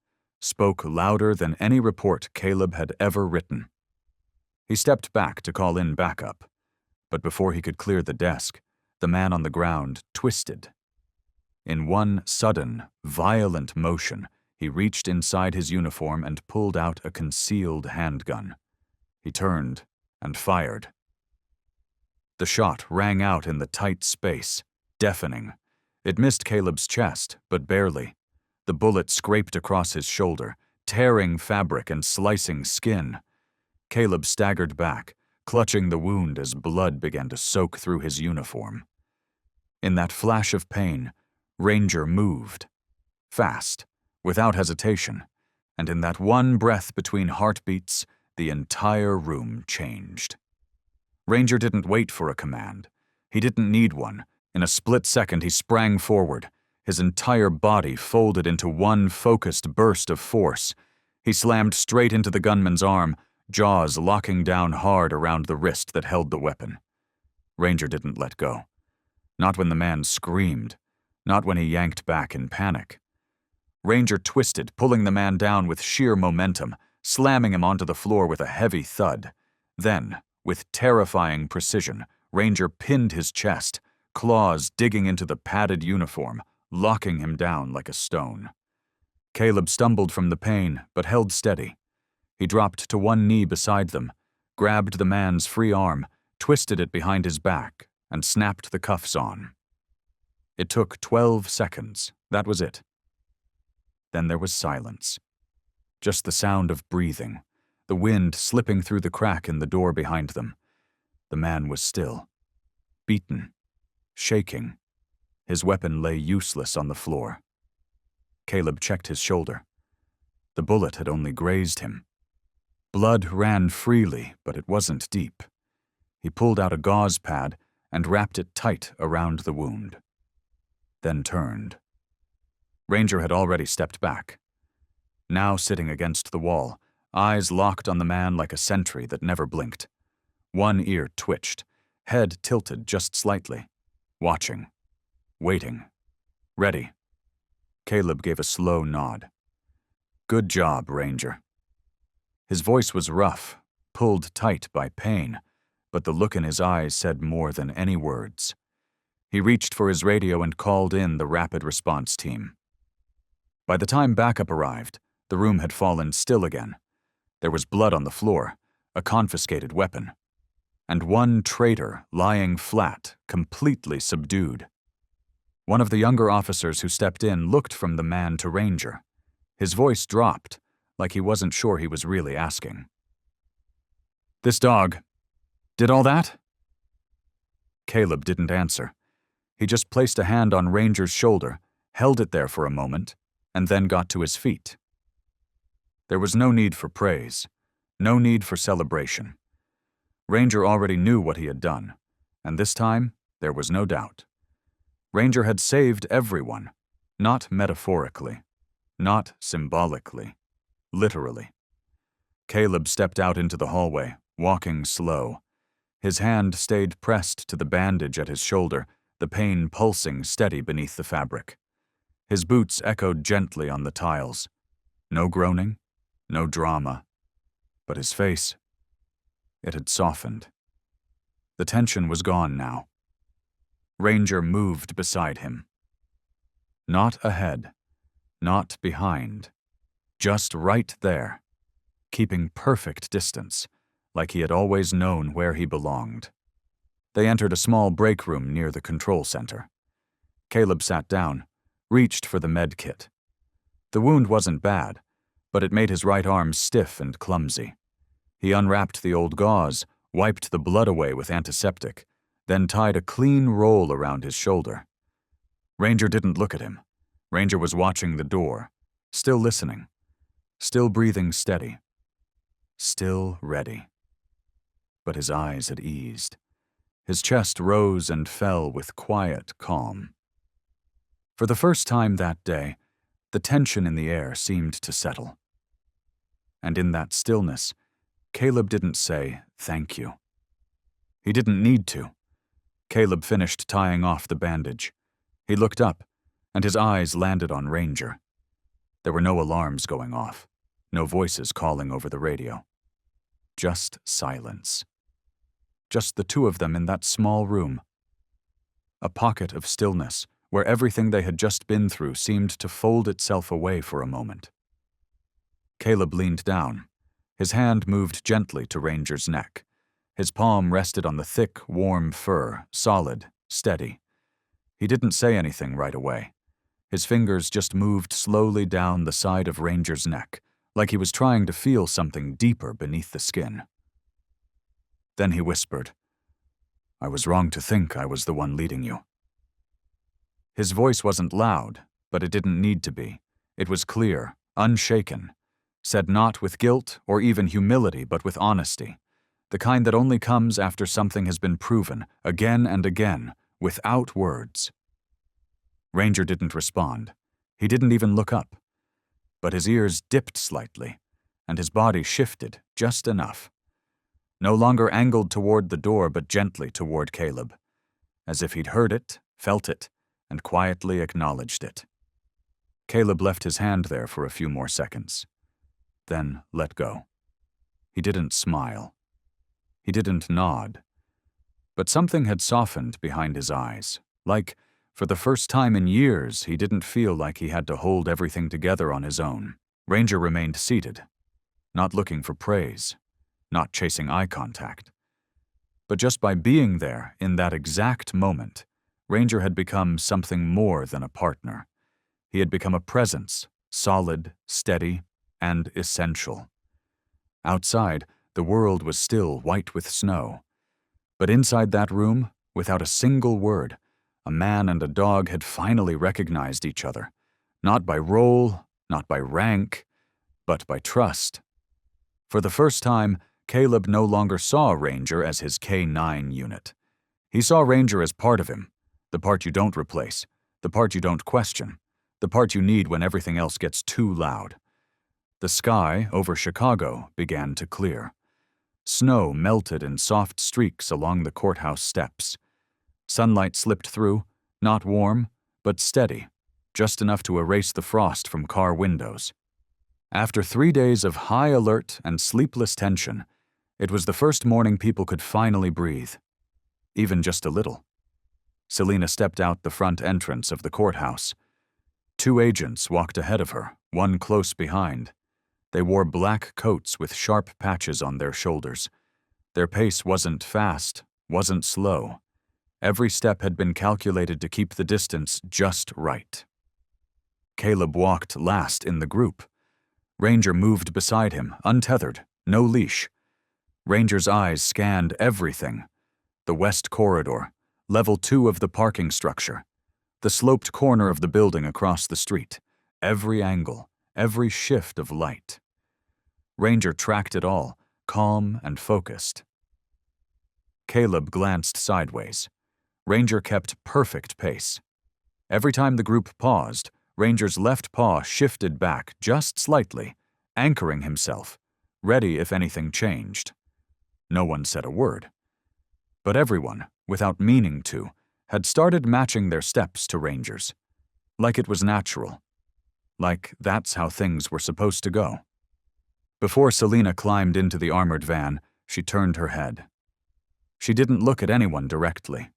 Speaker 1: spoke louder than any report Caleb had ever written. He stepped back to call in backup, but before he could clear the desk, the man on the ground twisted. In one sudden, violent motion, he reached inside his uniform and pulled out a concealed handgun. He turned and fired. The shot rang out in the tight space, deafening. It missed Caleb's chest, but barely. The bullet scraped across his shoulder, tearing fabric and slicing skin. Caleb staggered back, clutching the wound as blood began to soak through his uniform. In that flash of pain, Ranger moved. Fast, without hesitation, and in that one breath between heartbeats, the entire room changed. Ranger didn't wait for a command. He didn't need one. In a split second, he sprang forward, his entire body folded into one focused burst of force. He slammed straight into the gunman's arm, jaws locking down hard around the wrist that held the weapon. Ranger didn't let go. Not when the man screamed, not when he yanked back in panic. Ranger twisted, pulling the man down with sheer momentum, slamming him onto the floor with a heavy thud. Then, with terrifying precision, Ranger pinned his chest, claws digging into the padded uniform, locking him down like a stone. Caleb stumbled from the pain, but held steady. He dropped to one knee beside them, grabbed the man's free arm, twisted it behind his back, and snapped the cuffs on. It took 12 seconds. That was it. Then there was silence. Just the sound of breathing, the wind slipping through the crack in the door behind them. The man was still, beaten, shaking. His weapon lay useless on the floor. Caleb checked his shoulder. The bullet had only grazed him. Blood ran freely, but it wasn't deep. He pulled out a gauze pad and wrapped it tight around the wound. Then turned. Ranger had already stepped back. Now sitting against the wall, eyes locked on the man like a sentry that never blinked. One ear twitched, head tilted just slightly, watching, waiting, ready. Caleb gave a slow nod. "Good job, Ranger." His voice was rough, pulled tight by pain, but the look in his eyes said more than any words. He reached for his radio and called in the rapid response team. By the time backup arrived, the room had fallen still again. There was blood on the floor, a confiscated weapon, and one traitor lying flat, completely subdued. One of the younger officers who stepped in looked from the man to Ranger. His voice dropped, like he wasn't sure he was really asking. "This dog, did all that?" Caleb didn't answer. He just placed a hand on Ranger's shoulder, held it there for a moment, and then got to his feet. There was no need for praise, no need for celebration. Ranger already knew what he had done, and this time there was no doubt. Ranger had saved everyone, not metaphorically, not symbolically, literally. Caleb stepped out into the hallway, walking slow. His hand stayed pressed to the bandage at his shoulder, the pain pulsing steady beneath the fabric. His boots echoed gently on the tiles. No groaning, no drama. But his face, it had softened. The tension was gone now. Ranger moved beside him. Not ahead, not behind, just right there, keeping perfect distance, like he had always known where he belonged. They entered a small break room near the control center. Caleb sat down, reached for the med kit. The wound wasn't bad, but it made his right arm stiff and clumsy. He unwrapped the old gauze, wiped the blood away with antiseptic, then tied a clean roll around his shoulder. Ranger didn't look at him. Ranger was watching the door, still listening, still breathing steady, still ready. But his eyes had eased. His chest rose and fell with quiet calm. For the first time that day, the tension in the air seemed to settle. And in that stillness, Caleb didn't say, "Thank you." He didn't need to. Caleb finished tying off the bandage. He looked up, and his eyes landed on Ranger. There were no alarms going off, no voices calling over the radio. Just silence. Just the two of them in that small room. A pocket of stillness where everything they had just been through seemed to fold itself away for a moment. Caleb leaned down. His hand moved gently to Ranger's neck. His palm rested on the thick, warm fur, solid, steady. He didn't say anything right away. His fingers just moved slowly down the side of Ranger's neck, like he was trying to feel something deeper beneath the skin. Then he whispered, "I was wrong to think I was the one leading you." His voice wasn't loud, but it didn't need to be. It was clear, unshaken, said not with guilt or even humility, but with honesty, the kind that only comes after something has been proven, again and again, without words. Ranger didn't respond. He didn't even look up. But his ears dipped slightly, and his body shifted just enough. No longer angled toward the door, but gently toward Caleb, as if he'd heard it, felt it, and quietly acknowledged it. Caleb left his hand there for a few more seconds, then let go. He didn't smile. He didn't nod. But something had softened behind his eyes, like, for the first time in years, he didn't feel like he had to hold everything together on his own. Ranger remained seated, not looking for praise, not chasing eye contact. But just by being there in that exact moment, Ranger had become something more than a partner. He had become a presence, solid, steady, and essential. Outside, the world was still white with snow. But inside that room, without a single word, a man and a dog had finally recognized each other, not by role, not by rank, but by trust. For the first time, Caleb no longer saw Ranger as his K-9 unit. He saw Ranger as part of him, the part you don't replace, the part you don't question, the part you need when everything else gets too loud. The sky over Chicago began to clear. Snow melted in soft streaks along the courthouse steps. Sunlight slipped through, not warm, but steady, just enough to erase the frost from car windows. After 3 days of high alert and sleepless tension, It was the first morning people could finally breathe, even just a little. Selena stepped out the front entrance of the courthouse. 2 agents walked ahead of her, one close behind. They wore black coats with sharp patches on their shoulders. Their pace wasn't fast, wasn't slow. Every step had been calculated to keep the distance just right. Caleb walked last in the group. Ranger moved beside him, untethered, no leash. Ranger's eyes scanned everything. The west corridor, level 2 of the parking structure, the sloped corner of the building across the street, every angle, every shift of light. Ranger tracked it all, calm and focused. Caleb glanced sideways. Ranger kept perfect pace. Every time the group paused, Ranger's left paw shifted back just slightly, anchoring himself, ready if anything changed. No one said a word. But everyone, without meaning to, had started matching their steps to Ranger's. Like it was natural. Like that's how things were supposed to go. Before Selena climbed into the armored van, she turned her head. She didn't look at anyone directly.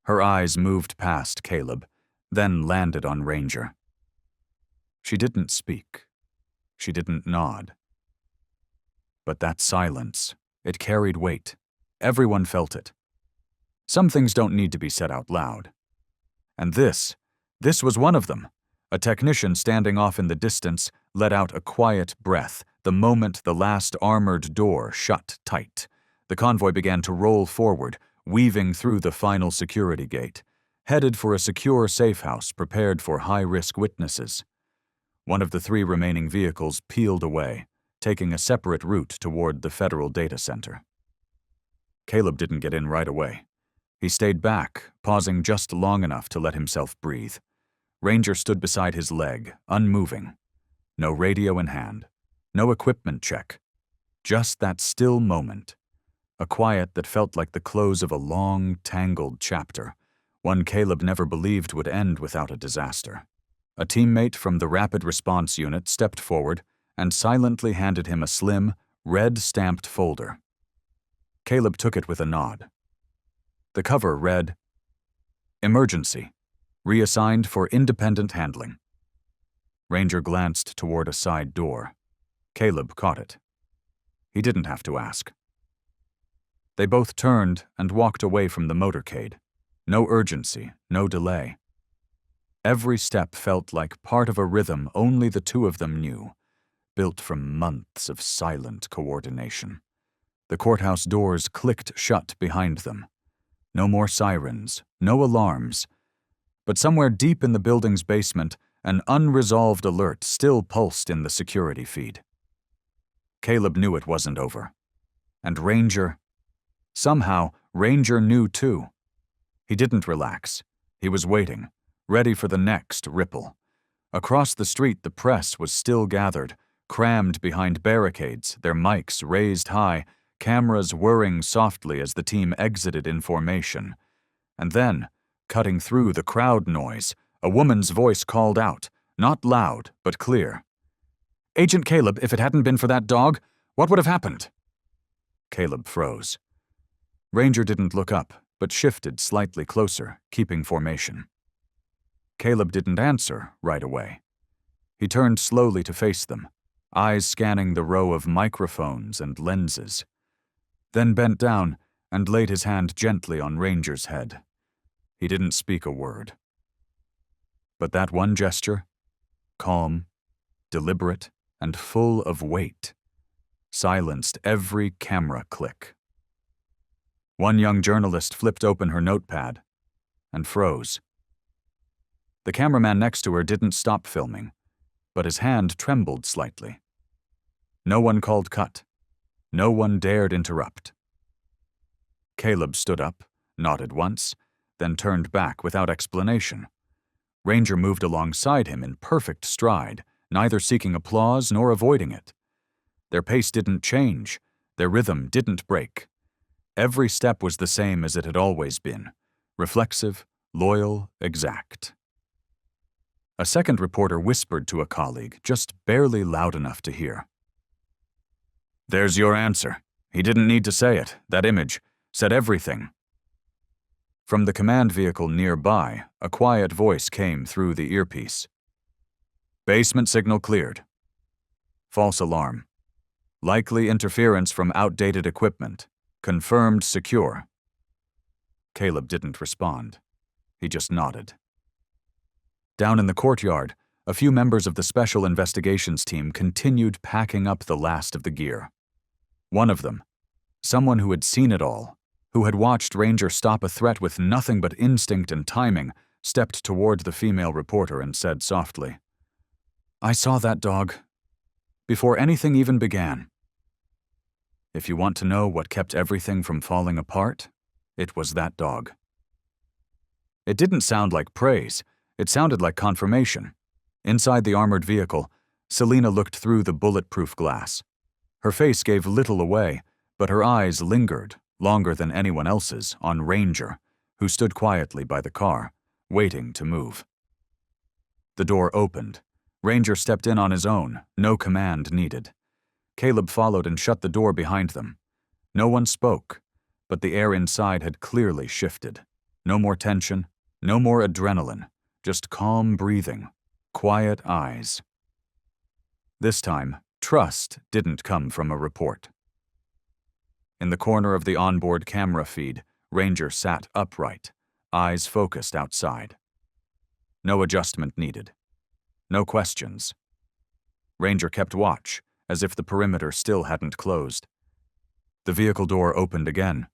Speaker 1: Her eyes moved past Caleb, then landed on Ranger. She didn't speak. She didn't nod. But that silence, it carried weight. Everyone felt it. Some things don't need to be said out loud. And this was one of them. A technician standing off in the distance let out a quiet breath the moment the last armored door shut tight. The convoy began to roll forward, weaving through the final security gate, headed for a secure safe house prepared for high-risk witnesses. One of the 3 remaining vehicles peeled away, taking a separate route toward the federal data center. Caleb didn't get in right away. He stayed back, pausing just long enough to let himself breathe. Ranger stood beside his leg, unmoving. No radio in hand. No equipment check. Just that still moment. A quiet that felt like the close of a long, tangled chapter, one Caleb never believed would end without a disaster. A teammate from the Rapid Response Unit stepped forward and silently handed him a slim, red-stamped folder. Caleb took it with a nod. The cover read, "Emergency. Reassigned for independent handling." Ranger glanced toward a side door. Caleb caught it. He didn't have to ask. They both turned and walked away from the motorcade. No urgency, no delay. Every step felt like part of a rhythm only the 2 of them knew, built from months of silent coordination. The courthouse doors clicked shut behind them. No more sirens, no alarms. But somewhere deep in the building's basement, an unresolved alert still pulsed in the security feed. Caleb knew it wasn't over. And somehow, Ranger knew too. He didn't relax. He was waiting, ready for the next ripple. Across the street, the press was still gathered, crammed behind barricades, their mics raised high, cameras whirring softly as the team exited in formation. And then, cutting through the crowd noise, a woman's voice called out, not loud, but clear. "Agent Caleb, if it hadn't been for that dog, what would have happened?" Caleb froze. Ranger didn't look up, but shifted slightly closer, keeping formation. Caleb didn't answer right away. He turned slowly to face them, eyes scanning the row of microphones and lenses, then bent down and laid his hand gently on Ranger's head. He didn't speak a word. But that one gesture, calm, deliberate, and full of weight, silenced every camera click. One young journalist flipped open her notepad and froze. The cameraman next to her didn't stop filming, but his hand trembled slightly. No one called cut. No one dared interrupt. Caleb stood up, nodded once, then turned back without explanation. Ranger moved alongside him in perfect stride, neither seeking applause nor avoiding it. Their pace didn't change. Their rhythm didn't break. Every step was the same as it had always been, reflexive, loyal, exact. A second reporter whispered to a colleague, just barely loud enough to hear. "There's your answer. He didn't need to say it. That image said everything. From the command vehicle nearby, a quiet voice came through the earpiece. Basement signal cleared. False alarm. Likely interference from outdated equipment. Confirmed secure. Caleb didn't respond. He just nodded. Down in the courtyard, a few members of the Special Investigations team continued packing up the last of the gear. One of them, someone who had seen it all, who had watched Ranger stop a threat with nothing but instinct and timing, stepped toward the female reporter and said softly, "I saw that dog before anything even began. If you want to know what kept everything from falling apart, it was that dog." It didn't sound like praise. It sounded like confirmation. Inside the armored vehicle, Selena looked through the bulletproof glass. Her face gave little away, but her eyes lingered, longer than anyone else's, on Ranger, who stood quietly by the car, waiting to move. The door opened. Ranger stepped in on his own, no command needed. Caleb followed and shut the door behind them. No one spoke, but the air inside had clearly shifted. No more tension, no more adrenaline, just calm breathing, quiet eyes. This time, trust didn't come from a report. In the corner of the onboard camera feed, Ranger sat upright, eyes focused outside. No adjustment needed. No questions. Ranger kept watch, as if the perimeter still hadn't closed. The vehicle door opened again.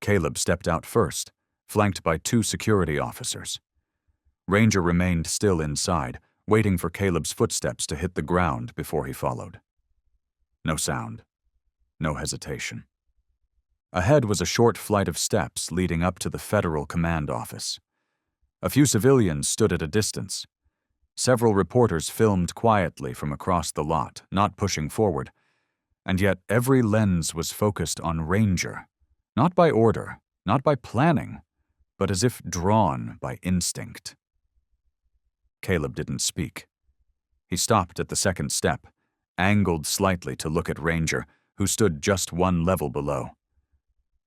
Speaker 1: Caleb stepped out first, flanked by 2 security officers. Ranger remained still inside, waiting for Caleb's footsteps to hit the ground before he followed. No sound. No hesitation. Ahead was a short flight of steps leading up to the Federal Command Office. A few civilians stood at a distance. Several reporters filmed quietly from across the lot, not pushing forward, and yet every lens was focused on Ranger, not by order, not by planning, but as if drawn by instinct. Caleb didn't speak. He stopped at the second step, angled slightly to look at Ranger, who stood just one level below.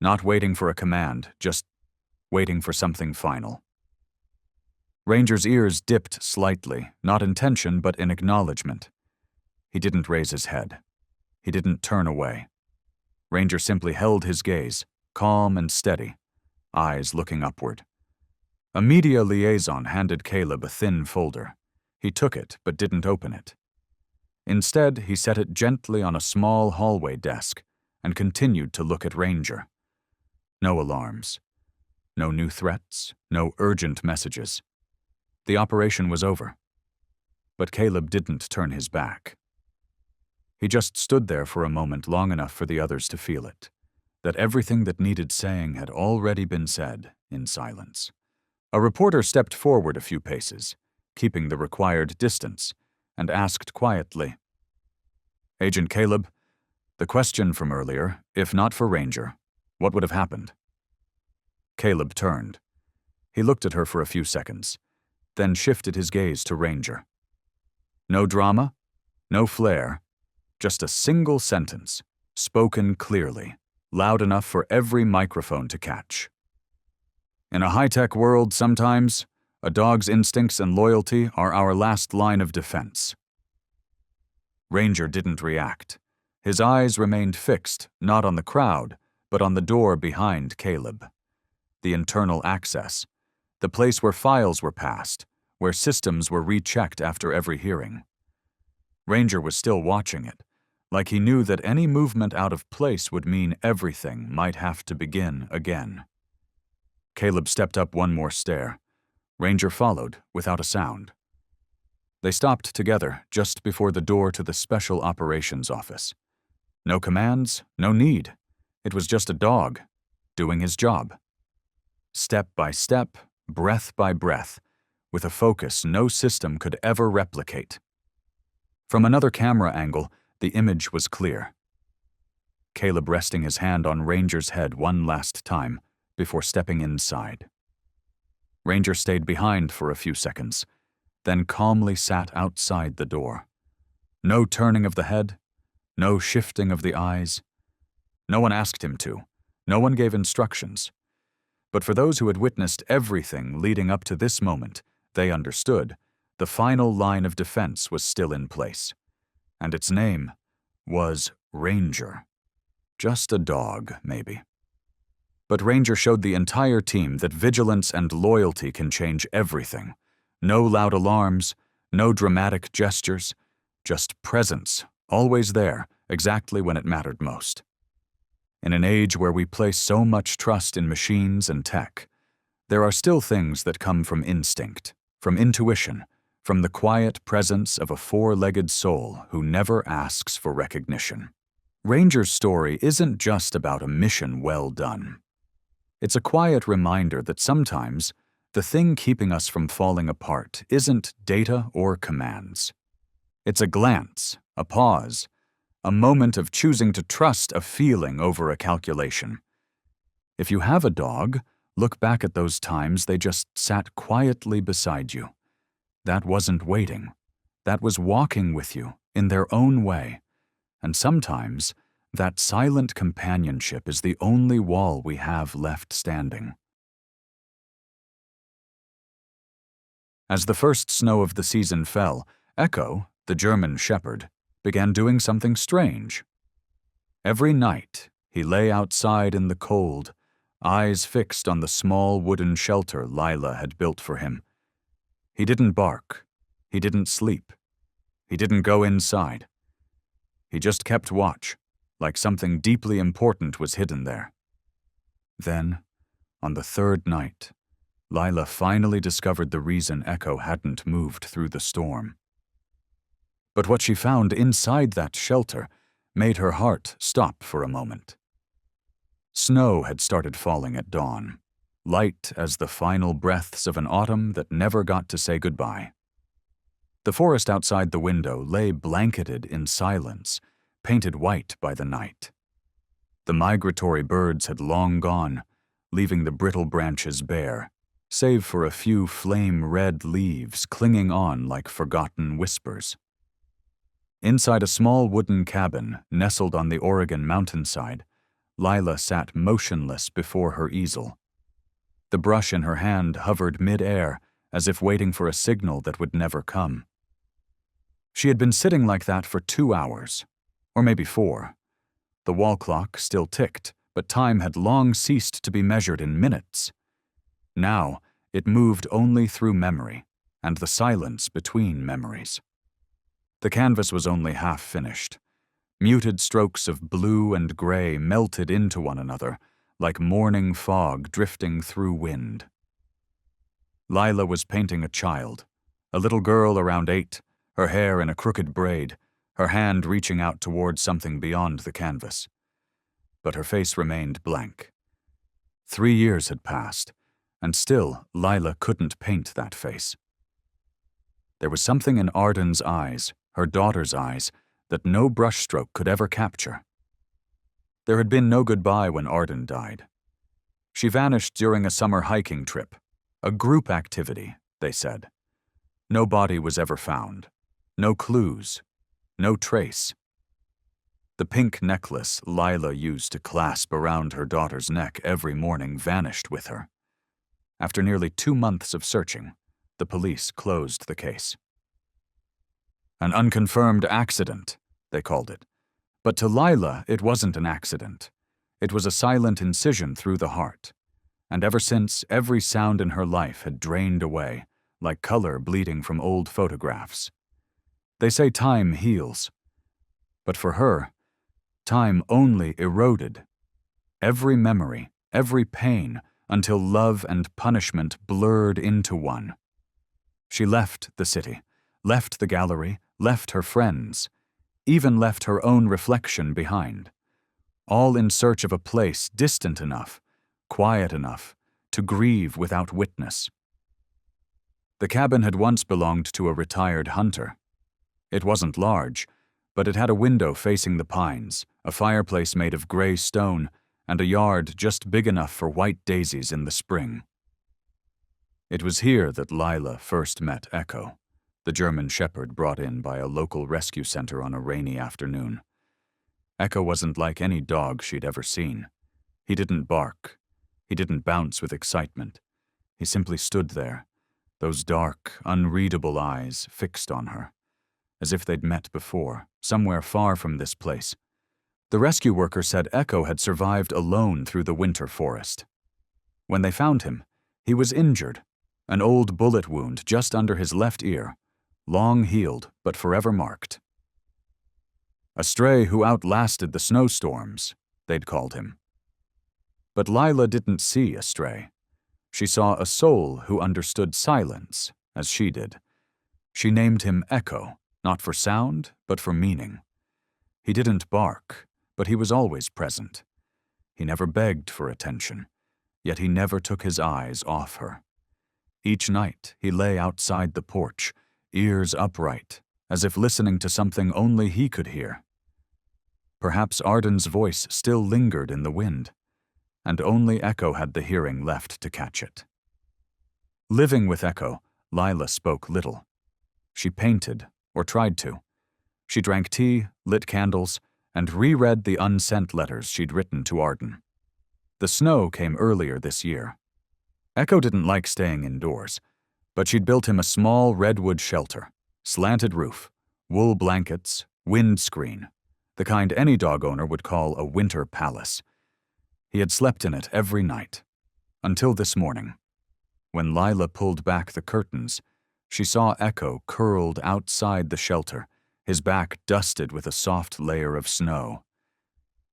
Speaker 1: Not waiting for a command, just waiting for something final. Ranger's ears dipped slightly, not in tension but in acknowledgement. He didn't raise his head. He didn't turn away. Ranger simply held his gaze, calm and steady, eyes looking upward. A media liaison handed Caleb a thin folder. He took it but didn't open it. Instead, he set it gently on a small hallway desk and continued to look at Ranger. No alarms. No new threats. No urgent messages. The operation was over. But Caleb didn't turn his back. He just stood there for a moment long enough for the others to feel it, that everything that needed saying had already been said in silence. A reporter stepped forward a few paces, keeping the required distance, and asked quietly, "Agent Caleb, the question from earlier, if not for Ranger, what would have happened?" Caleb turned. He looked at her for a few seconds, then shifted his gaze to Ranger. No drama, no flair, just a single sentence, spoken clearly, loud enough for every microphone to catch. In a high-tech world, sometimes, a dog's instincts and loyalty are our last line of defense. Ranger didn't react. His eyes remained fixed, not on the crowd, but on the door behind Caleb. The internal access, the place where files were passed, where systems were rechecked after every hearing. Ranger was still watching it, like he knew that any movement out of place would mean everything might have to begin again. Caleb stepped up one more stair. Ranger followed, without a sound. They stopped together just before the door to the Special Operations Office. No commands, no need. It was just a dog, doing his job. Step by step, breath by breath, with a focus no system could ever replicate. From another camera angle, the image was clear. Caleb resting his hand on Ranger's head one last time before stepping inside. Ranger stayed behind for a few seconds, then calmly sat outside the door. No turning of the head, no shifting of the eyes, No one asked him to. No one gave instructions. But for those who had witnessed everything leading up to this moment, they understood the final line of defense was still in place. And its name was Ranger. Just a dog, maybe. But Ranger showed the entire team that vigilance and loyalty can change everything. No loud alarms, no dramatic gestures, just presence, always there, exactly when it mattered most. In an age where we place so much trust in machines and tech, there are still things that come from instinct, from intuition, from the quiet presence of a four-legged soul who never asks for recognition. Ranger's story isn't just about a mission well done. It's a quiet reminder that sometimes the thing keeping us from falling apart isn't data or commands. It's a glance, a pause, a moment of choosing to trust a feeling over a calculation. If you have a dog, look back at those times they just sat quietly beside you. That wasn't waiting. That was walking with you in their own way. And sometimes, that silent companionship is the only wall we have left standing. As the first snow of the season fell, Echo, the German shepherd, began doing something strange. Every night, he lay outside in the cold, eyes fixed on the small wooden shelter Lila had built for him. He didn't bark. He didn't sleep. He didn't go inside. He just kept watch, like something deeply important was hidden there. Then, on the third night, Lila finally discovered the reason Echo hadn't moved through the storm. But what she found inside that shelter made her heart stop for a moment. Snow had started falling at dawn, light as the final breaths of an autumn that never got to say goodbye. The forest outside the window lay blanketed in silence, painted white by the night. The migratory birds had long gone, leaving the brittle branches bare, save for a few flame-red leaves clinging on like forgotten whispers. Inside a small wooden cabin nestled on the Oregon mountainside, Lila sat motionless before her easel. The brush in her hand hovered mid-air, as if waiting for a signal that would never come. She had been sitting like that for 2 hours, or maybe 4. The wall clock still ticked, but time had long ceased to be measured in minutes. Now, it moved only through memory, and the silence between memories. The canvas was only half finished. Muted strokes of blue and gray melted into one another, like morning fog drifting through wind. Lila was painting a child, a little girl around 8, her hair in a crooked braid, her hand reaching out towards something beyond the canvas. But her face remained blank. 3 years had passed, and still Lila couldn't paint that face. There was something in Arden's eyes, her daughter's eyes, that no brushstroke could ever capture. There had been no goodbye when Arden died. She vanished during a summer hiking trip, a group activity, they said. No body was ever found, no clues, no trace. The pink necklace Lila used to clasp around her daughter's neck every morning vanished with her. After nearly 2 months of searching, the police closed the case. An unconfirmed accident, they called it. But to Lila, it wasn't an accident. It was a silent incision through the heart. And ever since, every sound in her life had drained away, like color bleeding from old photographs. They say time heals. But for her, time only eroded. Every memory, every pain, until love and punishment blurred into one. She left the city, left the gallery, left her friends, even left her own reflection behind, all in search of a place distant enough, quiet enough, to grieve without witness. The cabin had once belonged to a retired hunter. It wasn't large, but it had a window facing the pines, a fireplace made of gray stone, and a yard just big enough for white daisies in the spring. It was here that Lila first met Echo, the German shepherd brought in by a local rescue center on a rainy afternoon. Echo wasn't like any dog she'd ever seen. He didn't bark. He didn't bounce with excitement. He simply stood there, those dark, unreadable eyes fixed on her, as if they'd met before, somewhere far from this place. The rescue worker said Echo had survived alone through the winter forest. When they found him, he was injured, an old bullet wound just under his left ear, long healed but forever marked. A stray who outlasted the snowstorms, they'd called him. But Lila didn't see a stray. She saw a soul who understood silence, as she did. She named him Echo, not for sound, but for meaning. He didn't bark, but he was always present. He never begged for attention, yet he never took his eyes off her. Each night he lay outside the porch, ears upright, as if listening to something only he could hear. Perhaps Arden's voice still lingered in the wind, and only Echo had the hearing left to catch it. Living with Echo, Lila spoke little. She painted, or tried to. She drank tea, lit candles, and reread the unsent letters she'd written to Arden. The snow came earlier this year. Echo didn't like staying indoors, but she'd built him a small redwood shelter, slanted roof, wool blankets, windscreen, the kind any dog owner would call a winter palace. He had slept in it every night, until this morning. When Lila pulled back the curtains, she saw Echo curled outside the shelter, his back dusted with a soft layer of snow.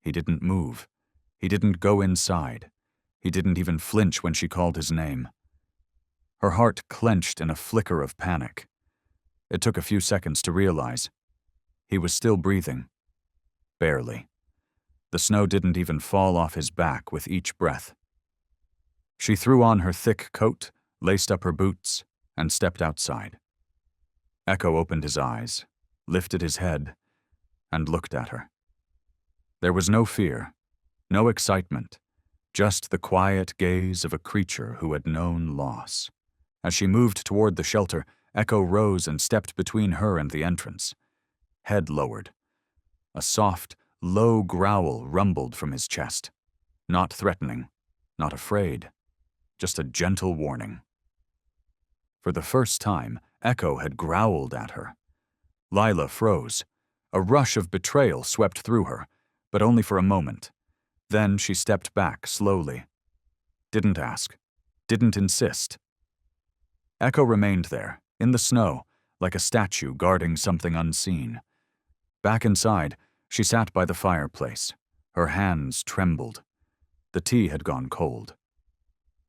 Speaker 1: He didn't move. He didn't go inside. He didn't even flinch when she called his name. Her heart clenched in a flicker of panic. It took a few seconds to realize. He was still breathing. Barely. The snow didn't even fall off his back with each breath. She threw on her thick coat, laced up her boots, and stepped outside. Echo opened his eyes, lifted his head, and looked at her. There was no fear, no excitement, just the quiet gaze of a creature who had known loss. As she moved toward the shelter, Echo rose and stepped between her and the entrance. Head lowered. A soft, low growl rumbled from his chest. Not threatening, not afraid, just a gentle warning. For the first time, Echo had growled at her. Lila froze. A rush of betrayal swept through her, but only for a moment. Then she stepped back slowly. Didn't ask. Didn't insist. Echo remained there, in the snow, like a statue guarding something unseen. Back inside, she sat by the fireplace. Her hands trembled. The tea had gone cold.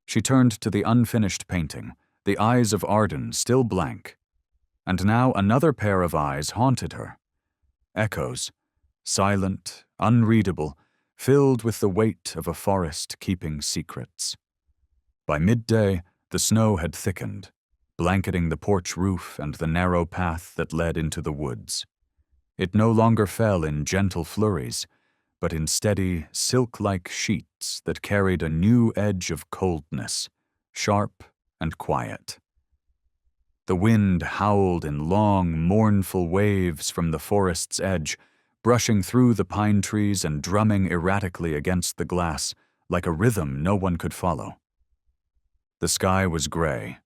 Speaker 1: She turned to the unfinished painting, the eyes of Arden still blank. And now another pair of eyes haunted her. Echo's, silent, unreadable, filled with the weight of a forest keeping secrets. By midday, the snow had thickened, blanketing the porch roof and the narrow path that led into the woods. It no longer fell in gentle flurries, but in steady, silk-like sheets that carried a new edge of coldness, sharp and quiet. The wind howled in long, mournful waves from the forest's edge, brushing through the pine trees and drumming erratically against the glass, like a rhythm no one could follow. The sky was gray,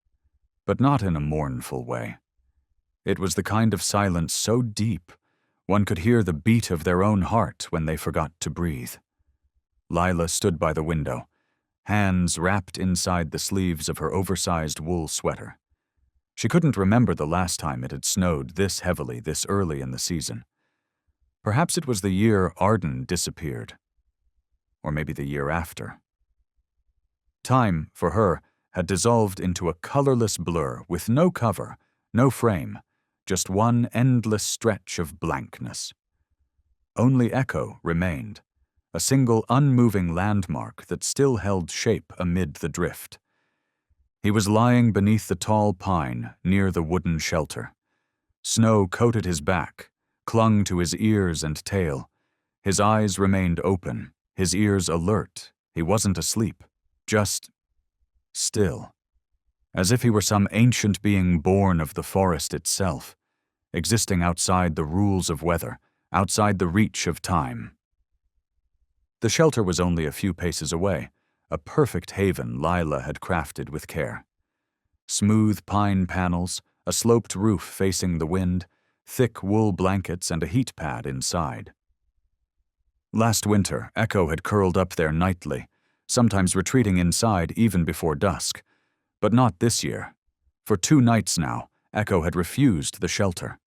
Speaker 1: but not in a mournful way. It was the kind of silence so deep, one could hear the beat of their own heart when they forgot to breathe. Lila stood by the window, hands wrapped inside the sleeves of her oversized wool sweater. She couldn't remember the last time it had snowed this heavily this early in the season. Perhaps it was the year Arden disappeared. Or maybe the year after. Time, for her, had dissolved into a colorless blur with no cover, no frame, just one endless stretch of blankness. Only Echo remained, a single unmoving landmark that still held shape amid the drift. He was lying beneath the tall pine near the wooden shelter. Snow coated his back, clung to his ears and tail. His eyes remained open, his ears alert. He wasn't asleep, just still, as if he were some ancient being born of the forest itself, existing outside the rules of weather, outside the reach of time, The shelter was only a few paces away, a perfect haven Lila had crafted with care. Smooth pine panels, a sloped roof facing the wind, thick wool blankets, and a heat pad inside. Last winter, Echo had curled up there nightly, sometimes retreating inside even before dusk. But not this year. For 2 nights now, Echo had refused the shelter.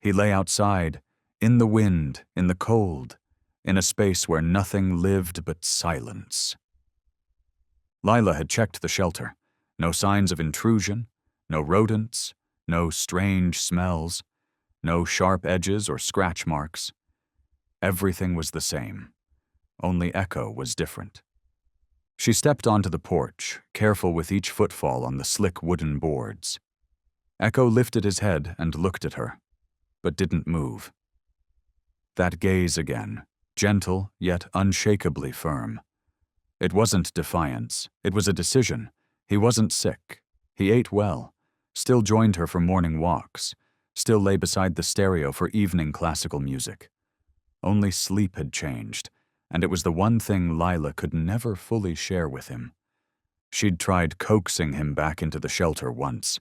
Speaker 1: He lay outside, in the wind, in the cold, in a space where nothing lived but silence. Lila had checked the shelter. No signs of intrusion, no rodents, no strange smells, no sharp edges or scratch marks. Everything was the same. Only Echo was different. She stepped onto the porch, careful with each footfall on the slick wooden boards. Echo lifted his head and looked at her, but didn't move. That gaze again, gentle yet unshakably firm. It wasn't defiance, it was a decision. He wasn't sick. He ate well, still joined her for morning walks, still lay beside the stereo for evening classical music. Only sleep had changed, and it was the one thing Lila could never fully share with him. She'd tried coaxing him back into the shelter once.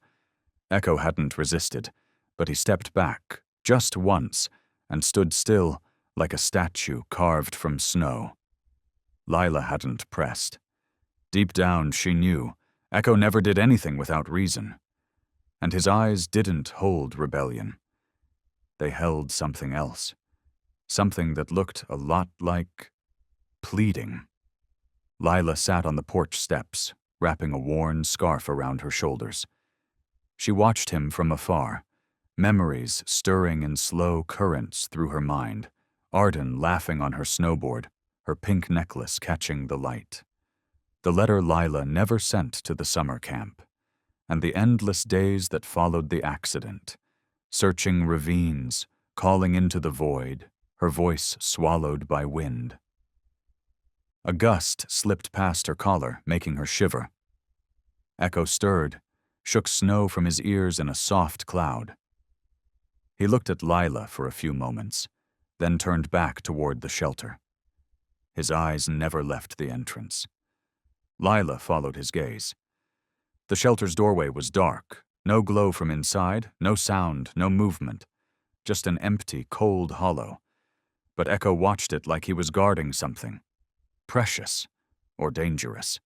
Speaker 1: Echo hadn't resisted, but he stepped back, just once, and stood still, like a statue carved from snow. Lila hadn't pressed. Deep down, she knew, Echo never did anything without reason. And his eyes didn't hold rebellion. They held something else. Something that looked a lot like pleading. Lila sat on the porch steps, wrapping a worn scarf around her shoulders. She watched him from afar, memories stirring in slow currents through her mind, Arden laughing on her snowboard, her pink necklace catching the light. The letter Lila never sent to the summer camp, and the endless days that followed the accident, searching ravines, calling into the void, her voice swallowed by wind. A gust slipped past her collar, making her shiver. Echo stirred, shook snow from his ears in a soft cloud. He looked at Lila for a few moments, then turned back toward the shelter. His eyes never left the entrance. Lila followed his gaze. The shelter's doorway was dark, no glow from inside, no sound, no movement, just an empty, cold hollow. But Echo watched it like he was guarding something. Precious or dangerous.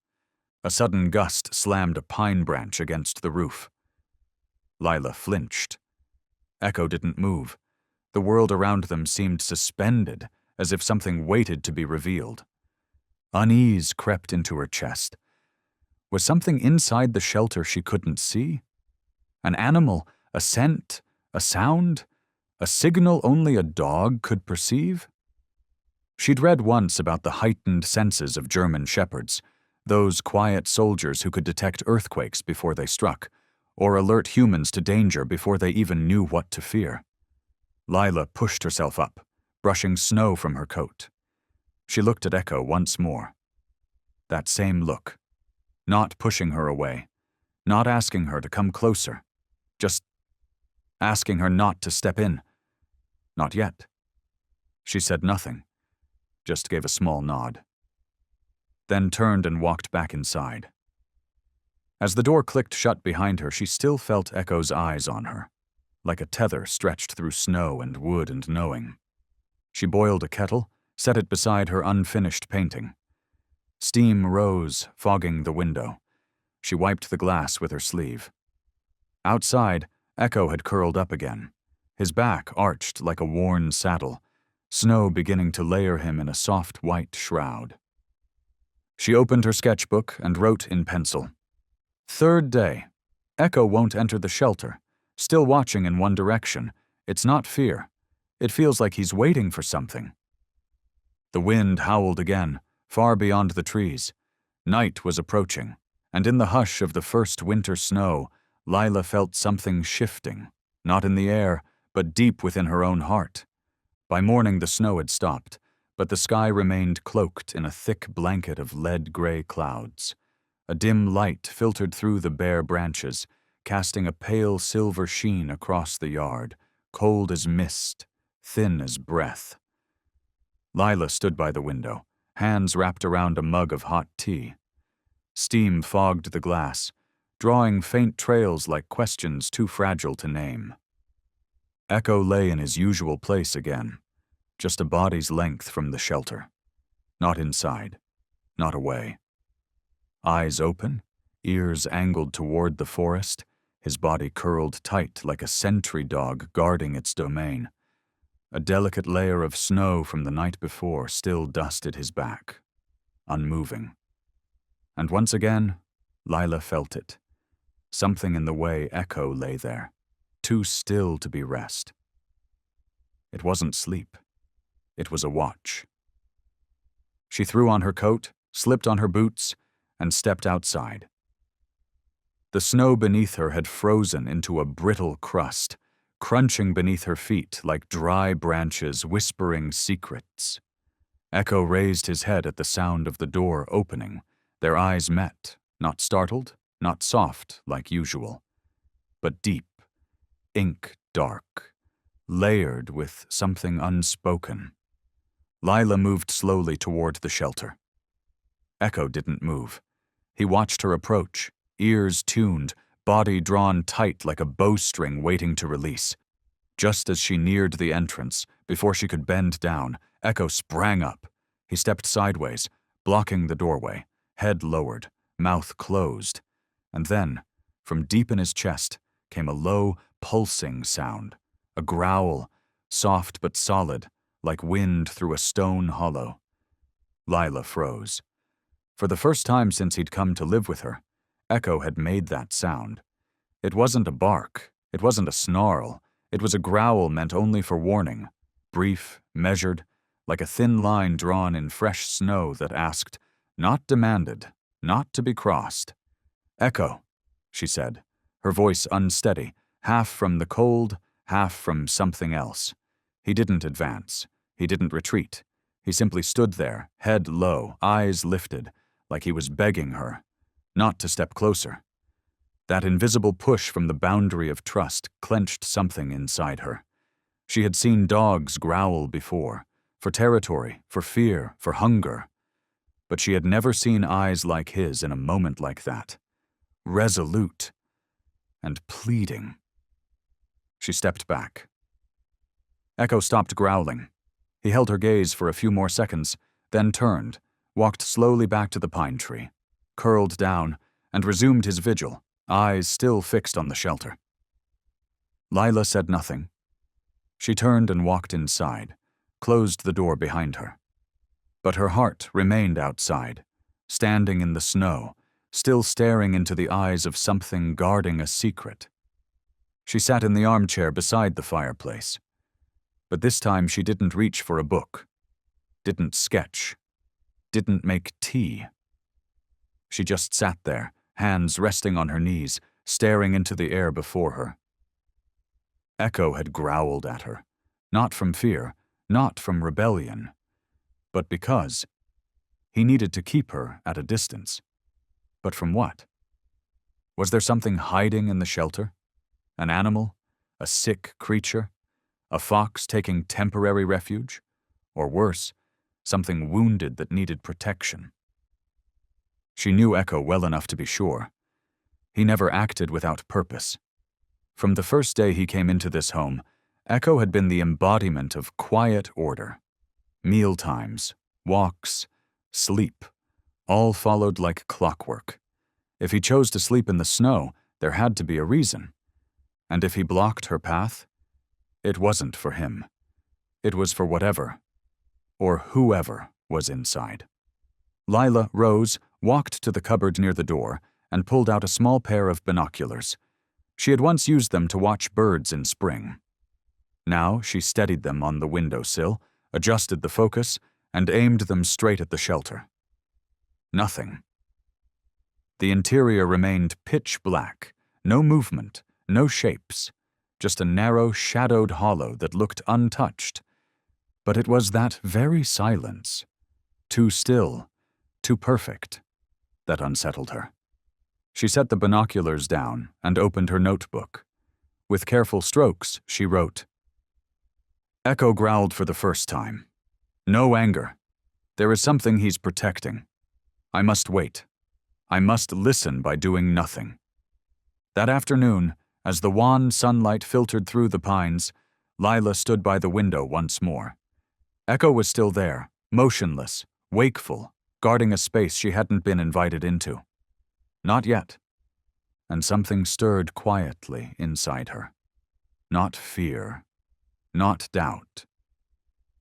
Speaker 1: A sudden gust slammed a pine branch against the roof. Lila flinched. Echo didn't move. The world around them seemed suspended, as if something waited to be revealed. Unease crept into her chest. Was something inside the shelter she couldn't see? An animal, a scent, a sound, a signal only a dog could perceive? She'd read once about the heightened senses of German shepherds, those quiet soldiers who could detect earthquakes before they struck, or alert humans to danger before they even knew what to fear. Lila pushed herself up, brushing snow from her coat. She looked at Echo once more. That same look. Not pushing her away, not asking her to come closer, just asking her not to step in. Not yet. She said nothing, just gave a small nod. Then turned and walked back inside. As the door clicked shut behind her, she still felt Echo's eyes on her, like a tether stretched through snow and wood and knowing. She boiled a kettle, set it beside her unfinished painting. Steam rose, fogging the window. She wiped the glass with her sleeve. Outside, Echo had curled up again, his back arched like a worn saddle, snow beginning to layer him in a soft white shroud. She opened her sketchbook and wrote in pencil. 3rd day. Echo won't enter the shelter, still watching in one direction. It's not fear. It feels like he's waiting for something. The wind howled again, far beyond the trees. Night was approaching, and in the hush of the first winter snow, Lila felt something shifting, not in the air, but deep within her own heart. By morning the snow had stopped, but the sky remained cloaked in a thick blanket of lead-gray clouds. A dim light filtered through the bare branches, casting a pale silver sheen across the yard, cold as mist, thin as breath. Lila stood by the window, hands wrapped around a mug of hot tea. Steam fogged the glass, drawing faint trails like questions too fragile to name. Echo lay in his usual place again, just a body's length from the shelter. Not inside, not away. Eyes open, ears angled toward the forest, his body curled tight like a sentry dog guarding its domain. A delicate layer of snow from the night before still dusted his back, unmoving. And once again, Lila felt it. Something in the way Echo lay there, too still to be rest. It wasn't sleep. It was a watch. She threw on her coat, slipped on her boots, and stepped outside. The snow beneath her had frozen into a brittle crust, crunching beneath her feet like dry branches whispering secrets. Echo raised his head at the sound of the door opening. Their eyes met, not startled, not soft like usual, but deep, ink dark, layered with something unspoken. Lila moved slowly toward the shelter. Echo didn't move. He watched her approach, ears tuned, body drawn tight like a bowstring waiting to release. Just as she neared the entrance, before she could bend down, Echo sprang up. He stepped sideways, blocking the doorway, head lowered, mouth closed. And then, from deep in his chest, came a low, pulsing sound, a growl, soft but solid, like wind through a stone hollow. Lila froze. For the first time since he'd come to live with her, Echo had made that sound. It wasn't a bark, it wasn't a snarl, it was a growl meant only for warning, brief, measured, like a thin line drawn in fresh snow that asked, not demanded, not to be crossed. "Echo," she said, her voice unsteady, half from the cold, half from something else. He didn't advance. He didn't retreat. He simply stood there, head low, eyes lifted, like he was begging her, not to step closer. That invisible push from the boundary of trust clenched something inside her. She had seen dogs growl before, for territory, for fear, for hunger. But she had never seen eyes like his in a moment like that. Resolute and pleading. She stepped back. Echo stopped growling. He held her gaze for a few more seconds, then turned, walked slowly back to the pine tree, curled down, and resumed his vigil, eyes still fixed on the shelter. Lila said nothing. She turned and walked inside, closed the door behind her. But her heart remained outside, standing in the snow, still staring into the eyes of something guarding a secret. She sat in the armchair beside the fireplace. But this time she didn't reach for a book, didn't sketch, didn't make tea. She just sat there, hands resting on her knees, staring into the air before her. Echo had growled at her, not from fear, not from rebellion, but because he needed to keep her at a distance. But from what? Was there something hiding in the shelter? An animal? A sick creature? A fox taking temporary refuge? Or worse, something wounded that needed protection? She knew Echo well enough to be sure. He never acted without purpose. From the first day he came into this home, Echo had been the embodiment of quiet order. Meal times, walks, sleep, all followed like clockwork. If he chose to sleep in the snow, there had to be a reason. And if he blocked her path, it wasn't for him. It was for whatever, or whoever, was inside. Lila rose, walked to the cupboard near the door, and pulled out a small pair of binoculars. She had once used them to watch birds in spring. Now she steadied them on the windowsill, adjusted the focus, and aimed them straight at the shelter. Nothing. The interior remained pitch black, no movement, no shapes, just a narrow, shadowed hollow that looked untouched. But it was that very silence, too still, too perfect, that unsettled her. She set the binoculars down and opened her notebook. With careful strokes, she wrote. Echo growled for the first time. No anger, There is something he's protecting. I must wait. I must listen by doing nothing. That afternoon, as the wan sunlight filtered through the pines, Lila stood by the window once more. Echo was still there, motionless, wakeful, guarding a space she hadn't been invited into. Not yet. And something stirred quietly inside her. Not fear, not doubt,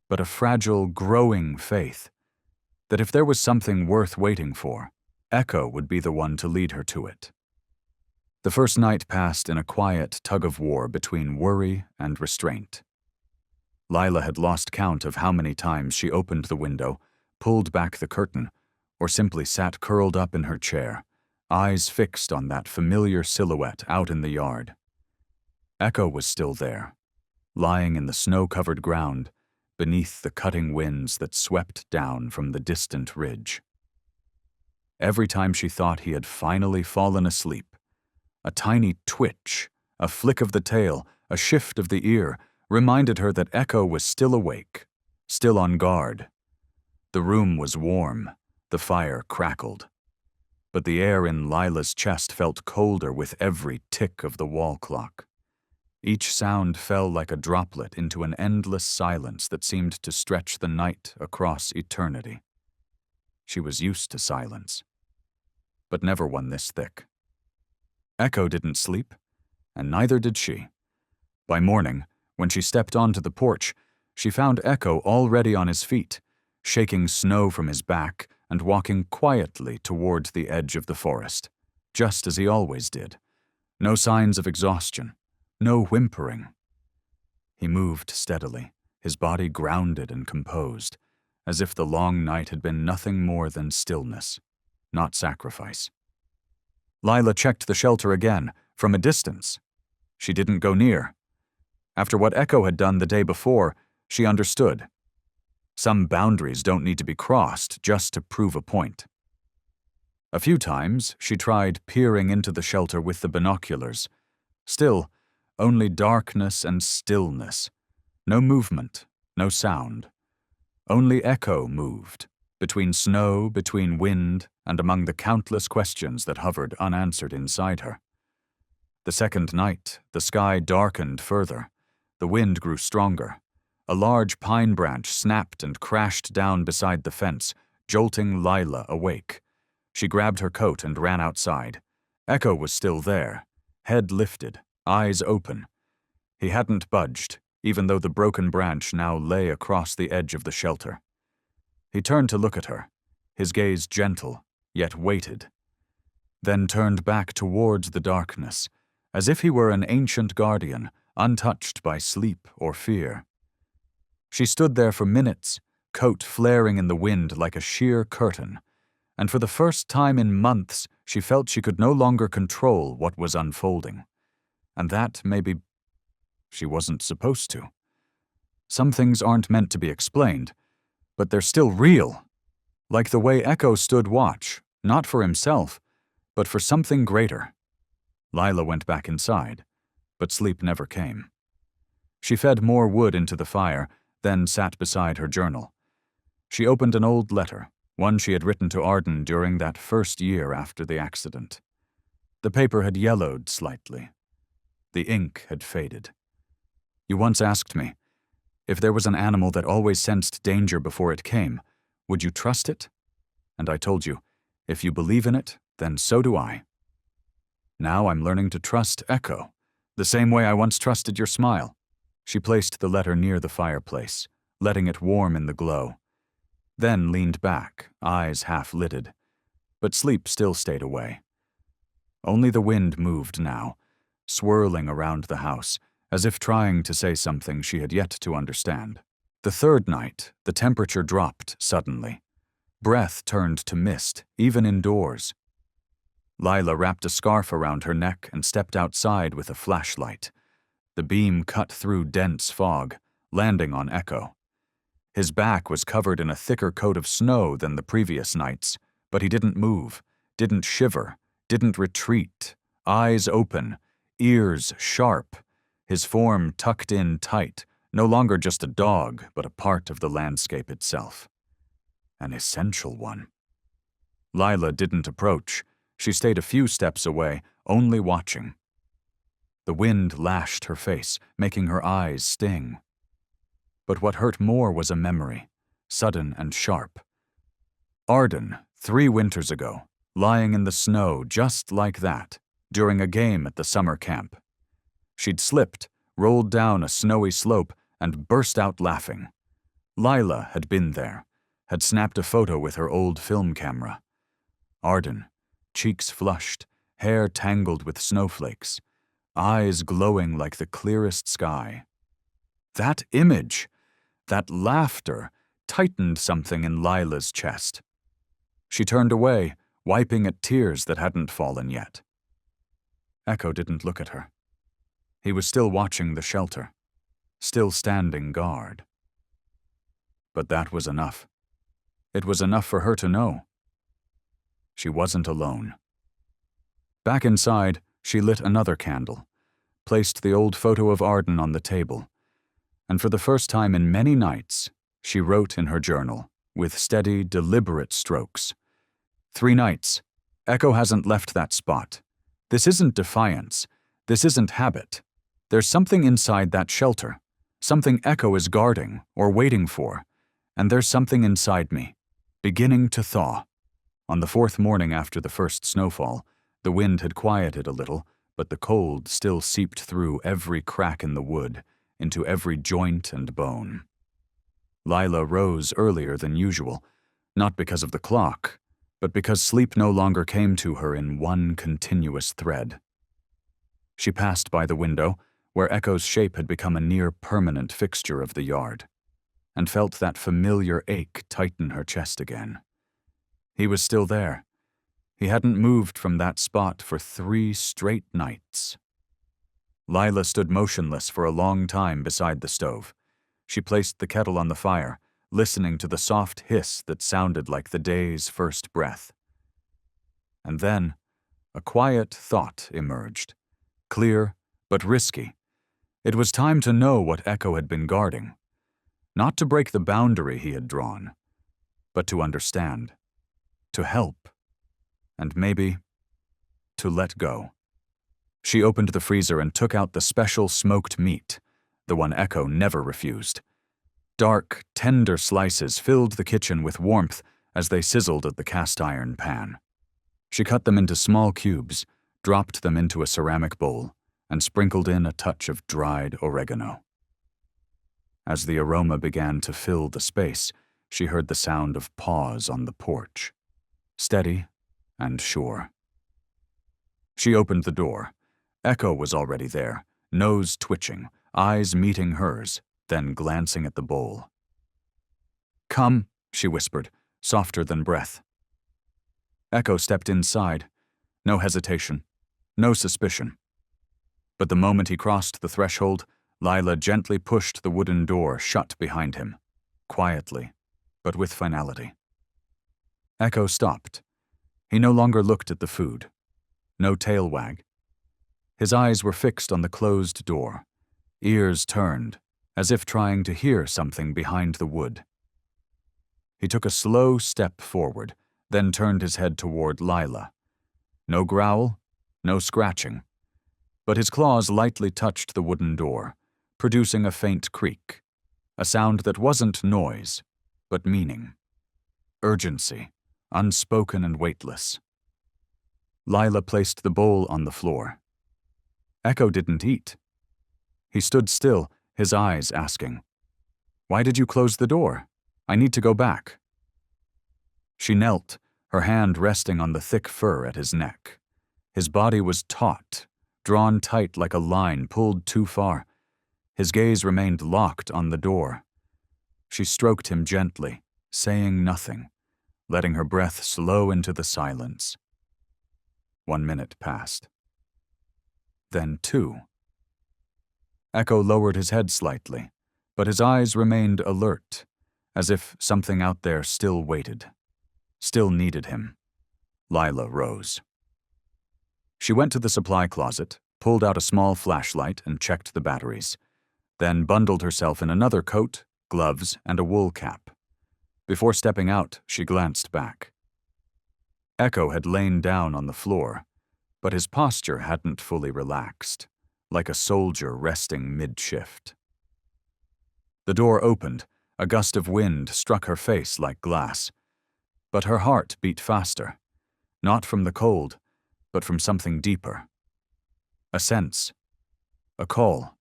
Speaker 1: but a fragile, growing faith that if there was something worth waiting for, Echo would be the one to lead her to it. The first night passed in a quiet tug-of-war between worry and restraint. Lila had lost count of how many times she opened the window, pulled back the curtain, or simply sat curled up in her chair, eyes fixed on that familiar silhouette out in the yard. Echo was still there, lying in the snow-covered ground, beneath the cutting winds that swept down from the distant ridge. Every time she thought he had finally fallen asleep, a tiny twitch, a flick of the tail, a shift of the ear, reminded her that Echo was still awake, still on guard. The room was warm, the fire crackled, but the air in Lila's chest felt colder with every tick of the wall clock. Each sound fell like a droplet into an endless silence that seemed to stretch the night across eternity. She was used to silence, but never one this thick. Echo didn't sleep, and neither did she. By morning, when she stepped onto the porch, she found Echo already on his feet, shaking snow from his back and walking quietly toward the edge of the forest, just as he always did. No signs of exhaustion, no whimpering. He moved steadily, his body grounded and composed, as if the long night had been nothing more than stillness, not sacrifice. Lila checked the shelter again, from a distance. She didn't go near. After what Echo had done the day before, she understood. Some boundaries don't need to be crossed just to prove a point. A few times, she tried peering into the shelter with the binoculars. Still, only darkness and stillness. No movement, no sound. Only Echo moved, between snow, between wind, and among the countless questions that hovered unanswered inside her. The second night, the sky darkened further. The wind grew stronger. A large pine branch snapped and crashed down beside the fence, jolting Lila awake. She grabbed her coat and ran outside. Echo was still there, head lifted, eyes open. He hadn't budged, even though the broken branch now lay across the edge of the shelter. He turned to look at her, his gaze gentle, yet weighted, then turned back towards the darkness, as if he were an ancient guardian, untouched by sleep or fear. She stood there for minutes, coat flaring in the wind like a sheer curtain, and for the first time in months she felt she could no longer control what was unfolding. And that, maybe, she wasn't supposed to. Some things aren't meant to be explained, but they're still real. Like the way Echo stood watch, not for himself, but for something greater. Lila went back inside, but sleep never came. She fed more wood into the fire, then sat beside her journal. She opened an old letter, one she had written to Arden during that first year after the accident. The paper had yellowed slightly. The ink had faded. You once asked me, if there was an animal that always sensed danger before it came, would you trust it? And I told you, if you believe in it, then so do I. Now I'm learning to trust Echo, the same way I once trusted your smile. She placed the letter near the fireplace, letting it warm in the glow, then leaned back, eyes half-lidded, but sleep still stayed away. Only the wind moved now, swirling around the house, as if trying to say something she had yet to understand. The third night, the temperature dropped suddenly. Breath turned to mist, even indoors. Lila wrapped a scarf around her neck and stepped outside with a flashlight. The beam cut through dense fog, landing on Echo. His back was covered in a thicker coat of snow than the previous nights, but he didn't move, didn't shiver, didn't retreat, eyes open, ears sharp, his form tucked in tight, no longer just a dog, but a part of the landscape itself. An essential one. Lila didn't approach. She stayed a few steps away, only watching. The wind lashed her face, making her eyes sting. But what hurt more was a memory, sudden and sharp. Arden, 3 winters ago, lying in the snow just like that, during a game at the summer camp. She'd slipped, rolled down a snowy slope, and burst out laughing. Lila had been there, had snapped a photo with her old film camera. Arden, cheeks flushed, hair tangled with snowflakes, eyes glowing like the clearest sky. That image, that laughter, tightened something in Lila's chest. She turned away, wiping at tears that hadn't fallen yet. Echo didn't look at her. He was still watching the shelter, still standing guard. But that was enough. It was enough for her to know. She wasn't alone. Back inside, she lit another candle, placed the old photo of Arden on the table, and for the first time in many nights, she wrote in her journal, with steady, deliberate strokes. 3 nights. Echo hasn't left that spot. This isn't defiance. This isn't habit. There's something inside that shelter, something Echo is guarding or waiting for, and there's something inside me, beginning to thaw. On the 4th morning after the first snowfall, the wind had quieted a little, but the cold still seeped through every crack in the wood, into every joint and bone. Lila rose earlier than usual, not because of the clock, but because sleep no longer came to her in one continuous thread. She passed by the window, where Echo's shape had become a near-permanent fixture of the yard, and felt that familiar ache tighten her chest again. He was still there. He hadn't moved from that spot for 3 straight nights. Lila stood motionless for a long time beside the stove. She placed the kettle on the fire, listening to the soft hiss that sounded like the day's first breath. And then, a quiet thought emerged, clear but risky. It was time to know what Echo had been guarding. Not to break the boundary he had drawn, but to understand, to help, and maybe to let go. She opened the freezer and took out the special smoked meat, the one Echo never refused. Dark, tender slices filled the kitchen with warmth as they sizzled at the cast-iron pan. She cut them into small cubes, dropped them into a ceramic bowl, and sprinkled in a touch of dried oregano. As the aroma began to fill the space, she heard the sound of Paws on the porch, steady and sure. She opened the door. Echo was already there, nose twitching, eyes meeting hers, then glancing at the bowl. "Come," she whispered, softer than breath. Echo stepped inside. No hesitation, no suspicion. But the moment he crossed the threshold, Lila gently pushed the wooden door shut behind him, quietly, but with finality. Echo stopped. He no longer looked at the food. No tail wag. His eyes were fixed on the closed door, ears turned, as if trying to hear something behind the wood. He took a slow step forward, then turned his head toward Lila. No growl, no scratching, but his claws lightly touched the wooden door, producing a faint creak, a sound that wasn't noise, but meaning. Urgency, unspoken and weightless. Lila placed the bowl on the floor. Echo didn't eat. He stood still, his eyes asking, "Why did you close the door? I need to go back." She knelt, her hand resting on the thick fur at his neck. His body was taut, drawn tight like a line pulled too far. His gaze remained locked on the door. She stroked him gently, saying nothing, letting her breath slow into the silence. 1 minute passed. Then 2. Echo lowered his head slightly, but his eyes remained alert, as if something out there still waited, still needed him. Lila rose. She went to the supply closet, pulled out a small flashlight and checked the batteries, then bundled herself in another coat, gloves, and a wool cap. Before stepping out, she glanced back. Echo had lain down on the floor, but his posture hadn't fully relaxed, like a soldier resting mid-shift. The door opened, a gust of wind struck her face like glass, but her heart beat faster, not from the cold, but from something deeper. A sense, a call.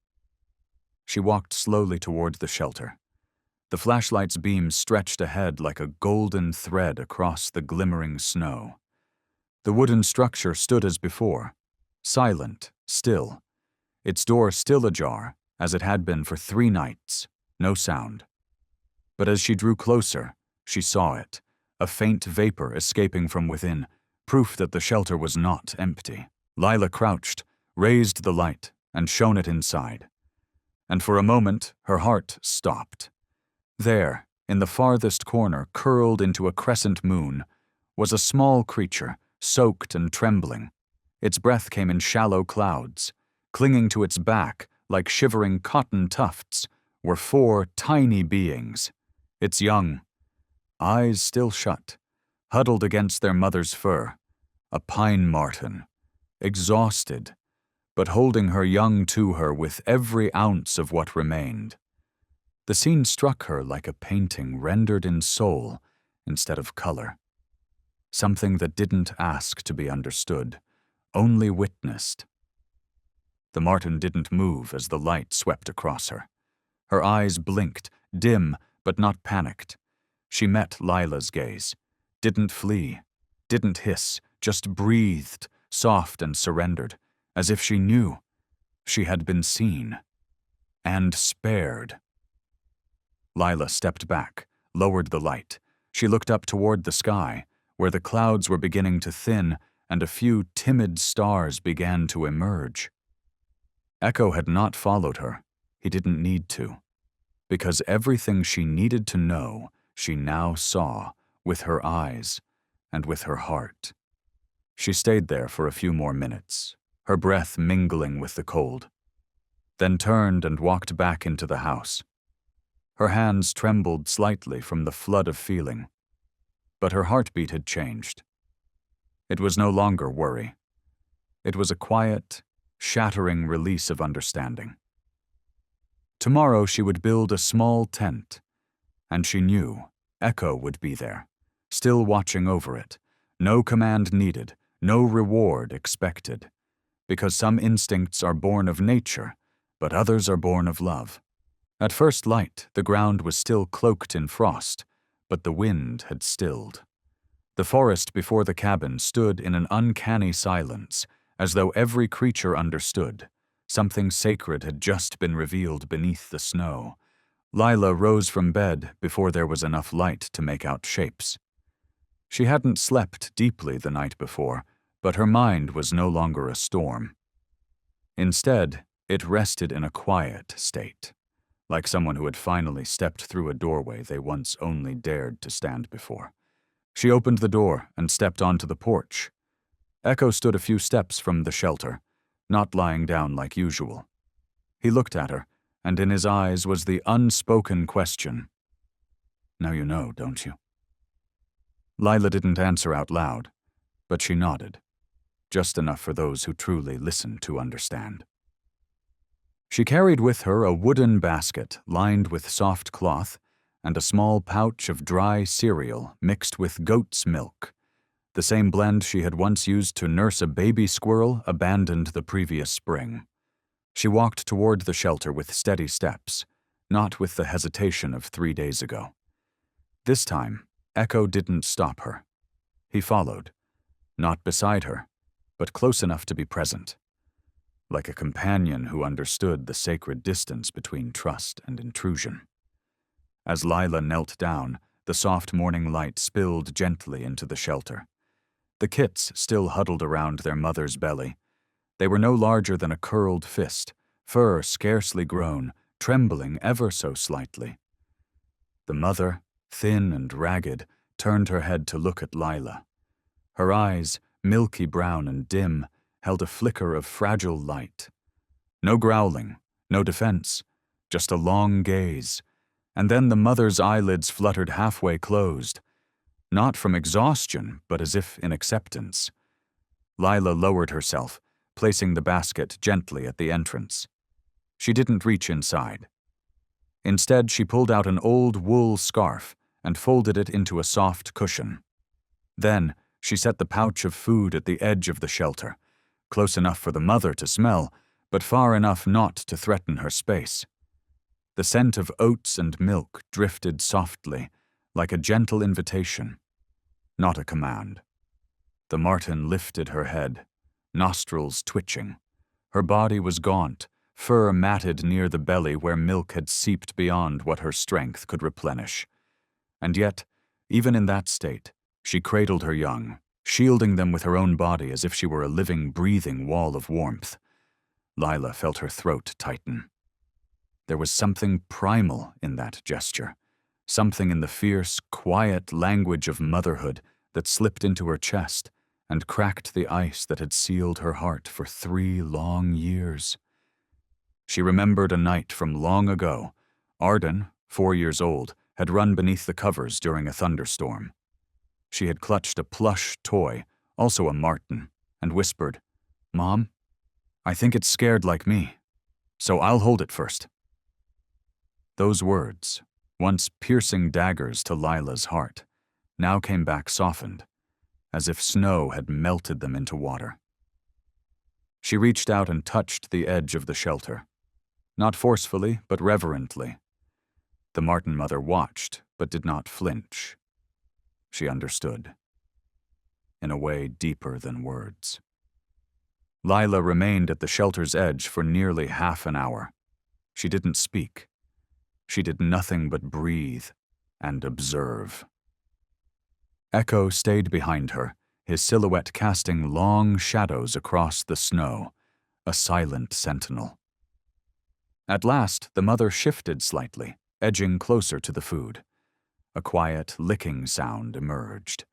Speaker 1: She walked slowly toward the shelter. The flashlight's beams stretched ahead like a golden thread across the glimmering snow. The wooden structure stood as before, silent, still, its door still ajar, as it had been for 3 nights, no sound. But as she drew closer, she saw it, a faint vapor escaping from within, proof that the shelter was not empty. Lila crouched, raised the light, and shone it inside. And for a moment, her heart stopped. There, in the farthest corner, curled into a crescent moon, was a small creature, soaked and trembling. Its breath came in shallow clouds. Clinging to its back, like shivering cotton tufts, were 4 tiny beings. Its young, eyes still shut, huddled against their mother's fur, a pine marten, exhausted, but holding her young to her with every ounce of what remained. The scene struck her like a painting rendered in soul instead of color. Something that didn't ask to be understood, only witnessed. The marten didn't move as the light swept across her. Her eyes blinked, dim but not panicked. She met Lila's gaze, didn't flee, didn't hiss, just breathed, soft and surrendered, as if she knew she had been seen and spared. Lila stepped back, lowered the light. She looked up toward the sky, where the clouds were beginning to thin and a few timid stars began to emerge. Echo had not followed her. He didn't need to, because everything she needed to know she now saw with her eyes and with her heart. She stayed there for a few more minutes, her breath mingling with the cold, then turned and walked back into the house. Her hands trembled slightly from the flood of feeling, but her heartbeat had changed. It was no longer worry. It was a quiet, shattering release of understanding. Tomorrow she would build a small tent, and she knew Echo would be there, still watching over it. No command needed, no reward expected, because some instincts are born of nature, but others are born of love. At first light, the ground was still cloaked in frost, but the wind had stilled. The forest before the cabin stood in an uncanny silence, as though every creature understood. Something sacred had just been revealed beneath the snow. Lila rose from bed before there was enough light to make out shapes. She hadn't slept deeply the night before, but her mind was no longer a storm. Instead, it rested in a quiet state, like someone who had finally stepped through a doorway they once only dared to stand before. She opened the door and stepped onto the porch. Echo stood a few steps from the shelter, not lying down like usual. He looked at her, and in his eyes was the unspoken question. "Now you know, don't you?" Lila didn't answer out loud, but she nodded, just enough for those who truly listen to understand. She carried with her a wooden basket lined with soft cloth and a small pouch of dry cereal mixed with goat's milk, the same blend she had once used to nurse a baby squirrel abandoned the previous spring. She walked toward the shelter with steady steps, not with the hesitation of 3 days ago. This time, Echo didn't stop her. He followed, not beside her, but close enough to be present, like a companion who understood the sacred distance between trust and intrusion. As Lila knelt down, the soft morning light spilled gently into the shelter. The kits still huddled around their mother's belly. They were no larger than a curled fist, fur scarcely grown, trembling ever so slightly. The mother, thin and ragged, turned her head to look at Lila. Her eyes, milky brown and dim, held a flicker of fragile light. No growling, no defense, just a long gaze, And then the mother's eyelids fluttered halfway closed, not from exhaustion, but as if in acceptance. Lila lowered herself, placing the basket gently at the entrance. She didn't reach inside. Instead, she pulled out an old wool scarf and folded it into a soft cushion. Then, she set the pouch of food at the edge of the shelter, close enough for the mother to smell, but far enough not to threaten her space. The scent of oats and milk drifted softly, like a gentle invitation, not a command. The marten lifted her head, nostrils twitching. Her body was gaunt, fur matted near the belly where milk had seeped beyond what her strength could replenish. And yet, even in that state, she cradled her young, shielding them with her own body as if she were a living, breathing wall of warmth. Lila felt her throat tighten. There was something primal in that gesture, something in the fierce, quiet language of motherhood that slipped into her chest and cracked the ice that had sealed her heart for 3 long years. She remembered a night from long ago. Arden, 4 years old, had run beneath the covers during a thunderstorm. She had clutched a plush toy, also a marten, and whispered, "Mom, I think it's scared like me, so I'll hold it first." Those words, once piercing daggers to Lila's heart, now came back softened, as if snow had melted them into water. She reached out and touched the edge of the shelter, not forcefully, but reverently. The marten mother watched, but did not flinch. She understood, in a way deeper than words. Lila remained at the shelter's edge for nearly half an hour. She didn't speak. She did nothing but breathe and observe. Echo stayed behind her, his silhouette casting long shadows across the snow, a silent sentinel. At last, the mother shifted slightly, edging closer to the food. A quiet, licking sound emerged.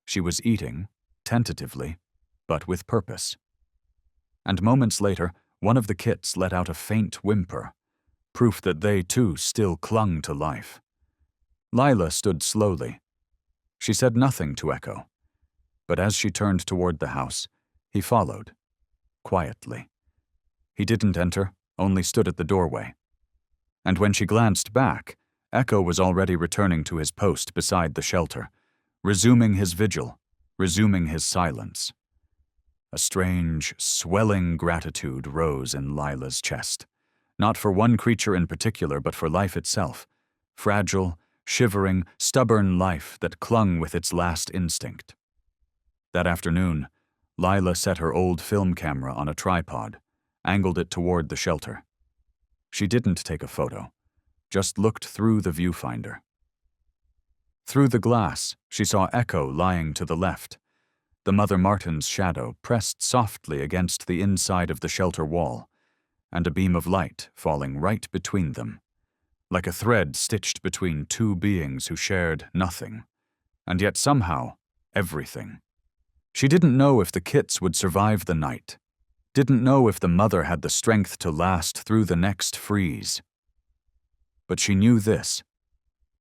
Speaker 1: She was eating, tentatively, but with purpose. And moments later, one of the kits let out a faint whimper, proof that they too still clung to life. Lila stood slowly. She said nothing to Echo, but as she turned toward the house, he followed, quietly. He didn't enter, only stood at the doorway. And when she glanced back, Echo was already returning to his post beside the shelter, resuming his vigil, resuming his silence. A strange, swelling gratitude rose in Lila's chest, not for one creature in particular, but for life itself, fragile, shivering, stubborn life that clung with its last instinct. That afternoon, Lila set her old film camera on a tripod, angled it toward the shelter. She didn't take a photo, just looked through the viewfinder. Through the glass, she saw Echo lying to the left, the mother marten's shadow pressed softly against the inside of the shelter wall, and a beam of light falling right between them, like a thread stitched between two beings who shared nothing, and yet somehow everything. She didn't know if the kits would survive the night, didn't know if the mother had the strength to last through the next freeze. But she knew this: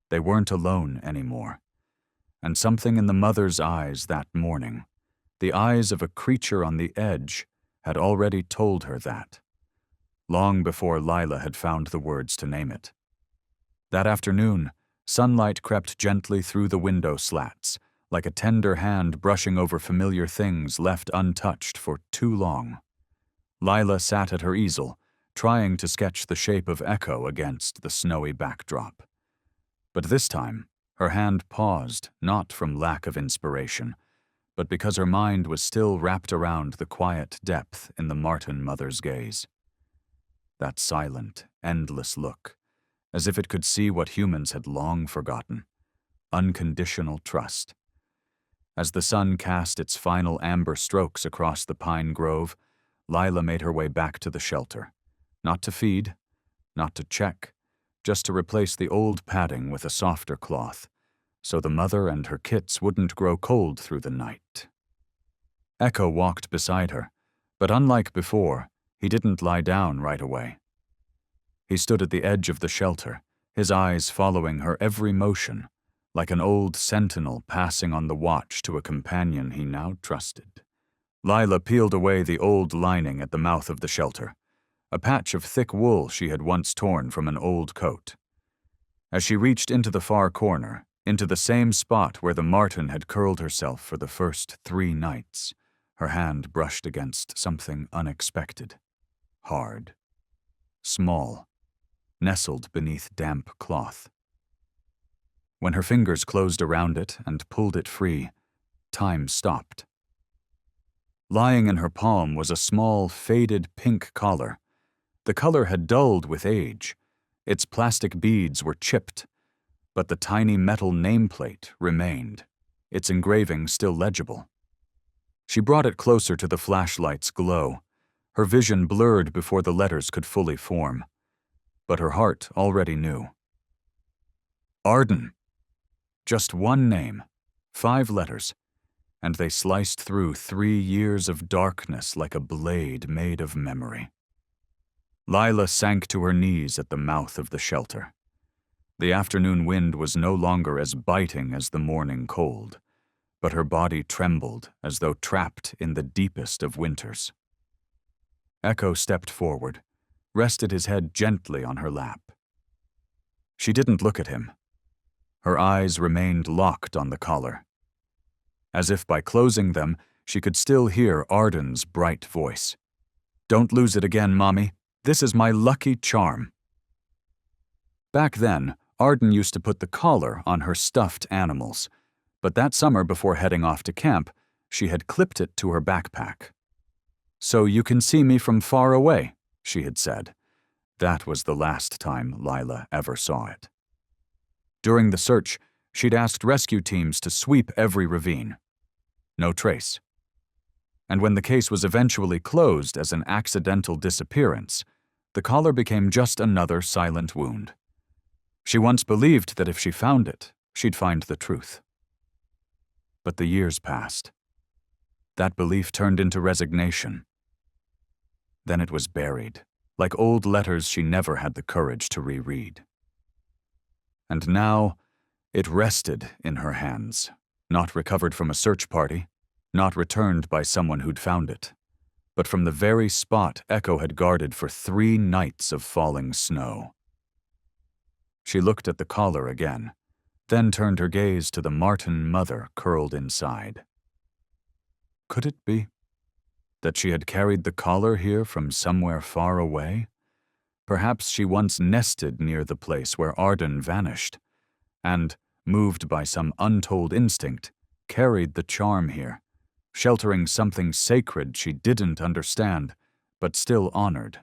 Speaker 1: they weren't alone anymore. And something in the mother's eyes that morning, the eyes of a creature on the edge, had already told her that, long before Lila had found the words to name it. That afternoon, sunlight crept gently through the window slats, like a tender hand brushing over familiar things left untouched for too long. Lila sat at her easel, trying to sketch the shape of Echo against the snowy backdrop. But this time, her hand paused, not from lack of inspiration, but because her mind was still wrapped around the quiet depth in the marten mother's gaze. That silent, endless look, as if it could see what humans had long forgotten: unconditional trust. As the sun cast its final amber strokes across the pine grove, Lila made her way back to the shelter, not to feed, not to check, just to replace the old padding with a softer cloth, so the mother and her kits wouldn't grow cold through the night. Echo walked beside her, but unlike before, he didn't lie down right away. He stood at the edge of the shelter, his eyes following her every motion, like an old sentinel passing on the watch to a companion he now trusted. Lila peeled away the old lining at the mouth of the shelter, a patch of thick wool she had once torn from an old coat. As she reached into the far corner, into the same spot where the marten had curled herself for the first 3 nights, her hand brushed against something unexpected, hard, small, nestled beneath damp cloth. When her fingers closed around it and pulled it free, time stopped. Lying in her palm was a small, faded pink collar. The color had dulled with age. Its plastic beads were chipped, but the tiny metal nameplate remained, its engraving still legible. She brought it closer to the flashlight's glow. Her vision blurred before the letters could fully form, but her heart already knew. Arden. Just one name, 5 letters, and they sliced through 3 years of darkness like a blade made of memory. Lila sank to her knees at the mouth of the shelter. The afternoon wind was no longer as biting as the morning cold, but her body trembled as though trapped in the deepest of winters. Echo stepped forward, rested his head gently on her lap. She didn't look at him. Her eyes remained locked on the collar. As if by closing them, she could still hear Arden's bright voice. "Don't lose it again, Mommy. This is my lucky charm." Back then, Arden used to put the collar on her stuffed animals, but that summer before heading off to camp, she had clipped it to her backpack. "So you can see me from far away," she had said. That was the last time Lila ever saw it. During the search, she'd asked rescue teams to sweep every ravine. No trace. And when the case was eventually closed as an accidental disappearance, the collar became just another silent wound. She once believed that if she found it, she'd find the truth. But the years passed. That belief turned into resignation. Then it was buried, like old letters she never had the courage to reread. And now, it rested in her hands, not recovered from a search party, not returned by someone who'd found it, but from the very spot Echo had guarded for 3 nights of falling snow. She looked at the collar again, then turned her gaze to the marten mother curled inside. Could it be that she had carried the collar here from somewhere far away? Perhaps she once nested near the place where Arden vanished, and, moved by some untold instinct, carried the charm here, sheltering something sacred she didn't understand, but still honored.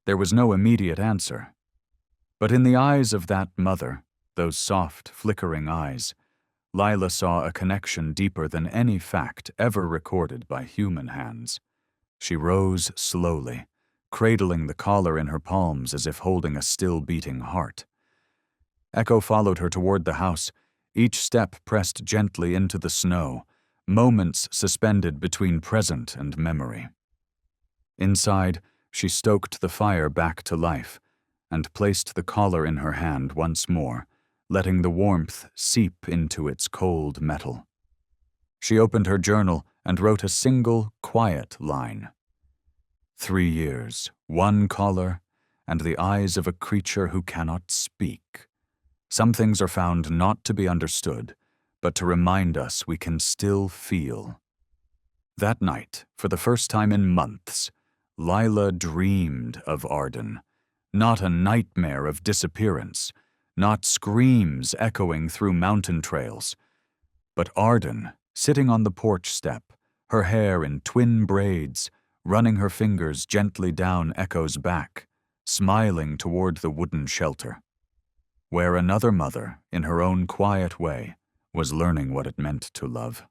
Speaker 1: There was no immediate answer, but in the eyes of that mother, those soft, flickering eyes, Lila saw a connection deeper than any fact ever recorded by human hands. She rose slowly, cradling the collar in her palms as if holding a still-beating heart. Echo followed her toward the house, each step pressed gently into the snow, moments suspended between present and memory. Inside, she stoked the fire back to life and placed the collar in her hand once more, letting the warmth seep into its cold metal. She opened her journal and wrote a single, quiet line. 3 years, 1 collar, and the eyes of a creature who cannot speak. Some things are found not to be understood, but to remind us we can still feel. That night, for the first time in months, Lila dreamed of Arden. Not a nightmare of disappearance, not screams echoing through mountain trails, but Arden, sitting on the porch step, her hair in twin braids, running her fingers gently down Echo's back, smiling toward the wooden shelter, where another mother, in her own quiet way, was learning what it meant to love.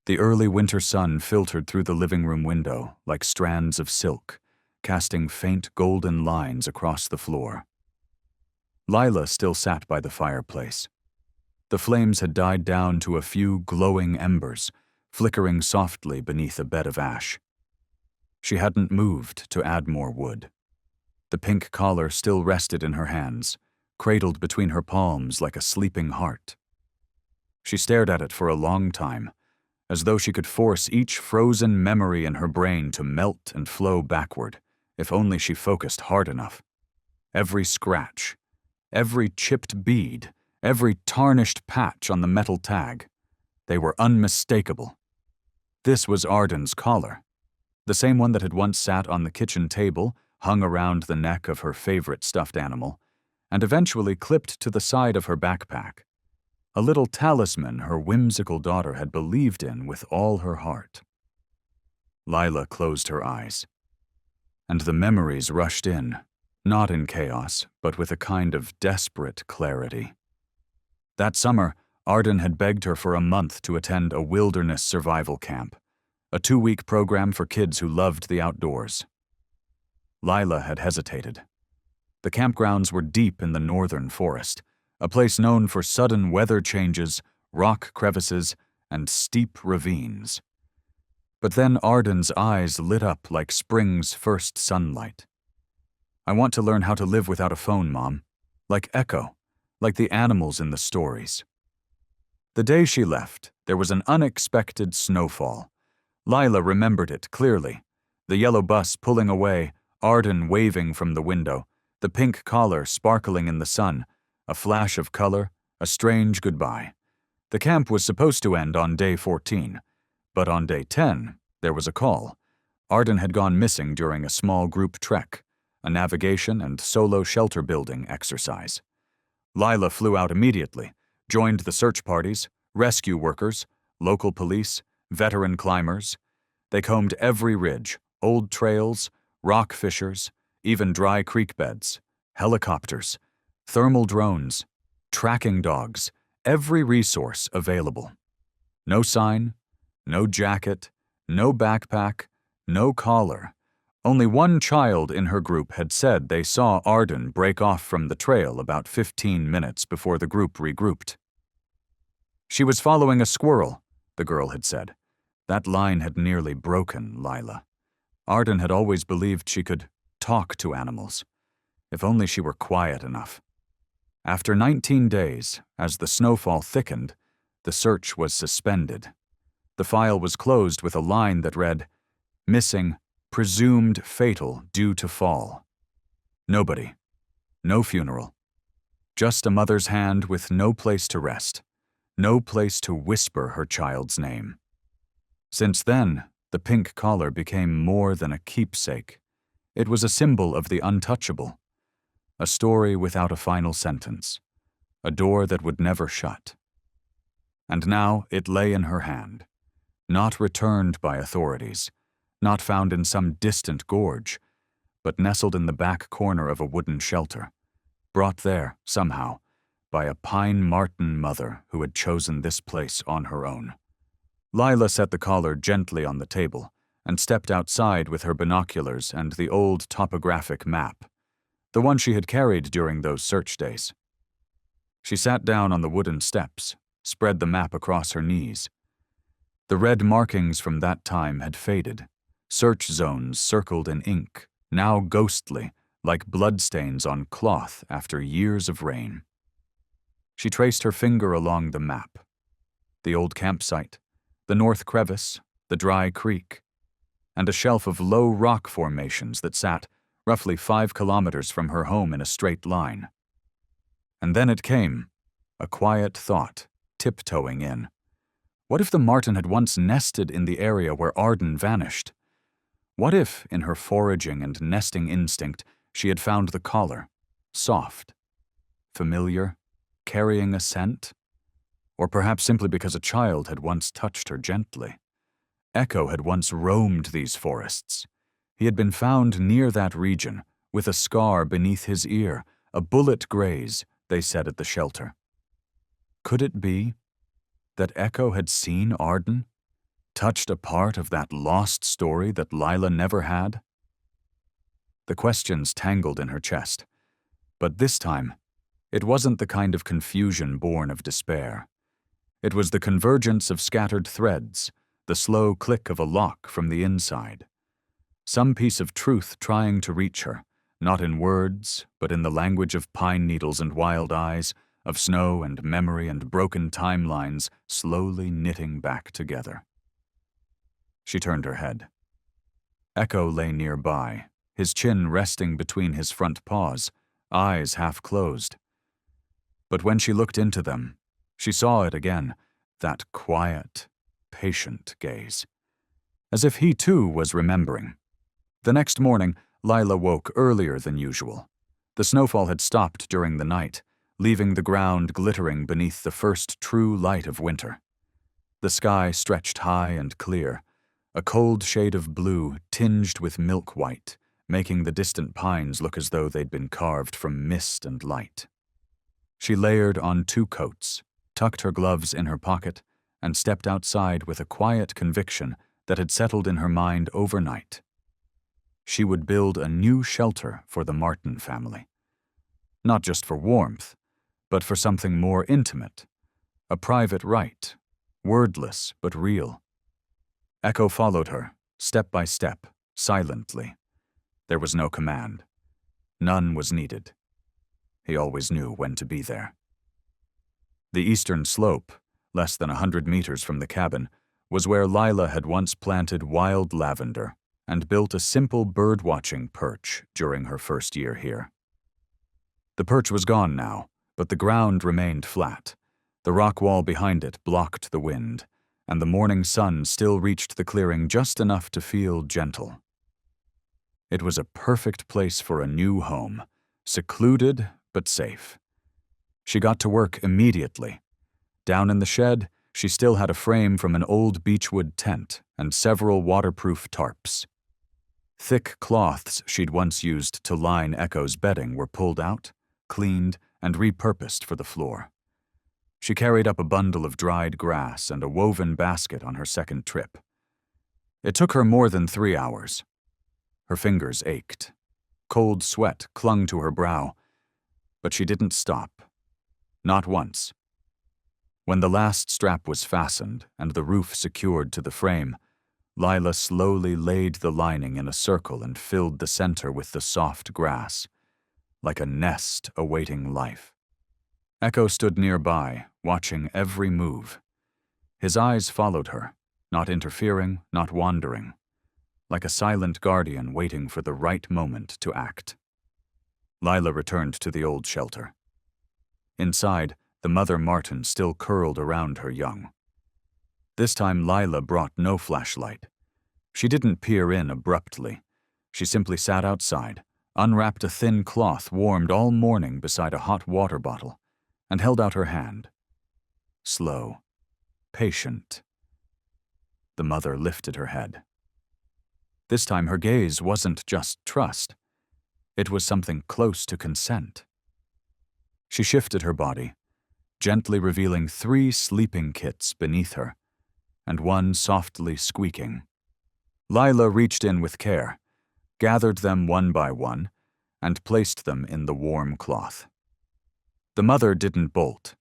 Speaker 1: The early winter sun filtered through the living room window like strands of silk, casting faint golden lines across the floor. Lila still sat by the fireplace. The flames had died down to a few glowing embers, flickering softly beneath a bed of ash. She hadn't moved to add more wood. The pink collar still rested in her hands, cradled between her palms like a sleeping heart. She stared at it for a long time, as though she could force each frozen memory in her brain to melt and flow backward, if only she focused hard enough. Every scratch, every chipped bead, every tarnished patch on the metal tag, they were unmistakable. This was Arden's collar, the same one that had once sat on the kitchen table, hung around the neck of her favorite stuffed animal, and eventually clipped to the side of her backpack. A little talisman her whimsical daughter had believed in with all her heart. Lila closed her eyes, and the memories rushed in, not in chaos, but with a kind of desperate clarity. That summer, Arden had begged her for a month to attend a wilderness survival camp, a 2-week program for kids who loved the outdoors. Lila had hesitated. The campgrounds were deep in the northern forest, a place known for sudden weather changes, rock crevices, and steep ravines. But then Arden's eyes lit up like spring's first sunlight. "I want to learn how to live without a phone, Mom. Like Echo, like the animals in the stories." The day she left, there was an unexpected snowfall. Lila remembered it clearly. The yellow bus pulling away, Arden waving from the window, the pink collar sparkling in the sun, a flash of color, a strange goodbye. The camp was supposed to end on day 14, but on day 10, there was a call. Arden had gone missing during a small group trek, a navigation and solo shelter building exercise. Lila flew out immediately, joined the search parties, rescue workers, local police, veteran climbers. They combed every ridge, old trails, rock fissures, even dry creek beds, helicopters, thermal drones, tracking dogs, every resource available. No sign, no jacket, no backpack, no collar. Only one child in her group had said they saw Arden break off from the trail about 15 minutes before the group regrouped. "She was following a squirrel," the girl had said. That line had nearly broken Lila. Arden had always believed she could talk to animals. If only she were quiet enough. After 19 days, as the snowfall thickened, the search was suspended. The file was closed with a line that read, "Missing, presumed fatal due to fall." Nobody. No funeral. Just a mother's hand with no place to rest. No place to whisper her child's name. Since then, the pink collar became more than a keepsake. It was a symbol of the untouchable. A story without a final sentence. A door that would never shut. And now it lay in her hand. Not returned by authorities. Not found in some distant gorge, but nestled in the back corner of a wooden shelter. Brought there, somehow, by a pine marten mother who had chosen this place on her own. Lila set the collar gently on the table and stepped outside with her binoculars and the old topographic map, the one she had carried during those search days. She sat down on the wooden steps, spread the map across her knees. The red markings from that time had faded, search zones circled in ink, now ghostly, like bloodstains on cloth after years of rain. She traced her finger along the map. The old campsite, the north crevice, the dry creek, and a shelf of low rock formations that sat roughly 5 kilometers from her home in a straight line. And then it came, a quiet thought, tiptoeing in. What if the marten had once nested in the area where Arden vanished? What if, in her foraging and nesting instinct, she had found the collar, soft, familiar, carrying a scent? Or perhaps simply because a child had once touched her gently. Echo had once roamed these forests. He had been found near that region, with a scar beneath his ear, a bullet graze, they said at the shelter. Could it be that Echo had seen Arden, touched a part of that lost story that Lila never had? The questions tangled in her chest, but this time, it wasn't the kind of confusion born of despair. It was the convergence of scattered threads, the slow click of a lock from the inside. Some piece of truth trying to reach her, not in words, but in the language of pine needles and wild eyes, of snow and memory and broken timelines slowly knitting back together. She turned her head. Echo lay nearby, his chin resting between his front paws, eyes half closed. But when she looked into them, she saw it again, that quiet, patient gaze. As if he too was remembering. The next morning, Lila woke earlier than usual. The snowfall had stopped during the night, leaving the ground glittering beneath the first true light of winter. The sky stretched high and clear, a cold shade of blue tinged with milk white, making the distant pines look as though they'd been carved from mist and light. She layered on 2 coats, tucked her gloves in her pocket, and stepped outside with a quiet conviction that had settled in her mind overnight. She would build a new shelter for the Martin family. Not just for warmth, but for something more intimate, a private rite, wordless but real. Echo followed her, step by step, silently. There was no command. None was needed. He always knew when to be there. The eastern slope, less than 100 meters from the cabin, was where Lila had once planted wild lavender and built a simple bird-watching perch during her first year here. The perch was gone now, but the ground remained flat. The rock wall behind it blocked the wind, and the morning sun still reached the clearing just enough to feel gentle. It was a perfect place for a new home, secluded but safe. She got to work immediately. Down in the shed, she still had a frame from an old beechwood tent and several waterproof tarps. Thick cloths she'd once used to line Echo's bedding were pulled out, cleaned, and repurposed for the floor. She carried up a bundle of dried grass and a woven basket on her second trip. It took her more than 3 hours. Her fingers ached. Cold sweat clung to her brow, but she didn't stop. Not once. When the last strap was fastened and the roof secured to the frame, Lila slowly laid the lining in a circle and filled the center with the soft grass, like a nest awaiting life. Echo stood nearby, watching every move. His eyes followed her, not interfering, not wandering, like a silent guardian waiting for the right moment to act. Lila returned to the old shelter. Inside, the mother marten still curled around her young. This time Lila brought no flashlight. She didn't peer in abruptly. She simply sat outside, unwrapped a thin cloth warmed all morning beside a hot water bottle, and held out her hand. Slow, patient. The mother lifted her head. This time her gaze wasn't just trust. It was something close to consent. She shifted her body, gently revealing 3 sleeping kits beneath her, and one softly squeaking. Lila reached in with care, gathered them one by one, and placed them in the warm cloth. The mother didn't bolt.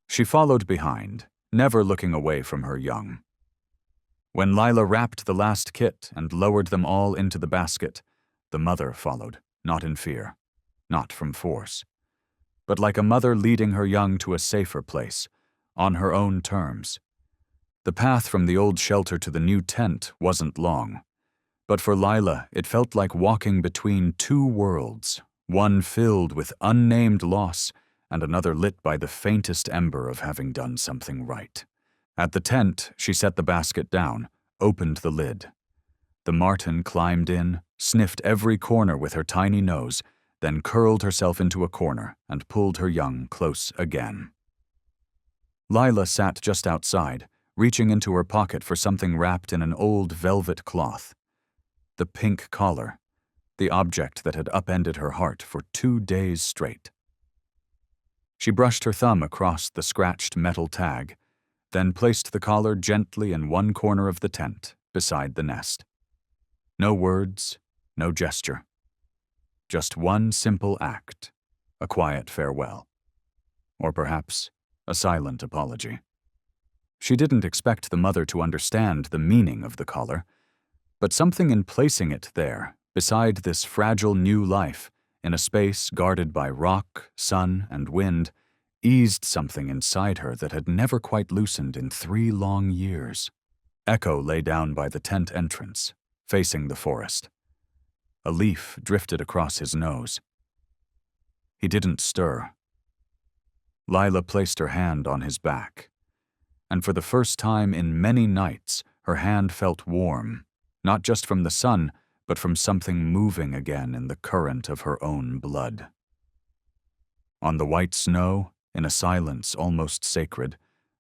Speaker 1: She followed behind, never looking away from her young. When Lila wrapped the last kit and lowered them all into the basket, the mother followed, not in fear, not from force, but like a mother leading her young to a safer place, on her own terms. The path from the old shelter to the new tent wasn't long, but for Lila it felt like walking between 2 worlds, one filled with unnamed loss and another lit by the faintest ember of having done something right. At the tent, she set the basket down, opened the lid. The marten climbed in, sniffed every corner with her tiny nose, then curled herself into a corner and pulled her young close again. Lila sat just outside, reaching into her pocket for something wrapped in an old velvet cloth. The pink collar, the object that had upended her heart for 2 days straight. She brushed her thumb across the scratched metal tag, then placed the collar gently in one corner of the tent, beside the nest. No words, no gesture. Just one simple act, a quiet farewell. Or perhaps a silent apology. She didn't expect the mother to understand the meaning of the collar, but something in placing it there Beside this fragile new life, in a space guarded by rock, sun, and wind, eased something inside her that had never quite loosened in 3 long years. Echo lay down by the tent entrance, facing the forest. A leaf drifted across his nose. He didn't stir. Lila placed her hand on his back, and for the first time in many nights, her hand felt warm, not just from the sun, but from something moving again in the current of her own blood. On the white snow, in a silence almost sacred,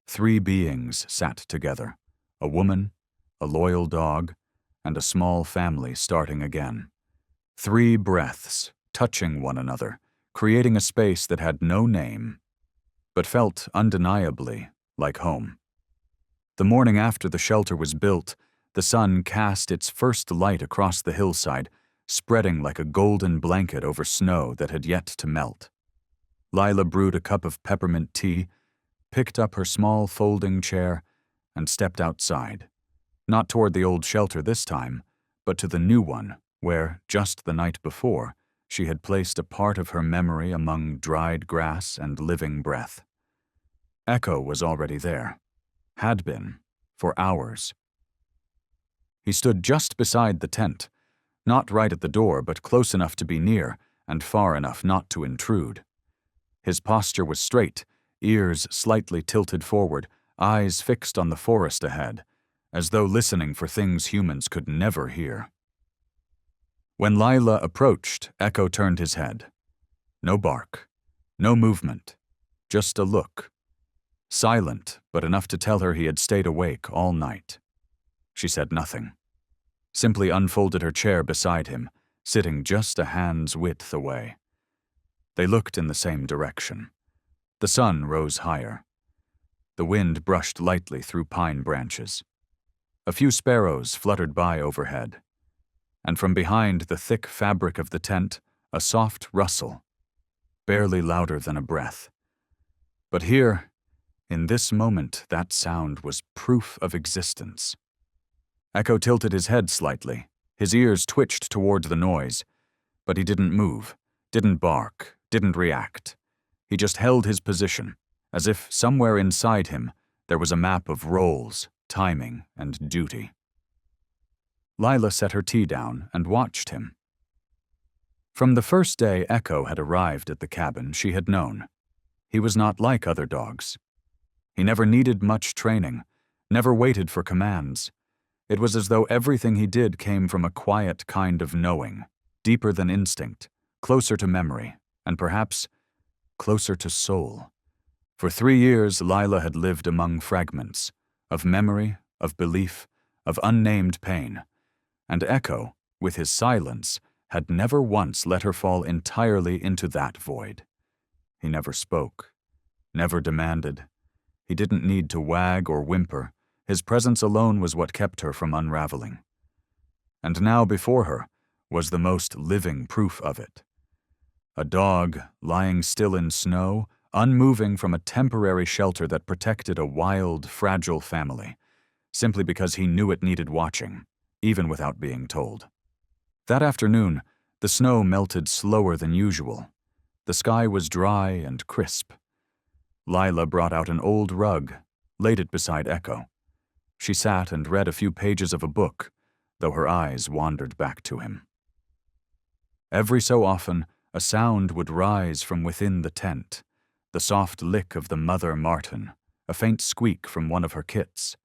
Speaker 1: 3 beings sat together, a woman, a loyal dog, and a small family starting again. 3 breaths, touching one another, creating a space that had no name, but felt undeniably like home. The morning after the shelter was built, the sun cast its first light across the hillside, spreading like a golden blanket over snow that had yet to melt. Lila brewed a cup of peppermint tea, picked up her small folding chair, and stepped outside. Not toward the old shelter this time, but to the new one, where, just the night before, she had placed a part of her memory among dried grass and living breath. Echo was already there. Had been, for hours. He stood just beside the tent, not right at the door, but close enough to be near and far enough not to intrude. His posture was straight, ears slightly tilted forward, eyes fixed on the forest ahead, as though listening for things humans could never hear. When Lila approached, Echo turned his head. No bark, no movement, just a look. Silent, but enough to tell her he had stayed awake all night. She said nothing, simply unfolded her chair beside him, sitting just a hand's width away. They looked in the same direction. The sun rose higher. The wind brushed lightly through pine branches. A few sparrows fluttered by overhead, and from behind the thick fabric of the tent, a soft rustle, barely louder than a breath. But here, in this moment, that sound was proof of existence. Echo tilted his head slightly. His ears twitched toward the noise, but he didn't move, didn't bark, didn't react. He just held his position, as if somewhere inside him there was a map of roles, timing, and duty. Lila set her tea down and watched him. From the first day Echo had arrived at the cabin, she had known. He was not like other dogs. He never needed much training, never waited for commands. It was as though everything he did came from a quiet kind of knowing, deeper than instinct, closer to memory, and perhaps closer to soul. For 3 years, Lila had lived among fragments, of memory, of belief, of unnamed pain, and Echo, with his silence, had never once let her fall entirely into that void. He never spoke, never demanded. He didn't need to wag or whimper. His presence alone was what kept her from unraveling. And now before her was the most living proof of it. A dog lying still in snow, unmoving from a temporary shelter that protected a wild, fragile family, simply because he knew it needed watching, even without being told. That afternoon, the snow melted slower than usual. The sky was dry and crisp. Lila brought out an old rug, laid it beside Echo. She sat and read a few pages of a book, though her eyes wandered back to him. Every so often, a sound would rise from within the tent, the soft lick of the mother marten, a faint squeak from one of her kits.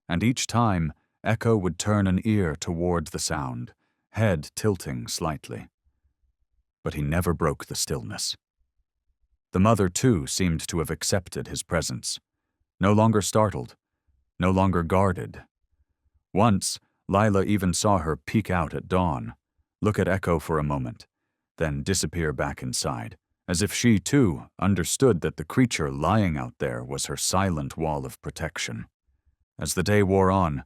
Speaker 1: And each time, Echo would turn an ear toward the sound, head tilting slightly. But he never broke the stillness. The mother, too, seemed to have accepted his presence, no longer startled, no longer guarded. Once, Lila even saw her peek out at dawn, look at Echo for a moment, then disappear back inside, as if she, too, understood that the creature lying out there was her silent wall of protection. As the day wore on,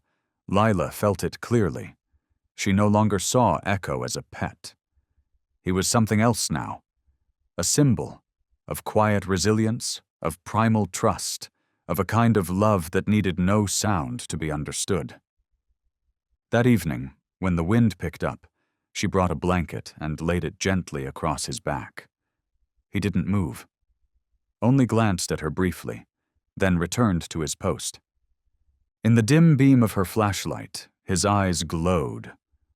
Speaker 1: Lila felt it clearly. She no longer saw Echo as a pet. He was something else now, a symbol of quiet resilience, of primal trust, of a kind of love that needed no sound to be understood. That evening, when the wind picked up, She brought a blanket and laid it gently across his back. He didn't move, only glanced at her briefly, then returned to his post. In the dim beam of her flashlight, his eyes glowed,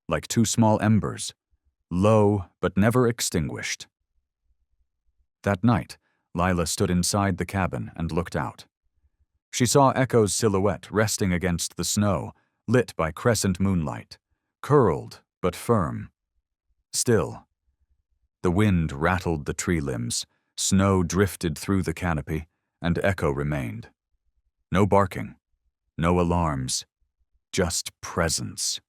Speaker 1: like two small embers, low but never extinguished. That night, Lila stood inside the cabin and looked out. She saw Echo's silhouette resting against the snow, lit by crescent moonlight, curled but firm. Still. The wind rattled the tree limbs, snow drifted through the canopy, and Echo remained. No barking, no alarms, just presence.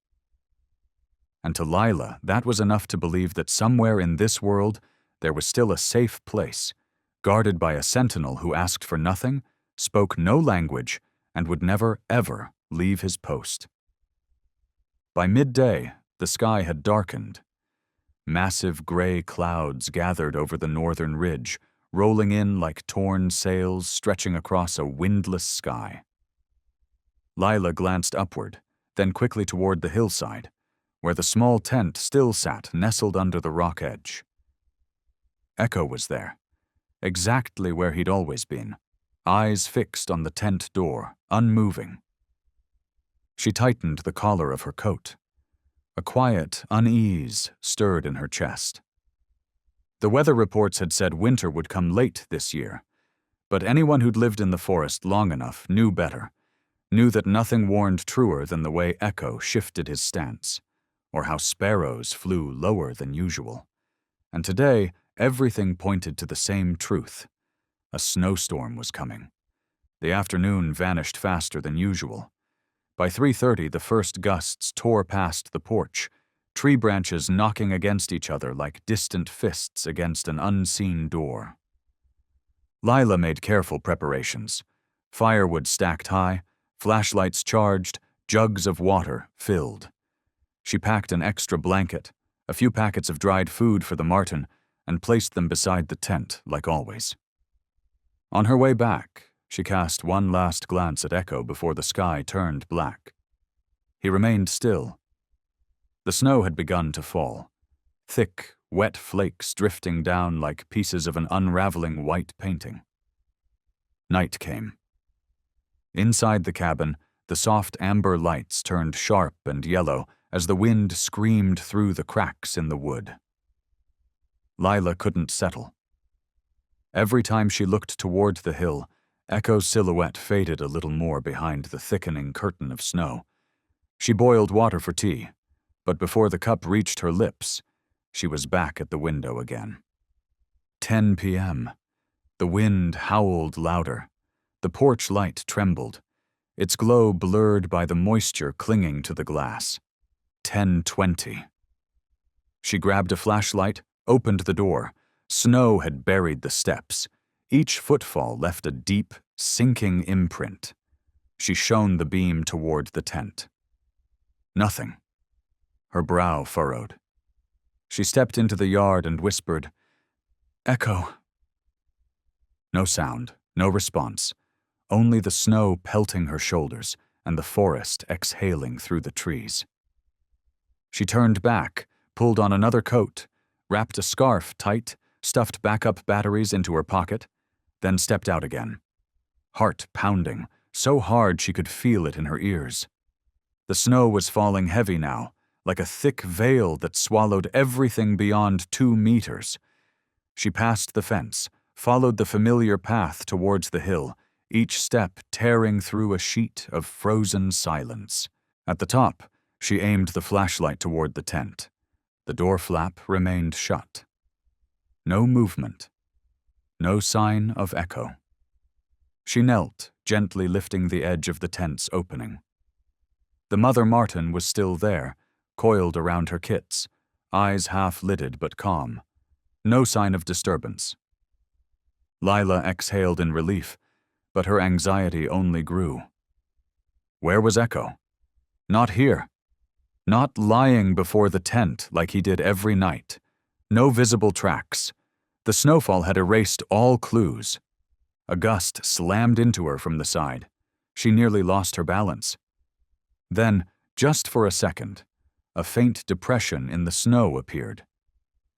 Speaker 1: And to Lila, that was enough to believe that somewhere in this world there was still a safe place, guarded by a sentinel who asked for nothing, spoke no language, and would never, ever leave his post. By midday, the sky had darkened. Massive gray clouds gathered over the northern ridge, rolling in like torn sails stretching across a windless sky. Lila glanced upward, then quickly toward the hillside, where the small tent still sat nestled under the rock edge. Echo was there, exactly where he'd always been, eyes fixed on the tent door, unmoving. She tightened the collar of her coat. A quiet unease stirred in her chest. The weather reports had said winter would come late this year, but anyone who'd lived in the forest long enough knew better, knew that nothing warned truer than the way Echo shifted his stance, or how sparrows flew lower than usual. And today, everything pointed to the same truth. A snowstorm was coming. The afternoon vanished faster than usual. By 3:30, the first gusts tore past the porch, tree branches knocking against each other like distant fists against an unseen door. Lila made careful preparations. Firewood stacked high, flashlights charged, jugs of water filled. She packed an extra blanket, a few packets of dried food for the marten, and placed them beside the tent, like always. On her way back, she cast one last glance at Echo before the sky turned black. He remained still. The snow had begun to fall, thick, wet flakes drifting down like pieces of an unraveling white painting. Night came. Inside the cabin, the soft amber lights turned sharp and yellow as the wind screamed through the cracks in the wood. Lila couldn't settle. Every time she looked toward the hill, Echo's silhouette faded a little more behind the thickening curtain of snow. She boiled water for tea, but before the cup reached her lips, she was back at the window again. 10 p.m. The wind howled louder. The porch light trembled, its glow blurred by the moisture clinging to the glass. 10:20. She grabbed a flashlight, opened the door. Snow had buried the steps. Each footfall left a deep, sinking imprint. She shone the beam toward the tent. Nothing. Her brow furrowed. She stepped into the yard and whispered, "Echo." No sound, no response, only the snow pelting her shoulders and the forest exhaling through the trees. She turned back, pulled on another coat, wrapped a scarf tight, stuffed backup batteries into her pocket, then stepped out again. Heart pounding, so hard she could feel it in her ears. The snow was falling heavy now, like a thick veil that swallowed everything beyond 2 meters. She passed the fence, followed the familiar path towards the hill, each step tearing through a sheet of frozen silence. At the top, she aimed the flashlight toward the tent. The door flap remained shut. No movement. No sign of Echo. She knelt, gently lifting the edge of the tent's opening. The mother marten was still there, coiled around her kits, eyes half-lidded but calm. No sign of disturbance. Lila exhaled in relief, but her anxiety only grew. Where was Echo? Not here. Not lying before the tent like he did every night. No visible tracks. The snowfall had erased all clues. A gust slammed into her from the side. She nearly lost her balance. Then, just for a second, A faint depression in the snow appeared,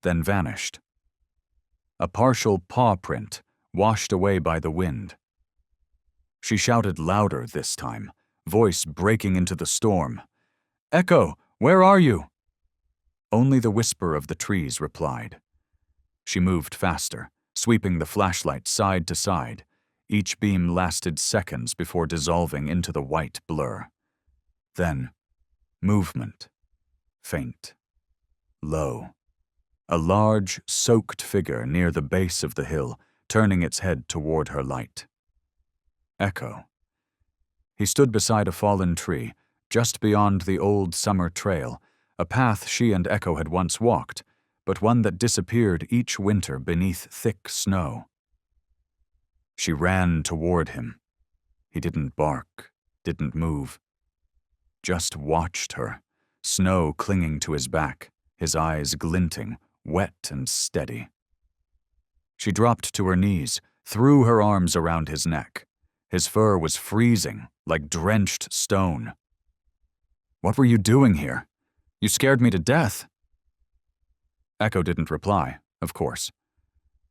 Speaker 1: then vanished. A partial paw print washed away by the wind. She shouted louder this time, voice breaking into the storm. "Echo, where are you?" Only the whisper of the trees replied. She moved faster, sweeping the flashlight side to side. Each beam lasted seconds before dissolving into the white blur. Then, movement. Faint. Low. A large, soaked figure near the base of the hill, turning its head toward her light. Echo. He stood beside a fallen tree, just beyond the old summer trail, a path she and Echo had once walked, but one that disappeared each winter beneath thick snow. She ran toward him. He didn't bark, didn't move. Just watched her, snow clinging to his back, his eyes glinting, wet and steady. She dropped to her knees, threw her arms around his neck. His fur was freezing, like drenched stone. "What were you doing here? You scared me to death." Echo didn't reply, of course.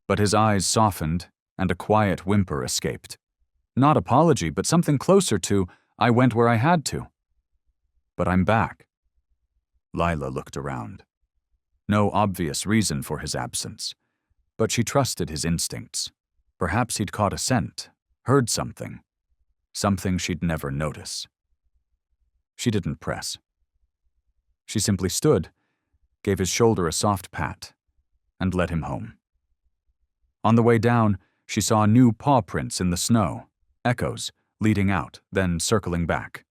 Speaker 1: But his eyes softened, and a quiet whimper escaped. Not apology, but something closer to, "I went where I had to." "But I'm back." Lila looked around. No obvious reason for his absence, but she trusted his instincts. Perhaps he'd caught a scent, heard something she'd never notice. She didn't press. She simply stood, gave his shoulder a soft pat, and led him home. On the way down, she saw new paw prints in the snow, Echo's, leading out, then circling back.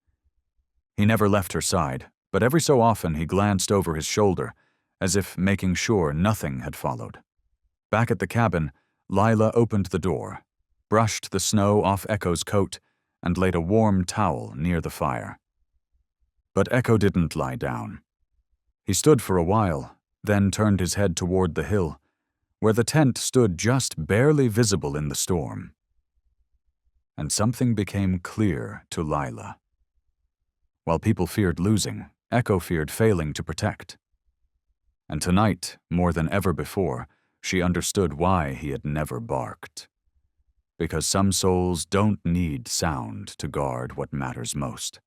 Speaker 1: He never left her side, but every so often he glanced over his shoulder, as if making sure nothing had followed. Back at the cabin, Lila opened the door, brushed the snow off Echo's coat, and laid a warm towel near the fire. But Echo didn't lie down. He stood for a while, then turned his head toward the hill, where the tent stood just barely visible in the storm. And something became clear to Lila. While people feared losing, Echo feared failing to protect. And tonight, more than ever before, she understood why he had never barked. Because some souls don't need sound to guard what matters most.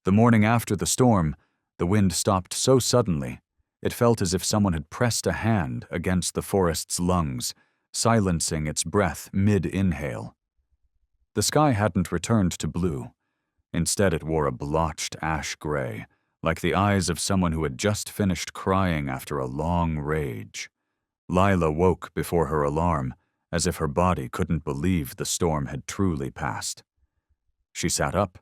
Speaker 1: The morning after the storm, the wind stopped so suddenly, it felt as if someone had pressed a hand against the forest's lungs, silencing its breath mid-inhale. The sky hadn't returned to blue. Instead, it wore a blotched ash gray, like the eyes of someone who had just finished crying after a long rage. Lila woke before her alarm, as if her body couldn't believe the storm had truly passed. She sat up,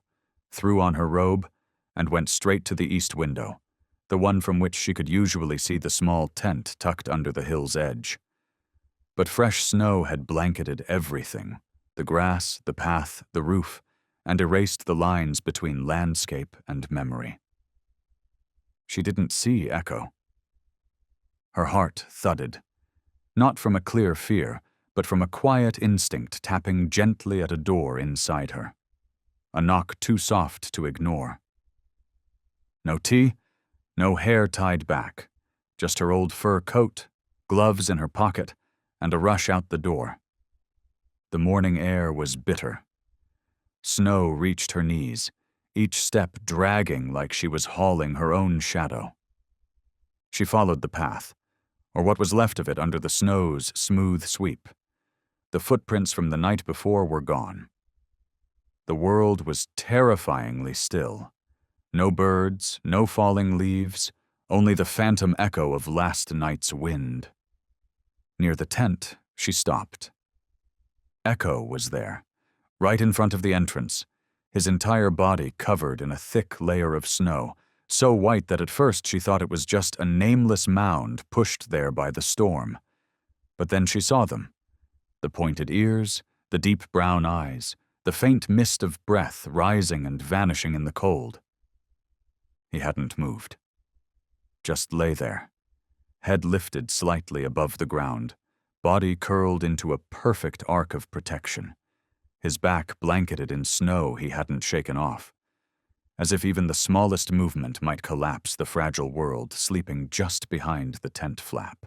Speaker 1: threw on her robe, and went straight to the east window, the one from which she could usually see the small tent tucked under the hill's edge. But fresh snow had blanketed everything, the grass, the path, the roof, and erased the lines between landscape and memory. She didn't see Echo. Her heart thudded, not from a clear fear, but from a quiet instinct tapping gently at a door inside her, a knock too soft to ignore. No tea, no hair tied back, just her old fur coat, gloves in her pocket, and a rush out the door. The morning air was bitter. Snow reached her knees, each step dragging like she was hauling her own shadow. She followed the path, or what was left of it under the snow's smooth sweep. The footprints from the night before were gone. The world was terrifyingly still. No birds, no falling leaves, only the phantom echo of last night's wind. Near the tent, she stopped. Echo was there, right in front of the entrance, his entire body covered in a thick layer of snow, so white that at first she thought it was just a nameless mound pushed there by the storm. But then she saw them. The pointed ears, the deep brown eyes, the faint mist of breath rising and vanishing in the cold. He hadn't moved. Just lay there, head lifted slightly above the ground, body curled into a perfect arc of protection, his back blanketed in snow he hadn't shaken off. as if even the smallest movement might collapse the fragile world sleeping just behind the tent flap.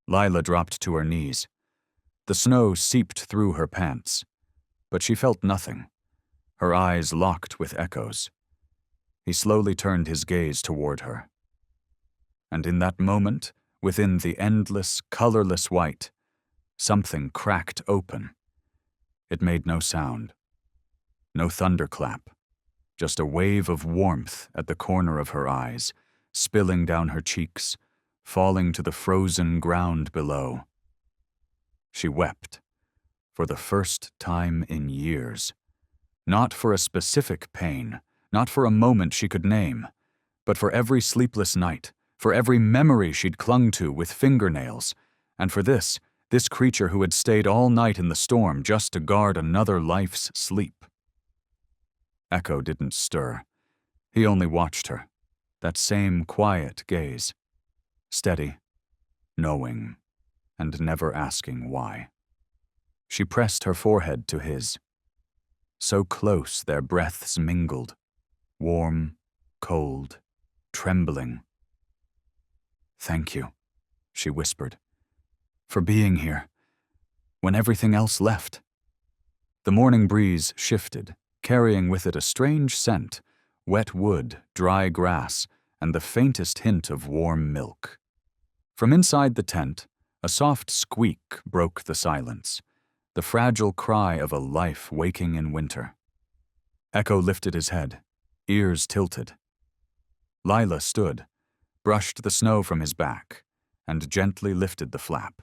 Speaker 1: Lila dropped to her knees. The snow seeped through her pants, but she felt nothing, her eyes locked with Echo's. He slowly turned his gaze toward her. And in that moment, within the endless, colorless white, something cracked open. It made no sound, no thunderclap, just a wave of warmth at the corner of her eyes, spilling down her cheeks, falling to the frozen ground below. She wept, for the first time in years. Not for a specific pain, not for a moment she could name, but for every sleepless night, for every memory she'd clung to with fingernails, and for this creature who had stayed all night in the storm just to guard another life's sleep. Echo didn't stir. He only watched her, that same quiet gaze, steady, knowing, and never asking why. She pressed her forehead to his. So close their breaths mingled, warm, cold, trembling. "Thank you," she whispered, "for being here, when everything else left." The morning breeze shifted, carrying with it a strange scent, wet wood, dry grass, and the faintest hint of warm milk. From inside the tent, a soft squeak broke the silence, the fragile cry of a life waking in winter. Echo lifted his head, ears tilted. Lila stood, brushed the snow from his back, and gently lifted the flap.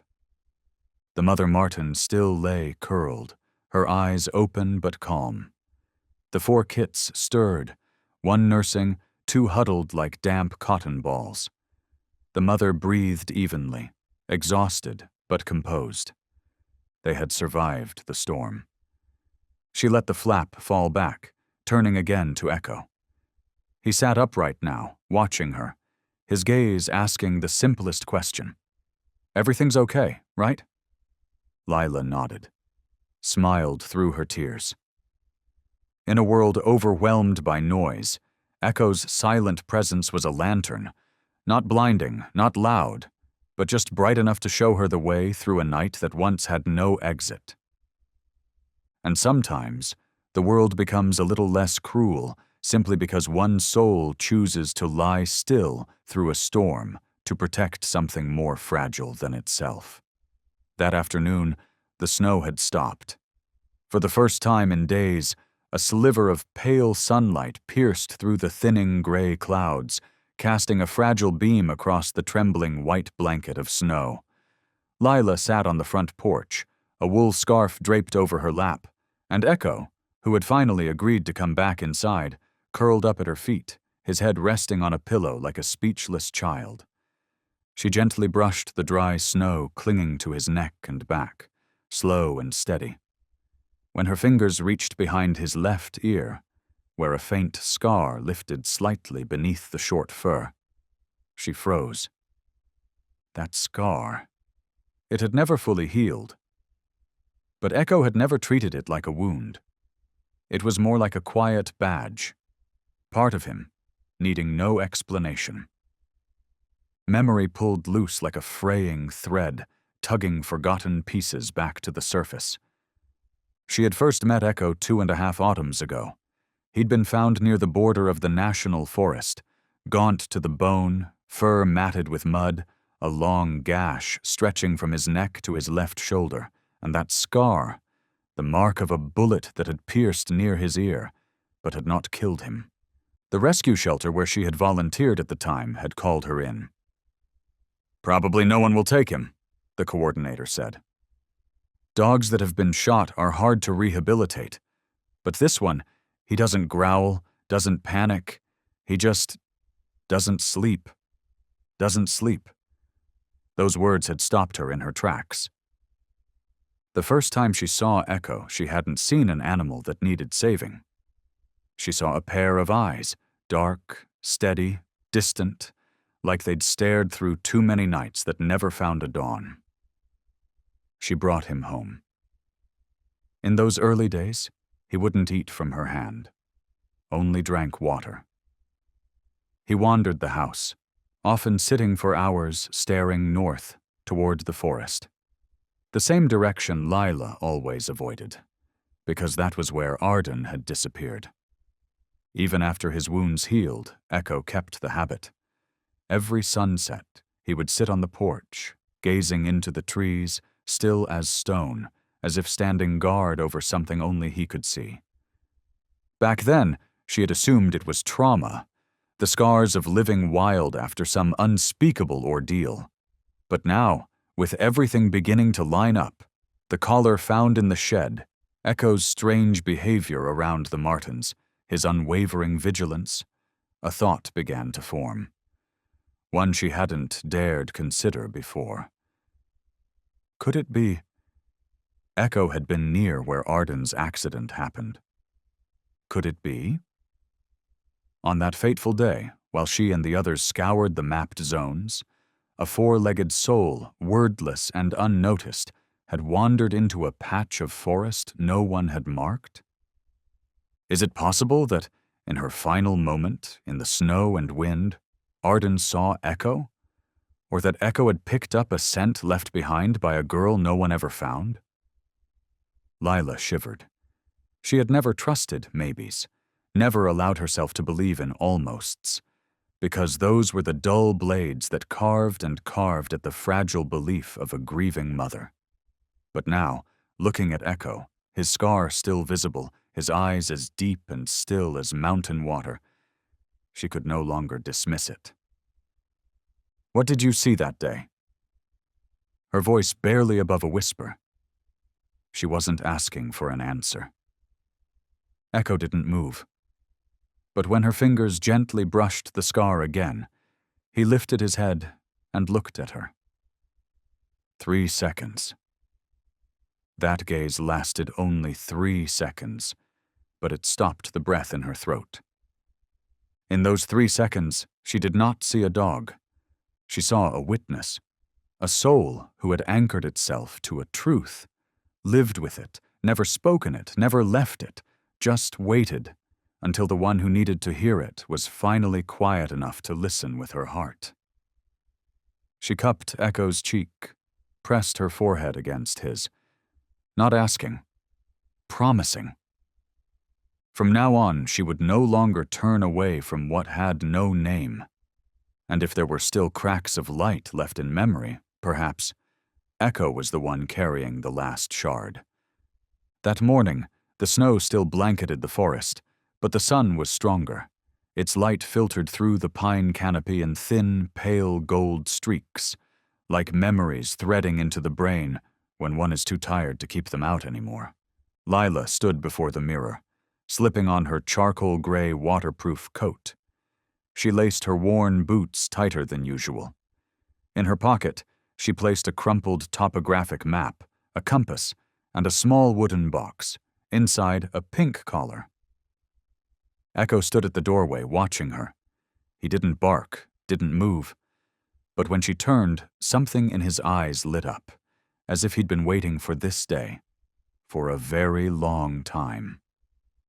Speaker 1: The mother marten still lay curled, her eyes open but calm. The 4 kits stirred, one nursing, 2 huddled like damp cotton balls. The mother breathed evenly, exhausted but composed. They had survived the storm. She let the flap fall back, turning again to Echo. He sat upright now, watching her, his gaze asking the simplest question. "Everything's okay, right?" Lila nodded, smiled through her tears. In a world overwhelmed by noise, Echo's silent presence was a lantern, not blinding, not loud, but just bright enough to show her the way through a night that once had no exit. And sometimes, the world becomes a little less cruel simply because one soul chooses to lie still through a storm to protect something more fragile than itself. That afternoon, the snow had stopped. For the first time in days, a sliver of pale sunlight pierced through the thinning gray clouds, casting a fragile beam across the trembling white blanket of snow. Lila sat on the front porch, a wool scarf draped over her lap, and Echo, who had finally agreed to come back inside, curled up at her feet, his head resting on a pillow like a speechless child. She gently brushed the dry snow clinging to his neck and back, slow and steady. When her fingers reached behind his left ear, where a faint scar lifted slightly beneath the short fur, she froze. That scar. It had never fully healed. But Echo had never treated it like a wound. It was more like a quiet badge, part of him, needing no explanation. Memory pulled loose like a fraying thread, tugging forgotten pieces back to the surface. She had first met Echo 2.5 autumns ago. He'd been found near the border of the national forest, gaunt to the bone, fur matted with mud, a long gash stretching from his neck to his left shoulder, and that scar, the mark of a bullet that had pierced near his ear, but had not killed him. The rescue shelter where she had volunteered at the time had called her in. "Probably no one will take him," the coordinator said. "Dogs that have been shot are hard to rehabilitate, but this one, he doesn't growl, doesn't panic, he just doesn't sleep. Doesn't sleep." Those words had stopped her in her tracks. The first time she saw Echo, she hadn't seen an animal that needed saving. She saw a pair of eyes, dark, steady, distant, like they'd stared through too many nights that never found a dawn. She brought him home. In those early days, he wouldn't eat from her hand. only drank water. He wandered the house, often sitting for hours staring north toward the forest. The same direction Lila always avoided, because that was where Arden had disappeared. Even after his wounds healed, Echo kept the habit. Every sunset, he would sit on the porch, gazing into the trees, still as stone, as if standing guard over something only he could see. Back then, she had assumed it was trauma, the scars of living wild after some unspeakable ordeal. But now, with everything beginning to line up, the collar found in the shed, Echo's strange behavior around the Martins, his unwavering vigilance, a thought began to form. One she hadn't dared consider before. Could it be? Echo had been near where Arden's accident happened. Could it be? On that fateful day, while she and the others scoured the mapped zones, a four-legged soul, wordless and unnoticed, had wandered into a patch of forest no one had marked? Is it possible that, in her final moment, in the snow and wind, Arden saw Echo? Or that Echo had picked up a scent left behind by a girl no one ever found? Lila shivered. She had never trusted maybes, never allowed herself to believe in almosts, because those were the dull blades that carved and carved at the fragile belief of a grieving mother. But now, looking at Echo, his scar still visible, his eyes as deep and still as mountain water, she could no longer dismiss it. "What did you see that day?" Her voice barely above a whisper. She wasn't asking for an answer. Echo didn't move. But when her fingers gently brushed the scar again, he lifted his head and looked at her. 3 seconds. That gaze lasted only 3 seconds, but it stopped the breath in her throat. In those 3 seconds, she did not see a dog. She saw a witness, a soul who had anchored itself to a truth, lived with it, never spoken it, never left it, just waited until the one who needed to hear it was finally quiet enough to listen with her heart. She cupped Echo's cheek, pressed her forehead against his, not asking, promising. From now on, she would no longer turn away from what had no name. And if there were still cracks of light left in memory, perhaps Echo was the one carrying the last shard. That morning, the snow still blanketed the forest, but the sun was stronger. Its light filtered through the pine canopy in thin, pale gold streaks, like memories threading into the brain when one is too tired to keep them out anymore. Lila stood before the mirror, slipping on her charcoal-gray waterproof coat. She laced her worn boots tighter than usual. In her pocket, she placed a crumpled topographic map, a compass, and a small wooden box, inside a pink collar. Echo stood at the doorway watching her. He didn't bark, didn't move. But when she turned, something in his eyes lit up, as if he'd been waiting for this day, for a very long time.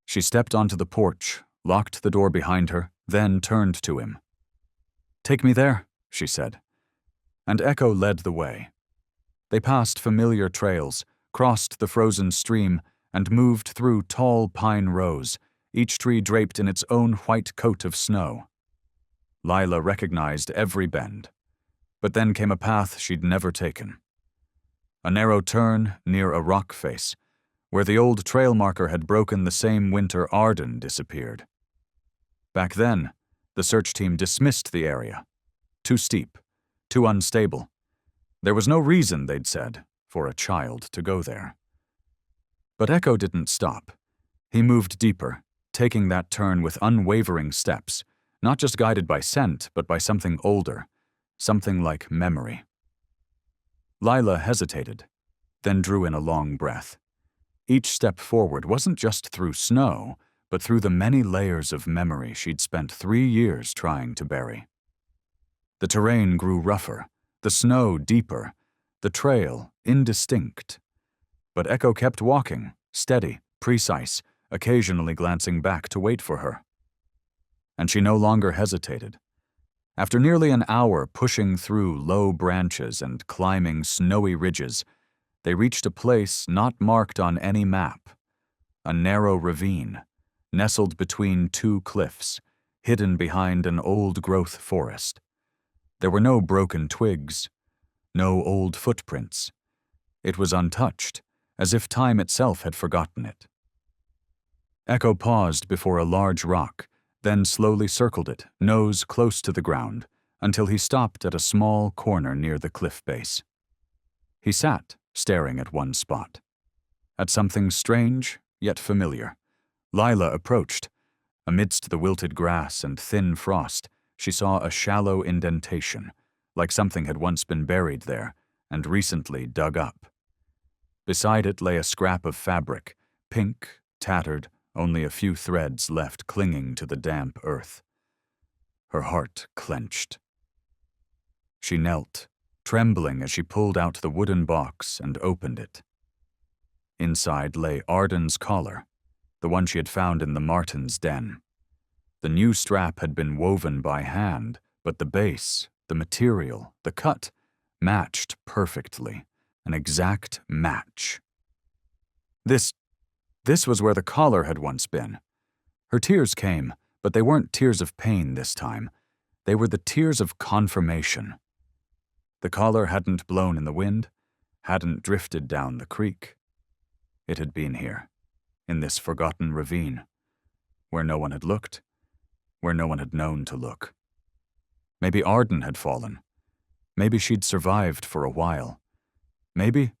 Speaker 1: She stepped onto the porch, locked the door behind her, then turned to him. "Take me there," she said. And Echo led the way. They passed familiar trails, crossed the frozen stream, and moved through tall pine rows, each tree draped in its own white coat of snow. Lila recognized every bend. But then came a path she'd never taken. A narrow turn near a rock face, where the old trail marker had broken the same winter Arden disappeared. Back then, the search team dismissed the area. Too steep, too unstable. There was no reason, they'd said, for a child to go there. But Echo didn't stop. He moved deeper, taking that turn with unwavering steps, not just guided by scent, but by something older, something like memory. Lila hesitated, then drew in a long breath. Each step forward wasn't just through snow, but through the many layers of memory she'd spent 3 years trying to bury. The terrain grew rougher, the snow deeper, the trail indistinct. But Echo kept walking, steady, precise, occasionally glancing back to wait for her. and she no longer hesitated. After nearly an hour pushing through low branches and climbing snowy ridges, they reached a place not marked on any map, a narrow ravine, nestled between two cliffs, hidden behind an old-growth forest. There were no broken twigs, no old footprints. It was untouched, as if time itself had forgotten it. Echo paused before a large rock, then slowly circled it, nose close to the ground, until he stopped at a small corner near the cliff base. He sat, staring at one spot. At something strange, yet familiar. Lila approached. Amidst the wilted grass and thin frost, she saw a shallow indentation, like something had once been buried there and recently dug up. Beside it lay a scrap of fabric, pink, tattered, only a few threads left clinging to the damp earth. Her heart clenched. She knelt, trembling as she pulled out the wooden box and opened it. Inside lay Arden's collar, the one she had found in the marten's den. The new strap had been woven by hand, but the base, the material, the cut, matched perfectly, an exact match. This was where the collar had once been. Her tears came, but they weren't tears of pain this time. They were the tears of confirmation. The collar hadn't blown in the wind, hadn't drifted down the creek. It had been here, in this forgotten ravine, where no one had looked, where no one had known to look. Maybe Arden had fallen. Maybe she'd survived for a while. Maybe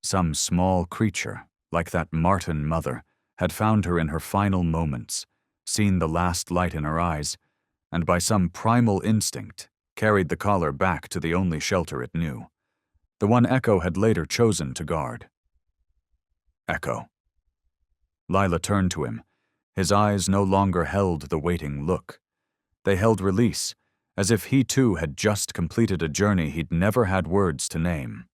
Speaker 1: some small creature, like that marten mother, had found her in her final moments, seen the last light in her eyes, and by some primal instinct carried the collar back to the only shelter it knew, the one Echo had later chosen to guard. Echo. Lila turned to him. His eyes no longer held the waiting look. They held release, as if he too had just completed a journey he'd never had words to name.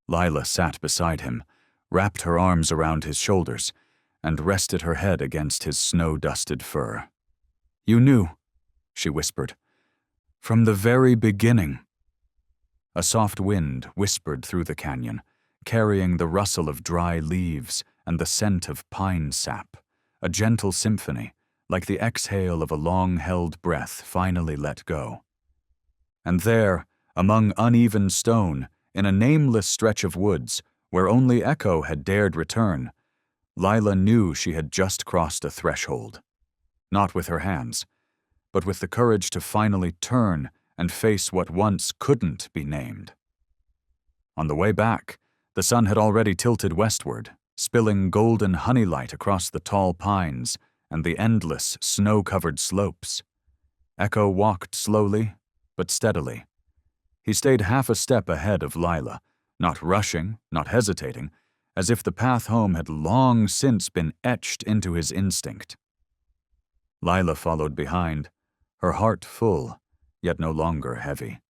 Speaker 1: Lila sat beside him, wrapped her arms around his shoulders, and rested her head against his snow-dusted fur. "You knew," she whispered, "from the very beginning." A soft wind whispered through the canyon, carrying the rustle of dry leaves and the scent of pine sap, a gentle symphony, like the exhale of a long-held breath finally let go. And there, among uneven stone, in a nameless stretch of woods, where only Echo had dared return, Lila knew she had just crossed a threshold. Not with her hands, but with the courage to finally turn and face what once couldn't be named. On the way back, the sun had already tilted westward, spilling golden honey light across the tall pines and the endless snow-covered slopes. Echo walked slowly, but steadily. He stayed half a step ahead of Lila, not rushing, not hesitating, as if the path home had long since been etched into his instinct. Lila followed behind, her heart full, yet no longer heavy.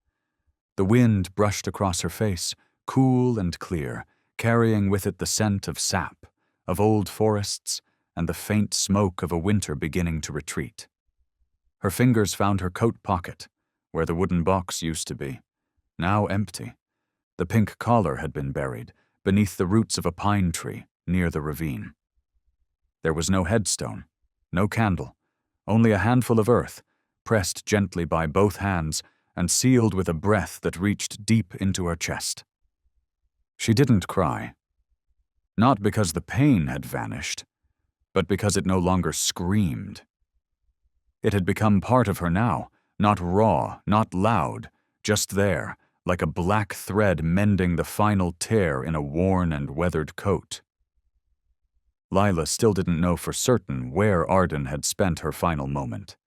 Speaker 1: The wind brushed across her face, cool and clear, carrying with it the scent of sap, of old forests, and the faint smoke of a winter beginning to retreat. Her fingers found her coat pocket, where the wooden box used to be, now empty. The pink collar had been buried beneath the roots of a pine tree near the ravine. There was no headstone, no candle, only a handful of earth, pressed gently by both hands and sealed with a breath that reached deep into her chest. She didn't cry. Not because the pain had vanished, but because it no longer screamed. It had become part of her now, not raw, not loud, just there, like a black thread mending the final tear in a worn and weathered coat. Lila still didn't know for certain where Arden had spent her final moment.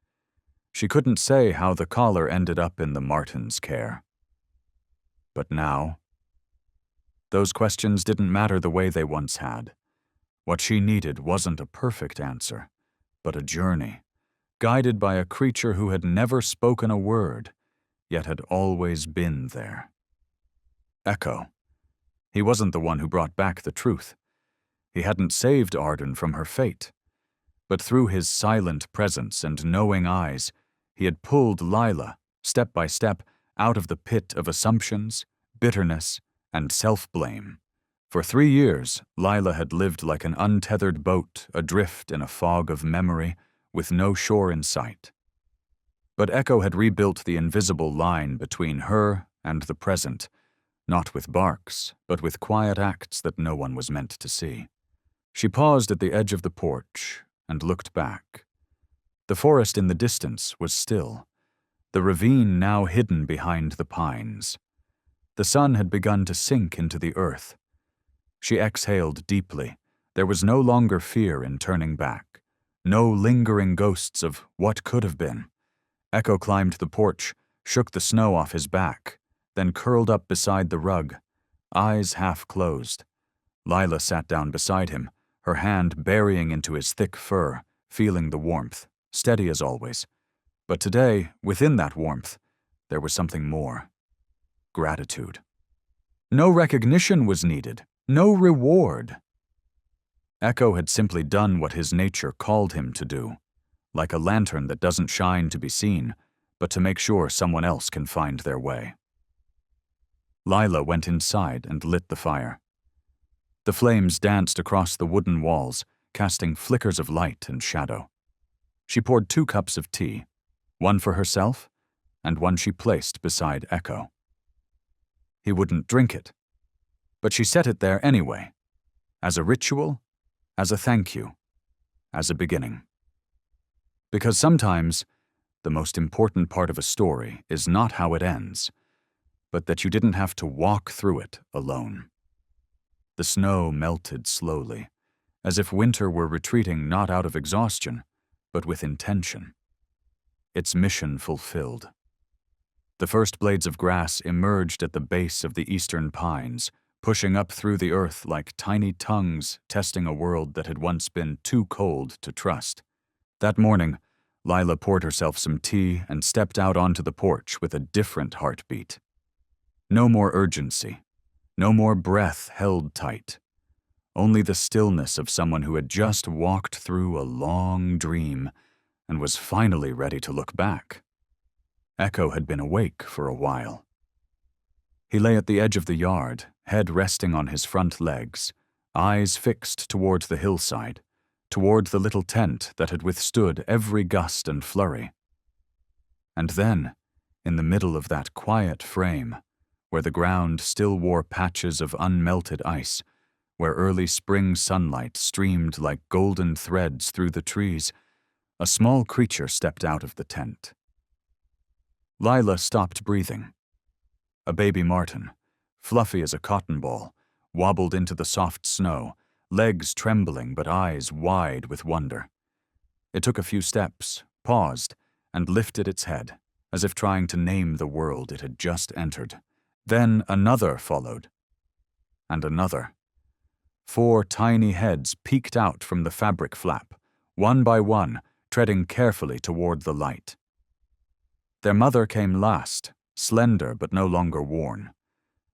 Speaker 1: She couldn't say how the collar ended up in the marten's care. But now, those questions didn't matter the way they once had. What she needed wasn't a perfect answer, but a journey, guided by a creature who had never spoken a word, yet had always been there. Echo. He wasn't the one who brought back the truth. He hadn't saved Arden from her fate. but through his silent presence and knowing eyes, he had pulled Lila, step by step, out of the pit of assumptions, bitterness, and self-blame. For 3 years, Lila had lived like an untethered boat adrift in a fog of memory with no shore in sight. But Echo had rebuilt the invisible line between her and the present, not with barks, but with quiet acts that no one was meant to see. She paused at the edge of the porch and looked back. The forest in the distance was still, the ravine now hidden behind the pines. The sun had begun to sink into the earth. She exhaled deeply. There was no longer fear in turning back, no lingering ghosts of what could have been. Echo climbed the porch, shook the snow off his back, then curled up beside the rug, eyes half closed. Lila sat down beside him, her hand burying into his thick fur, feeling the warmth, steady as always. But today, within that warmth, there was something more. Gratitude. No recognition was needed, no reward. Echo had simply done what his nature called him to do, like a lantern that doesn't shine to be seen, but to make sure someone else can find their way. Lila went inside and lit the fire. The flames danced across the wooden walls, casting flickers of light and shadow. She poured 2 cups of tea, one for herself and one she placed beside Echo. He wouldn't drink it, but she set it there anyway, as a ritual, as a thank you, as a beginning. Because sometimes, the most important part of a story is not how it ends, but that you didn't have to walk through it alone. The snow melted slowly, as if winter were retreating not out of exhaustion, but with intention. Its mission fulfilled. The first blades of grass emerged at the base of the eastern pines, pushing up through the earth like tiny tongues testing a world that had once been too cold to trust. That morning, Lila poured herself some tea and stepped out onto the porch with a different heartbeat. No more urgency, no more breath held tight. Only the stillness of someone who had just walked through a long dream and was finally ready to look back. Echo had been awake for a while. He lay at the edge of the yard, head resting on his front legs, eyes fixed toward the hillside, toward the little tent that had withstood every gust and flurry. And then, in the middle of that quiet frame, where the ground still wore patches of unmelted ice, where early spring sunlight streamed like golden threads through the trees, a small creature stepped out of the tent. Lila stopped breathing. A baby marten, fluffy as a cotton ball, wobbled into the soft snow, legs trembling but eyes wide with wonder. It took a few steps, paused, and lifted its head, as if trying to name the world it had just entered. Then another followed, and another. 4 tiny heads peeked out from the fabric flap, one by one, treading carefully toward the light. Their mother came last, slender but no longer worn.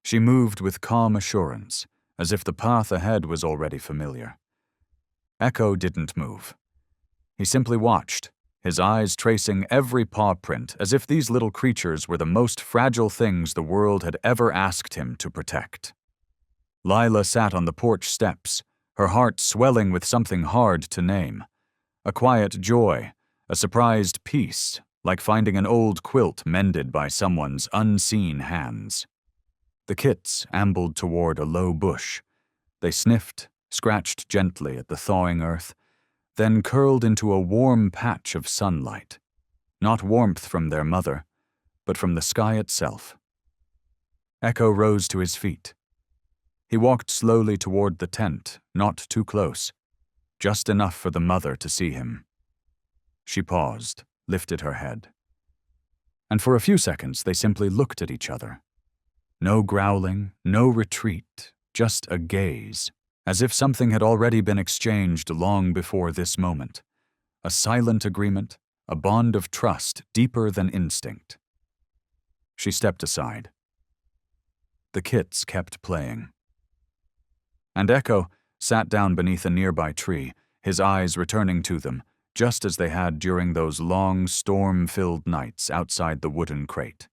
Speaker 1: She moved with calm assurance, as if the path ahead was already familiar. Echo didn't move. He simply watched, his eyes tracing every paw print as if these little creatures were the most fragile things the world had ever asked him to protect. Lila sat on the porch steps, her heart swelling with something hard to name. A quiet joy, a surprised peace, like finding an old quilt mended by someone's unseen hands. The kits ambled toward a low bush. They sniffed, scratched gently at the thawing earth, then curled into a warm patch of sunlight. Not warmth from their mother, but from the sky itself. Echo rose to his feet. He walked slowly toward the tent, not too close, just enough for the mother to see him. She paused, lifted her head. And for a few seconds they simply looked at each other. No growling, no retreat, just a gaze, as if something had already been exchanged long before this moment. A silent agreement, a bond of trust deeper than instinct. She stepped aside. The kits kept playing. And Echo sat down beneath a nearby tree, his eyes returning to them, just as they had during those long, storm-filled nights outside the wooden crate.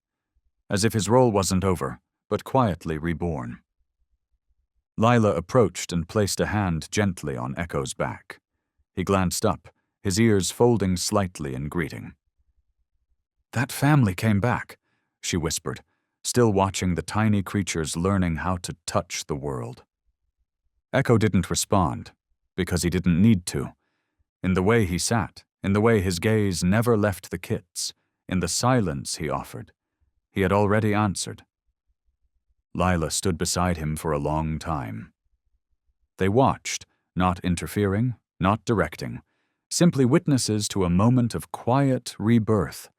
Speaker 1: As if his role wasn't over, but quietly reborn. Lila approached and placed a hand gently on Echo's back. He glanced up, his ears folding slightly in greeting. "That family came back," she whispered, still watching the tiny creatures learning how to touch the world. Echo didn't respond, because he didn't need to. In the way he sat, in the way his gaze never left the kits, in the silence he offered, he had already answered. Lila stood beside him for a long time. They watched, not interfering, not directing, simply witnesses to a moment of quiet rebirth,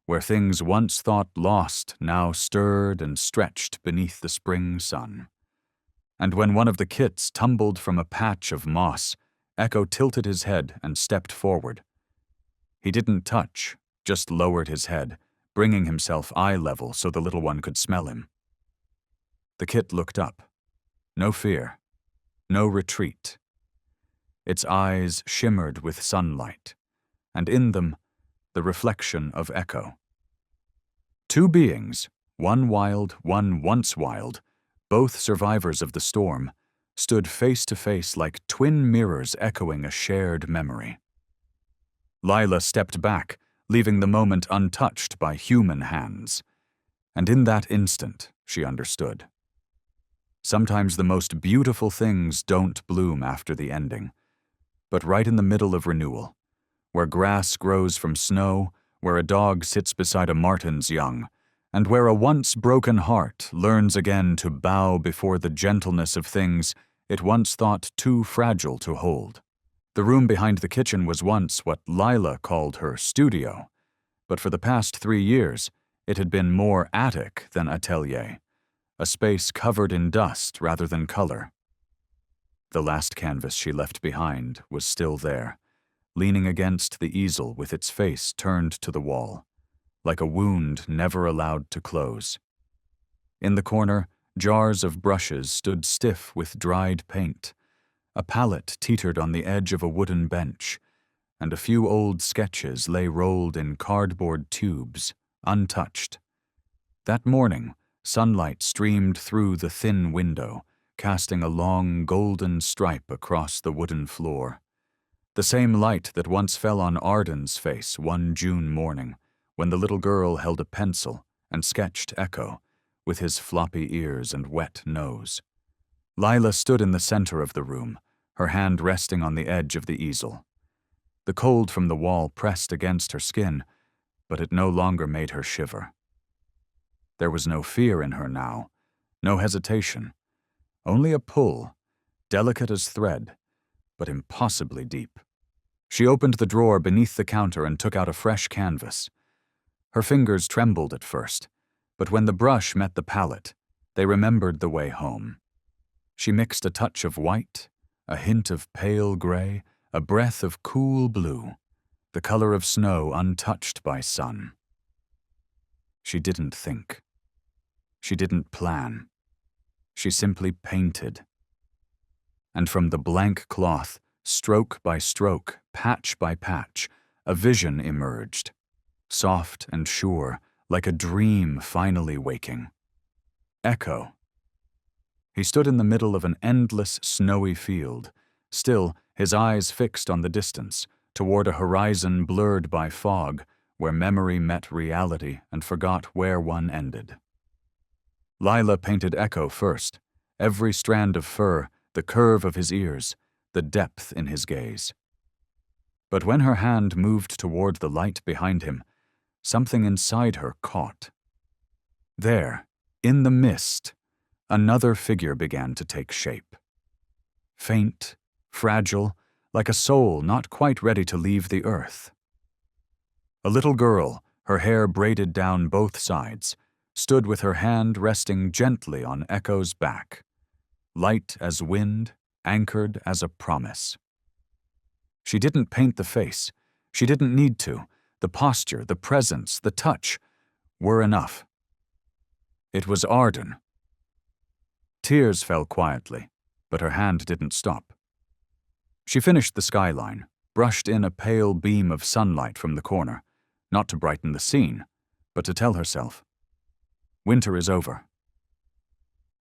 Speaker 1: where things once thought lost now stirred and stretched beneath the spring sun. And when one of the kits tumbled from a patch of moss, Echo tilted his head and stepped forward. He didn't touch, just lowered his head, bringing himself eye level so the little one could smell him. The kit looked up. No fear. No retreat. Its eyes shimmered with sunlight, and in them, the reflection of Echo. Two beings, one wild, one once wild, both survivors of the storm, stood face to face like twin mirrors echoing a shared memory. Lila stepped back, leaving the moment untouched by human hands. And in that instant, she understood. Sometimes the most beautiful things don't bloom after the ending, but right in the middle of renewal, where grass grows from snow, where a dog sits beside a marten's young, and where a once broken heart learns again to bow before the gentleness of things it once thought too fragile to hold. The room behind the kitchen was once what Lila called her studio, but for the past 3 years, it had been more attic than atelier, a space covered in dust rather than color. The last canvas she left behind was still there, leaning against the easel with its face turned to the wall, like a wound never allowed to close. In the corner, jars of brushes stood stiff with dried paint. A palette teetered on the edge of a wooden bench, and a few old sketches lay rolled in cardboard tubes, untouched. That morning, sunlight streamed through the thin window, casting a long golden stripe across the wooden floor. The same light that once fell on Arden's face one June morning, when the little girl held a pencil and sketched Echo, with his floppy ears and wet nose. Lila stood in the center of the room, her hand resting on the edge of the easel. The cold from the wall pressed against her skin, but it no longer made her shiver. There was no fear in her now, no hesitation, only a pull, delicate as thread, but impossibly deep. She opened the drawer beneath the counter and took out a fresh canvas. Her fingers trembled at first, but when the brush met the palette, they remembered the way home. She mixed a touch of white, a hint of pale gray, a breath of cool blue, the color of snow untouched by sun. She didn't think. She didn't plan. She simply painted. And from the blank cloth, stroke by stroke, patch by patch, a vision emerged, soft and sure, like a dream finally waking. Echo. He stood in the middle of an endless snowy field, still his eyes fixed on the distance, toward a horizon blurred by fog, where memory met reality and forgot where one ended. Lila painted Echo first, every strand of fur, the curve of his ears, the depth in his gaze. But when her hand moved toward the light behind him, something inside her caught. There, in the mist, another figure began to take shape. Faint, fragile, like a soul not quite ready to leave the earth. A little girl, her hair braided down both sides, stood with her hand resting gently on Echo's back, light as wind, anchored as a promise. She didn't paint the face. She didn't need to. The posture, the presence, the touch were enough. It was Arden. Tears fell quietly, but her hand didn't stop. She finished the skyline, brushed in a pale beam of sunlight from the corner, not to brighten the scene, but to tell herself, winter is over.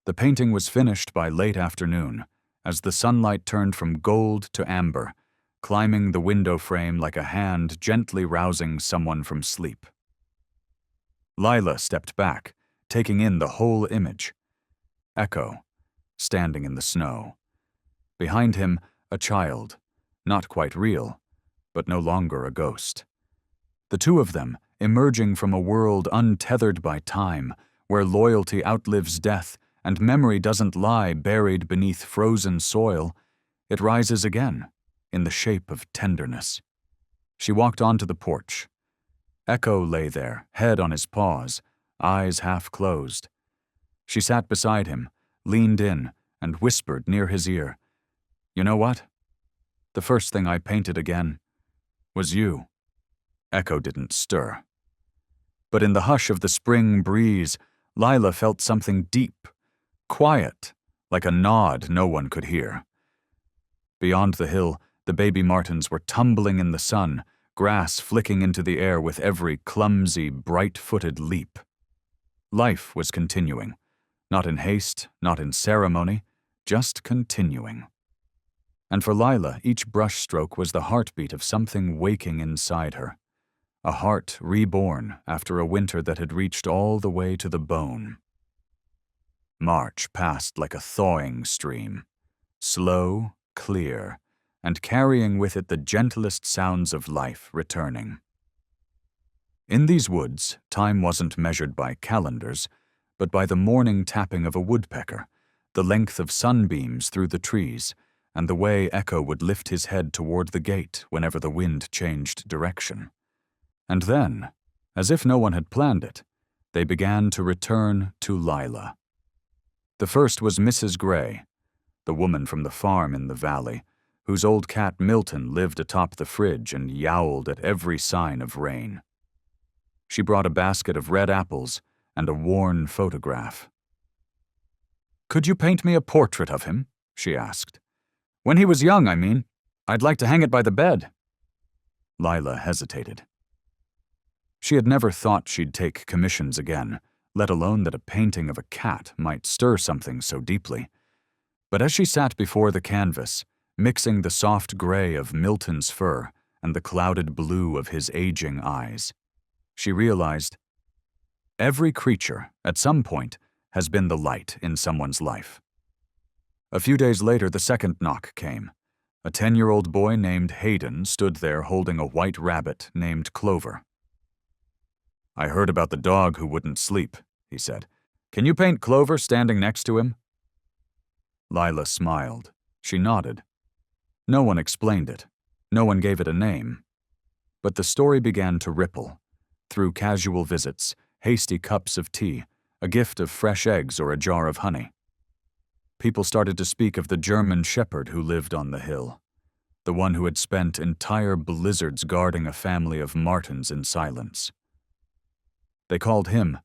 Speaker 1: The painting was finished by late afternoon, as the sunlight turned from gold to amber, climbing the window frame like a hand gently rousing someone from sleep. Lila stepped back, taking in the whole image. Echo, standing in the snow. Behind him, a child, not quite real, but no longer a ghost. The two of them, emerging from a world untethered by time, where loyalty outlives death and memory doesn't lie buried beneath frozen soil, it rises again, in the shape of tenderness. She walked onto the porch. Echo lay there, head on his paws, eyes half closed. She sat beside him, leaned in, and whispered near his ear, "You know what? The first thing I painted again was you." Echo didn't stir. But in the hush of the spring breeze, Lila felt something deep, quiet, like a nod no one could hear. Beyond the hill, the baby martens were tumbling in the sun, grass flicking into the air with every clumsy, bright-footed leap. Life was continuing, not in haste, not in ceremony, just continuing. And for Lila, each brushstroke was the heartbeat of something waking inside her, a heart reborn after a winter that had reached all the way to the bone. March passed like a thawing stream, slow, clear, and carrying with it the gentlest sounds of life returning. In these woods, time wasn't measured by calendars, but by the morning tapping of a woodpecker, the length of sunbeams through the trees, and the way Echo would lift his head toward the gate whenever the wind changed direction. And then, as if no one had planned it, they began to return to Lila. The first was Mrs. Gray, the woman from the farm in the valley, whose old cat Milton lived atop the fridge and yowled at every sign of rain. She brought a basket of red apples and a worn photograph. "Could you paint me a portrait of him?" she asked. "When he was young, I mean. I'd like to hang it by the bed." Lila hesitated. She had never thought she'd take commissions again, let alone that a painting of a cat might stir something so deeply. But as she sat before the canvas, mixing the soft gray of Milton's fur and the clouded blue of his aging eyes, she realized, every creature, at some point, has been the light in someone's life. A few days later, the second knock came. A 10-year-old boy named Hayden stood there holding a white rabbit named Clover. "I heard about the dog who wouldn't sleep," he said. "Can you paint Clover standing next to him?" Lila smiled. She nodded. No one explained it. No one gave it a name. But the story began to ripple, through casual visits, hasty cups of tea, a gift of fresh eggs or a jar of honey. People started to speak of the German shepherd who lived on the hill, the one who had spent entire blizzards guarding a family of martens in silence. They called him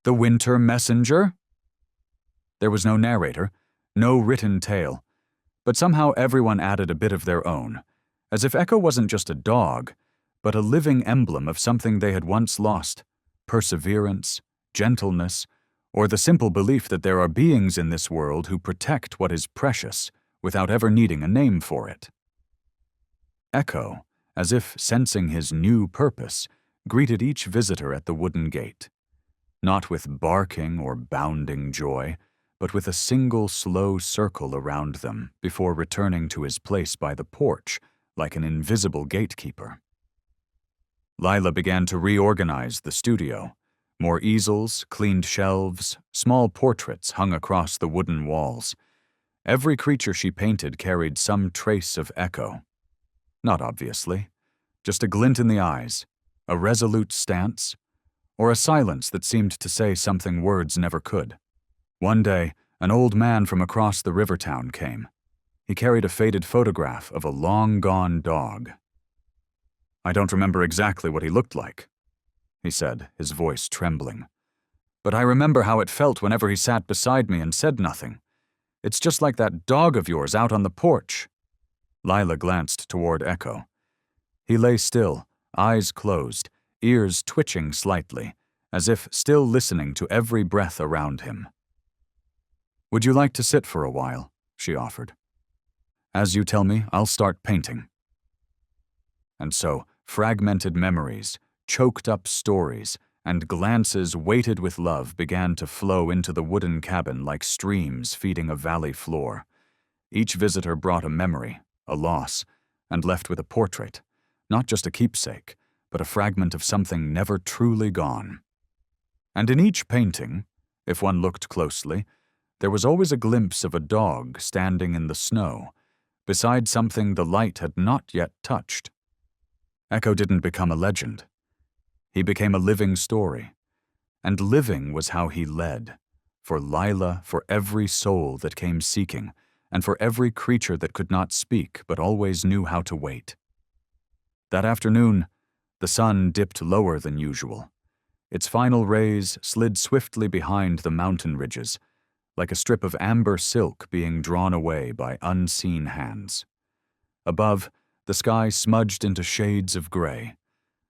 Speaker 1: the Winter Messenger. There was no narrator, no written tale, but somehow everyone added a bit of their own, as if Echo wasn't just a dog, but a living emblem of something they had once lost: perseverance, gentleness, or the simple belief that there are beings in this world who protect what is precious without ever needing a name for it. Echo, as if sensing his new purpose, greeted each visitor at the wooden gate, not with barking or bounding joy, but with a single slow circle around them before returning to his place by the porch like an invisible gatekeeper. Lila began to reorganize the studio. More easels, cleaned shelves, small portraits hung across the wooden walls. Every creature she painted carried some trace of Echo. Not obviously, just a glint in the eyes, a resolute stance, or a silence that seemed to say something words never could. One day, an old man from across the river town came. He carried a faded photograph of a long-gone dog. "I don't remember exactly what he looked like," he said, his voice trembling. "But I remember how it felt whenever he sat beside me and said nothing. It's just like that dog of yours out on the porch." Lila glanced toward Echo. He lay still, eyes closed, ears twitching slightly, as if still listening to every breath around him. "Would you like to sit for a while?" she offered. "As you tell me, I'll start painting." And so, fragmented memories, choked-up stories, and glances weighted with love began to flow into the wooden cabin like streams feeding a valley floor. Each visitor brought a memory, a loss, and left with a portrait, not just a keepsake, but a fragment of something never truly gone. And in each painting, if one looked closely, there was always a glimpse of a dog standing in the snow, beside something the light had not yet touched. Echo didn't become a legend. He became a living story. And living was how he led, for Lila, for every soul that came seeking, and for every creature that could not speak but always knew how to wait. That afternoon, the sun dipped lower than usual. Its final rays slid swiftly behind the mountain ridges, like a strip of amber silk being drawn away by unseen hands. Above, the sky smudged into shades of gray,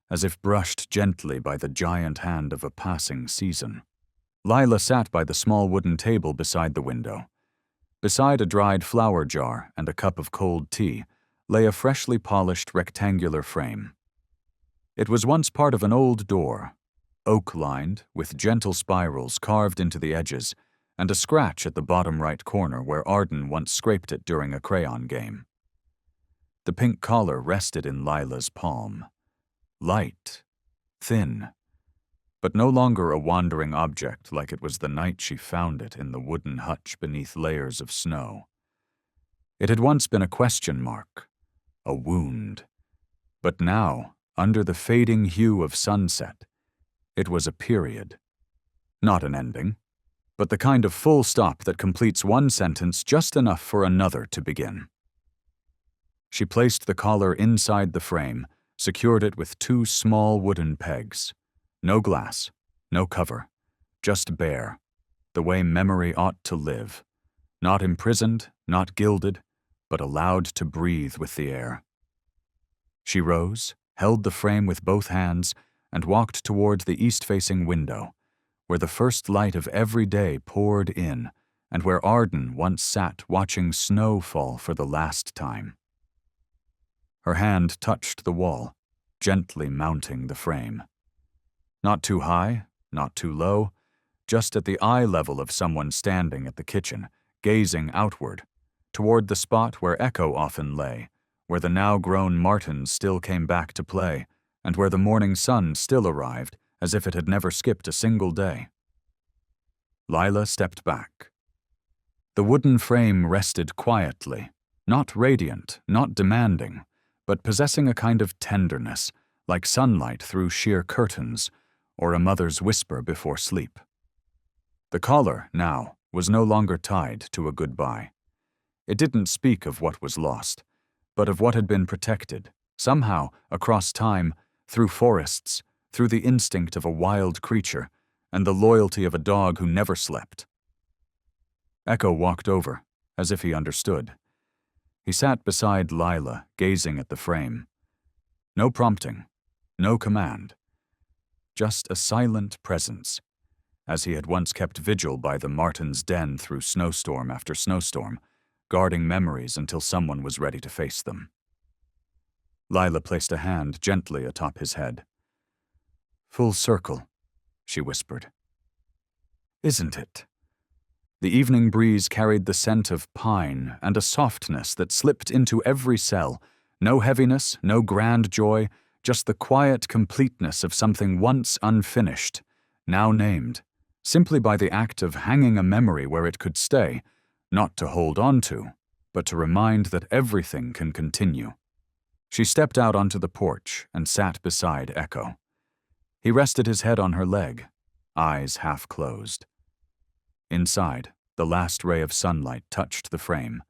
Speaker 1: as if brushed gently by the giant hand of a passing season. Lila sat by the small wooden table beside the window. Beside a dried flower jar and a cup of cold tea lay a freshly polished rectangular frame. It was once part of an old door, oak-lined, with gentle spirals carved into the edges, and a scratch at the bottom right corner where Arden once scraped it during a crayon game. The pink collar rested in Lila's palm. Light, thin, but no longer a wandering object like it was the night she found it in the wooden hutch beneath layers of snow. It had once been a question mark, a wound, but now, under the fading hue of sunset, it was a period. Not an ending, but the kind of full stop that completes one sentence just enough for another to begin. She placed the collar inside the frame, secured it with 2 small wooden pegs. No glass, no cover, just bare, the way memory ought to live, not imprisoned, not gilded, but allowed to breathe with the air. She rose, held the frame with both hands, and walked toward the east-facing window, where the first light of every day poured in, and where Arden once sat watching snow fall for the last time. Her hand touched the wall, gently mounting the frame. Not too high, not too low, just at the eye level of someone standing at the kitchen, gazing outward, toward the spot where Echo often lay, where the now-grown martins still came back to play, and where the morning sun still arrived, as if it had never skipped a single day. Lila stepped back. The wooden frame rested quietly, not radiant, not demanding, but possessing a kind of tenderness, like sunlight through sheer curtains, or a mother's whisper before sleep. The collar, now, was no longer tied to a goodbye. It didn't speak of what was lost, but of what had been protected, somehow, across time, through forests, through the instinct of a wild creature, and the loyalty of a dog who never slept. Echo walked over, as if he understood. He sat beside Lila, gazing at the frame. No prompting, no command. Just a silent presence, as he had once kept vigil by the martin's den through snowstorm after snowstorm, guarding memories until someone was ready to face them. Lila placed a hand gently atop his head. "Full circle," she whispered. "Isn't it?" The evening breeze carried the scent of pine and a softness that slipped into every cell. No heaviness, no grand joy, just the quiet completeness of something once unfinished, now named, simply by the act of hanging a memory where it could stay, not to hold on to, but to remind that everything can continue. She stepped out onto the porch and sat beside Echo. He rested his head on her leg, eyes half closed. Inside, the last ray of sunlight touched the frame,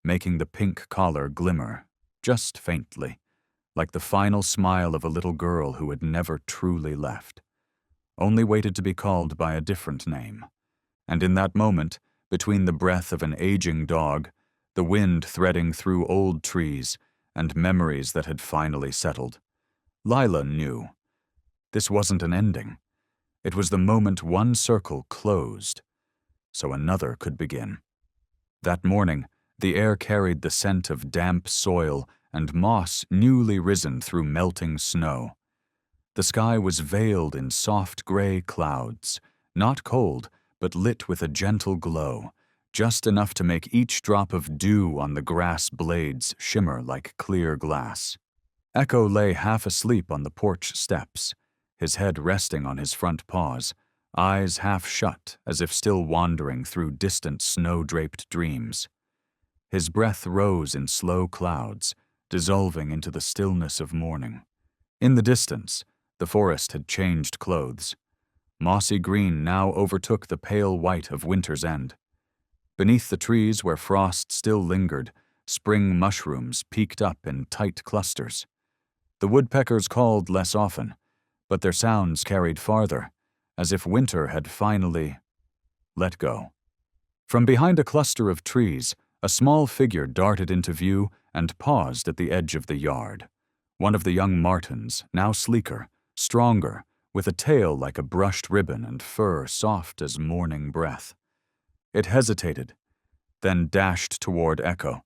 Speaker 1: making the pink collar glimmer, just faintly, like the final smile of a little girl who had never truly left, only waited to be called by a different name. And in that moment, between the breath of an aging dog, the wind threading through old trees and memories that had finally settled. Lila knew. This wasn't an ending. It was the moment one circle closed, so another could begin. That morning, the air carried the scent of damp soil and moss newly risen through melting snow. The sky was veiled in soft gray clouds, not cold, but lit with a gentle glow, just enough to make each drop of dew on the grass blades shimmer like clear glass. Echo lay half asleep on the porch steps, his head resting on his front paws, eyes half shut as if still wandering through distant snow-draped dreams. His breath rose in slow clouds, dissolving into the stillness of morning. In the distance, the forest had changed clothes. Mossy green now overtook the pale white of winter's end. Beneath the trees where frost still lingered, spring mushrooms peeked up in tight clusters. The woodpeckers called less often, but their sounds carried farther, as if winter had finally let go. From behind a cluster of trees, a small figure darted into view and paused at the edge of the yard. One of the young martens, now sleeker, stronger, with a tail like a brushed ribbon and fur soft as morning breath. It hesitated, then dashed toward Echo,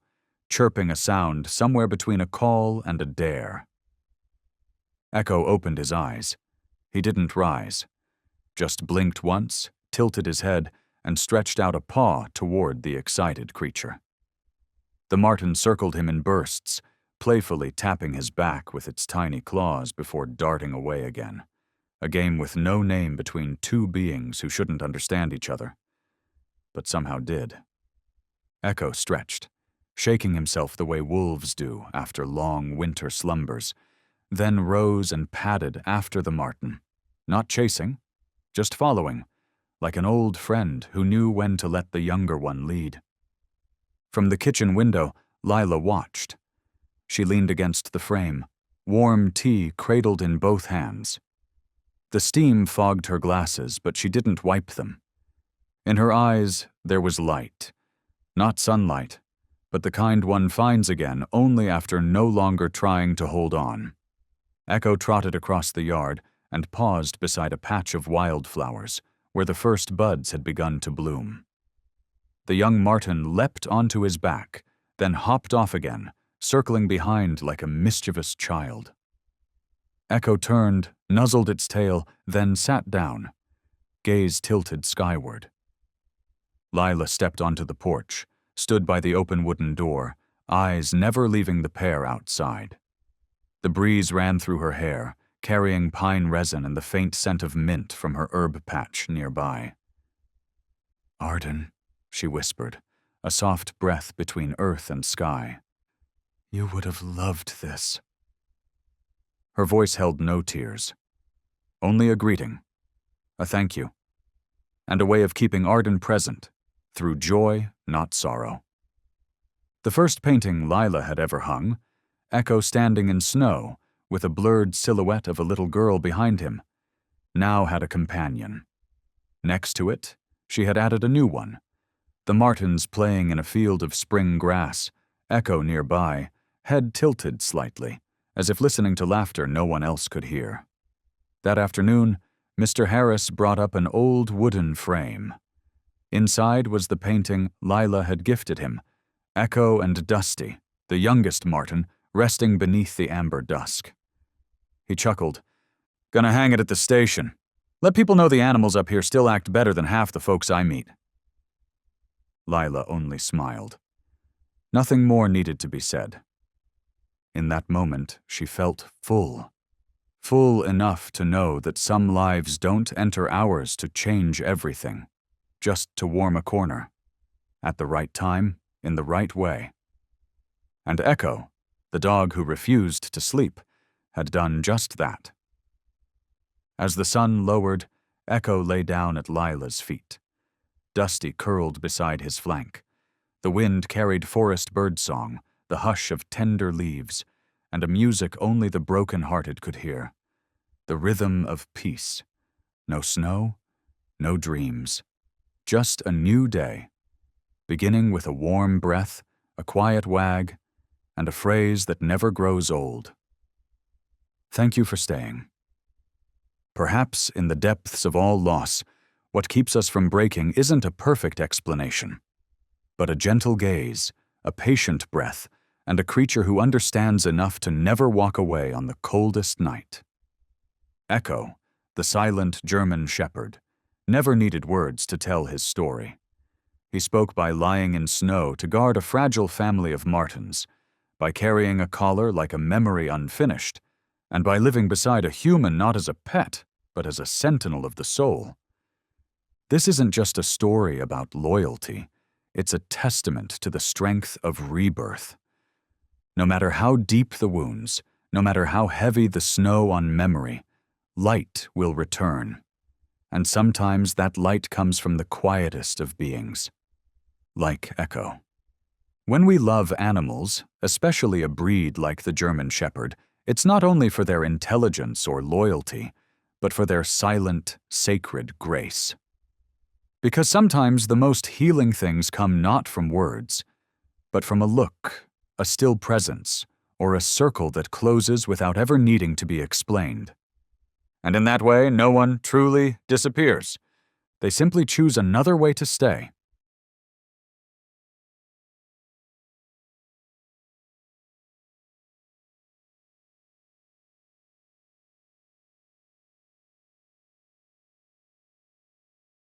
Speaker 1: chirping a sound somewhere between a call and a dare. Echo opened his eyes. He didn't rise, just blinked once, tilted his head, and stretched out a paw toward the excited creature. The marten circled him in bursts, playfully tapping his back with its tiny claws before darting away again. A game with no name between two beings who shouldn't understand each other, but somehow did. Echo stretched, shaking himself the way wolves do after long winter slumbers, then rose and padded after the marten, not chasing, just following, like an old friend who knew when to let the younger one lead. From the kitchen window, Lila watched. She leaned against the frame, warm tea cradled in both hands. The steam fogged her glasses, but she didn't wipe them. In her eyes, there was light. Not sunlight, but the kind one finds again only after no longer trying to hold on. Echo trotted across the yard and paused beside a patch of wildflowers where the first buds had begun to bloom. The young marten leapt onto his back, then hopped off again, circling behind like a mischievous child. Echo turned, nuzzled its tail, then sat down, gaze tilted skyward. Lila stepped onto the porch, stood by the open wooden door, eyes never leaving the pair outside. The breeze ran through her hair, carrying pine resin and the faint scent of mint from her herb patch nearby. "Arden," she whispered, a soft breath between earth and sky. "You would have loved this." Her voice held no tears, only a greeting, a thank you, and a way of keeping Arden present, through joy, not sorrow. The first painting Lila had ever hung, Echo standing in snow, with a blurred silhouette of a little girl behind him, now had a companion. Next to it, she had added a new one, the martens playing in a field of spring grass, Echo nearby, head tilted slightly, as if listening to laughter no one else could hear. That afternoon, Mr. Harris brought up an old wooden frame. Inside was the painting Lila had gifted him, Echo and Dusty, the youngest marten, resting beneath the amber dusk. He chuckled. "Gonna hang it at the station. Let people know the animals up here still act better than half the folks I meet." Lila only smiled. Nothing more needed to be said. In that moment, she felt full. Full enough to know that some lives don't enter ours to change everything, just to warm a corner, at the right time, in the right way. And Echo, the dog who refused to sleep, had done just that. As the sun lowered, Echo lay down at Lila's feet. Dusty curled beside his flank. The wind carried forest birdsong, the hush of tender leaves, and a music only the broken-hearted could hear. The rhythm of peace. No snow, no dreams. Just a new day, beginning with a warm breath, a quiet wag, and a phrase that never grows old. Thank you for staying. Perhaps in the depths of all loss, what keeps us from breaking isn't a perfect explanation, but a gentle gaze, a patient breath, and a creature who understands enough to never walk away on the coldest night. Echo, the silent German shepherd, never needed words to tell his story. He spoke by lying in snow to guard a fragile family of martens, by carrying a collar like a memory unfinished, and by living beside a human not as a pet, but as a sentinel of the soul. This isn't just a story about loyalty, it's a testament to the strength of rebirth. No matter how deep the wounds, no matter how heavy the snow on memory, light will return. And sometimes that light comes from the quietest of beings, like Echo. When we love animals, especially a breed like the German Shepherd, it's not only for their intelligence or loyalty, but for their silent, sacred grace. Because sometimes the most healing things come not from words, but from a look, a still presence, or a circle that closes without ever needing to be explained. And in that way, no one truly disappears. They simply choose another way to stay,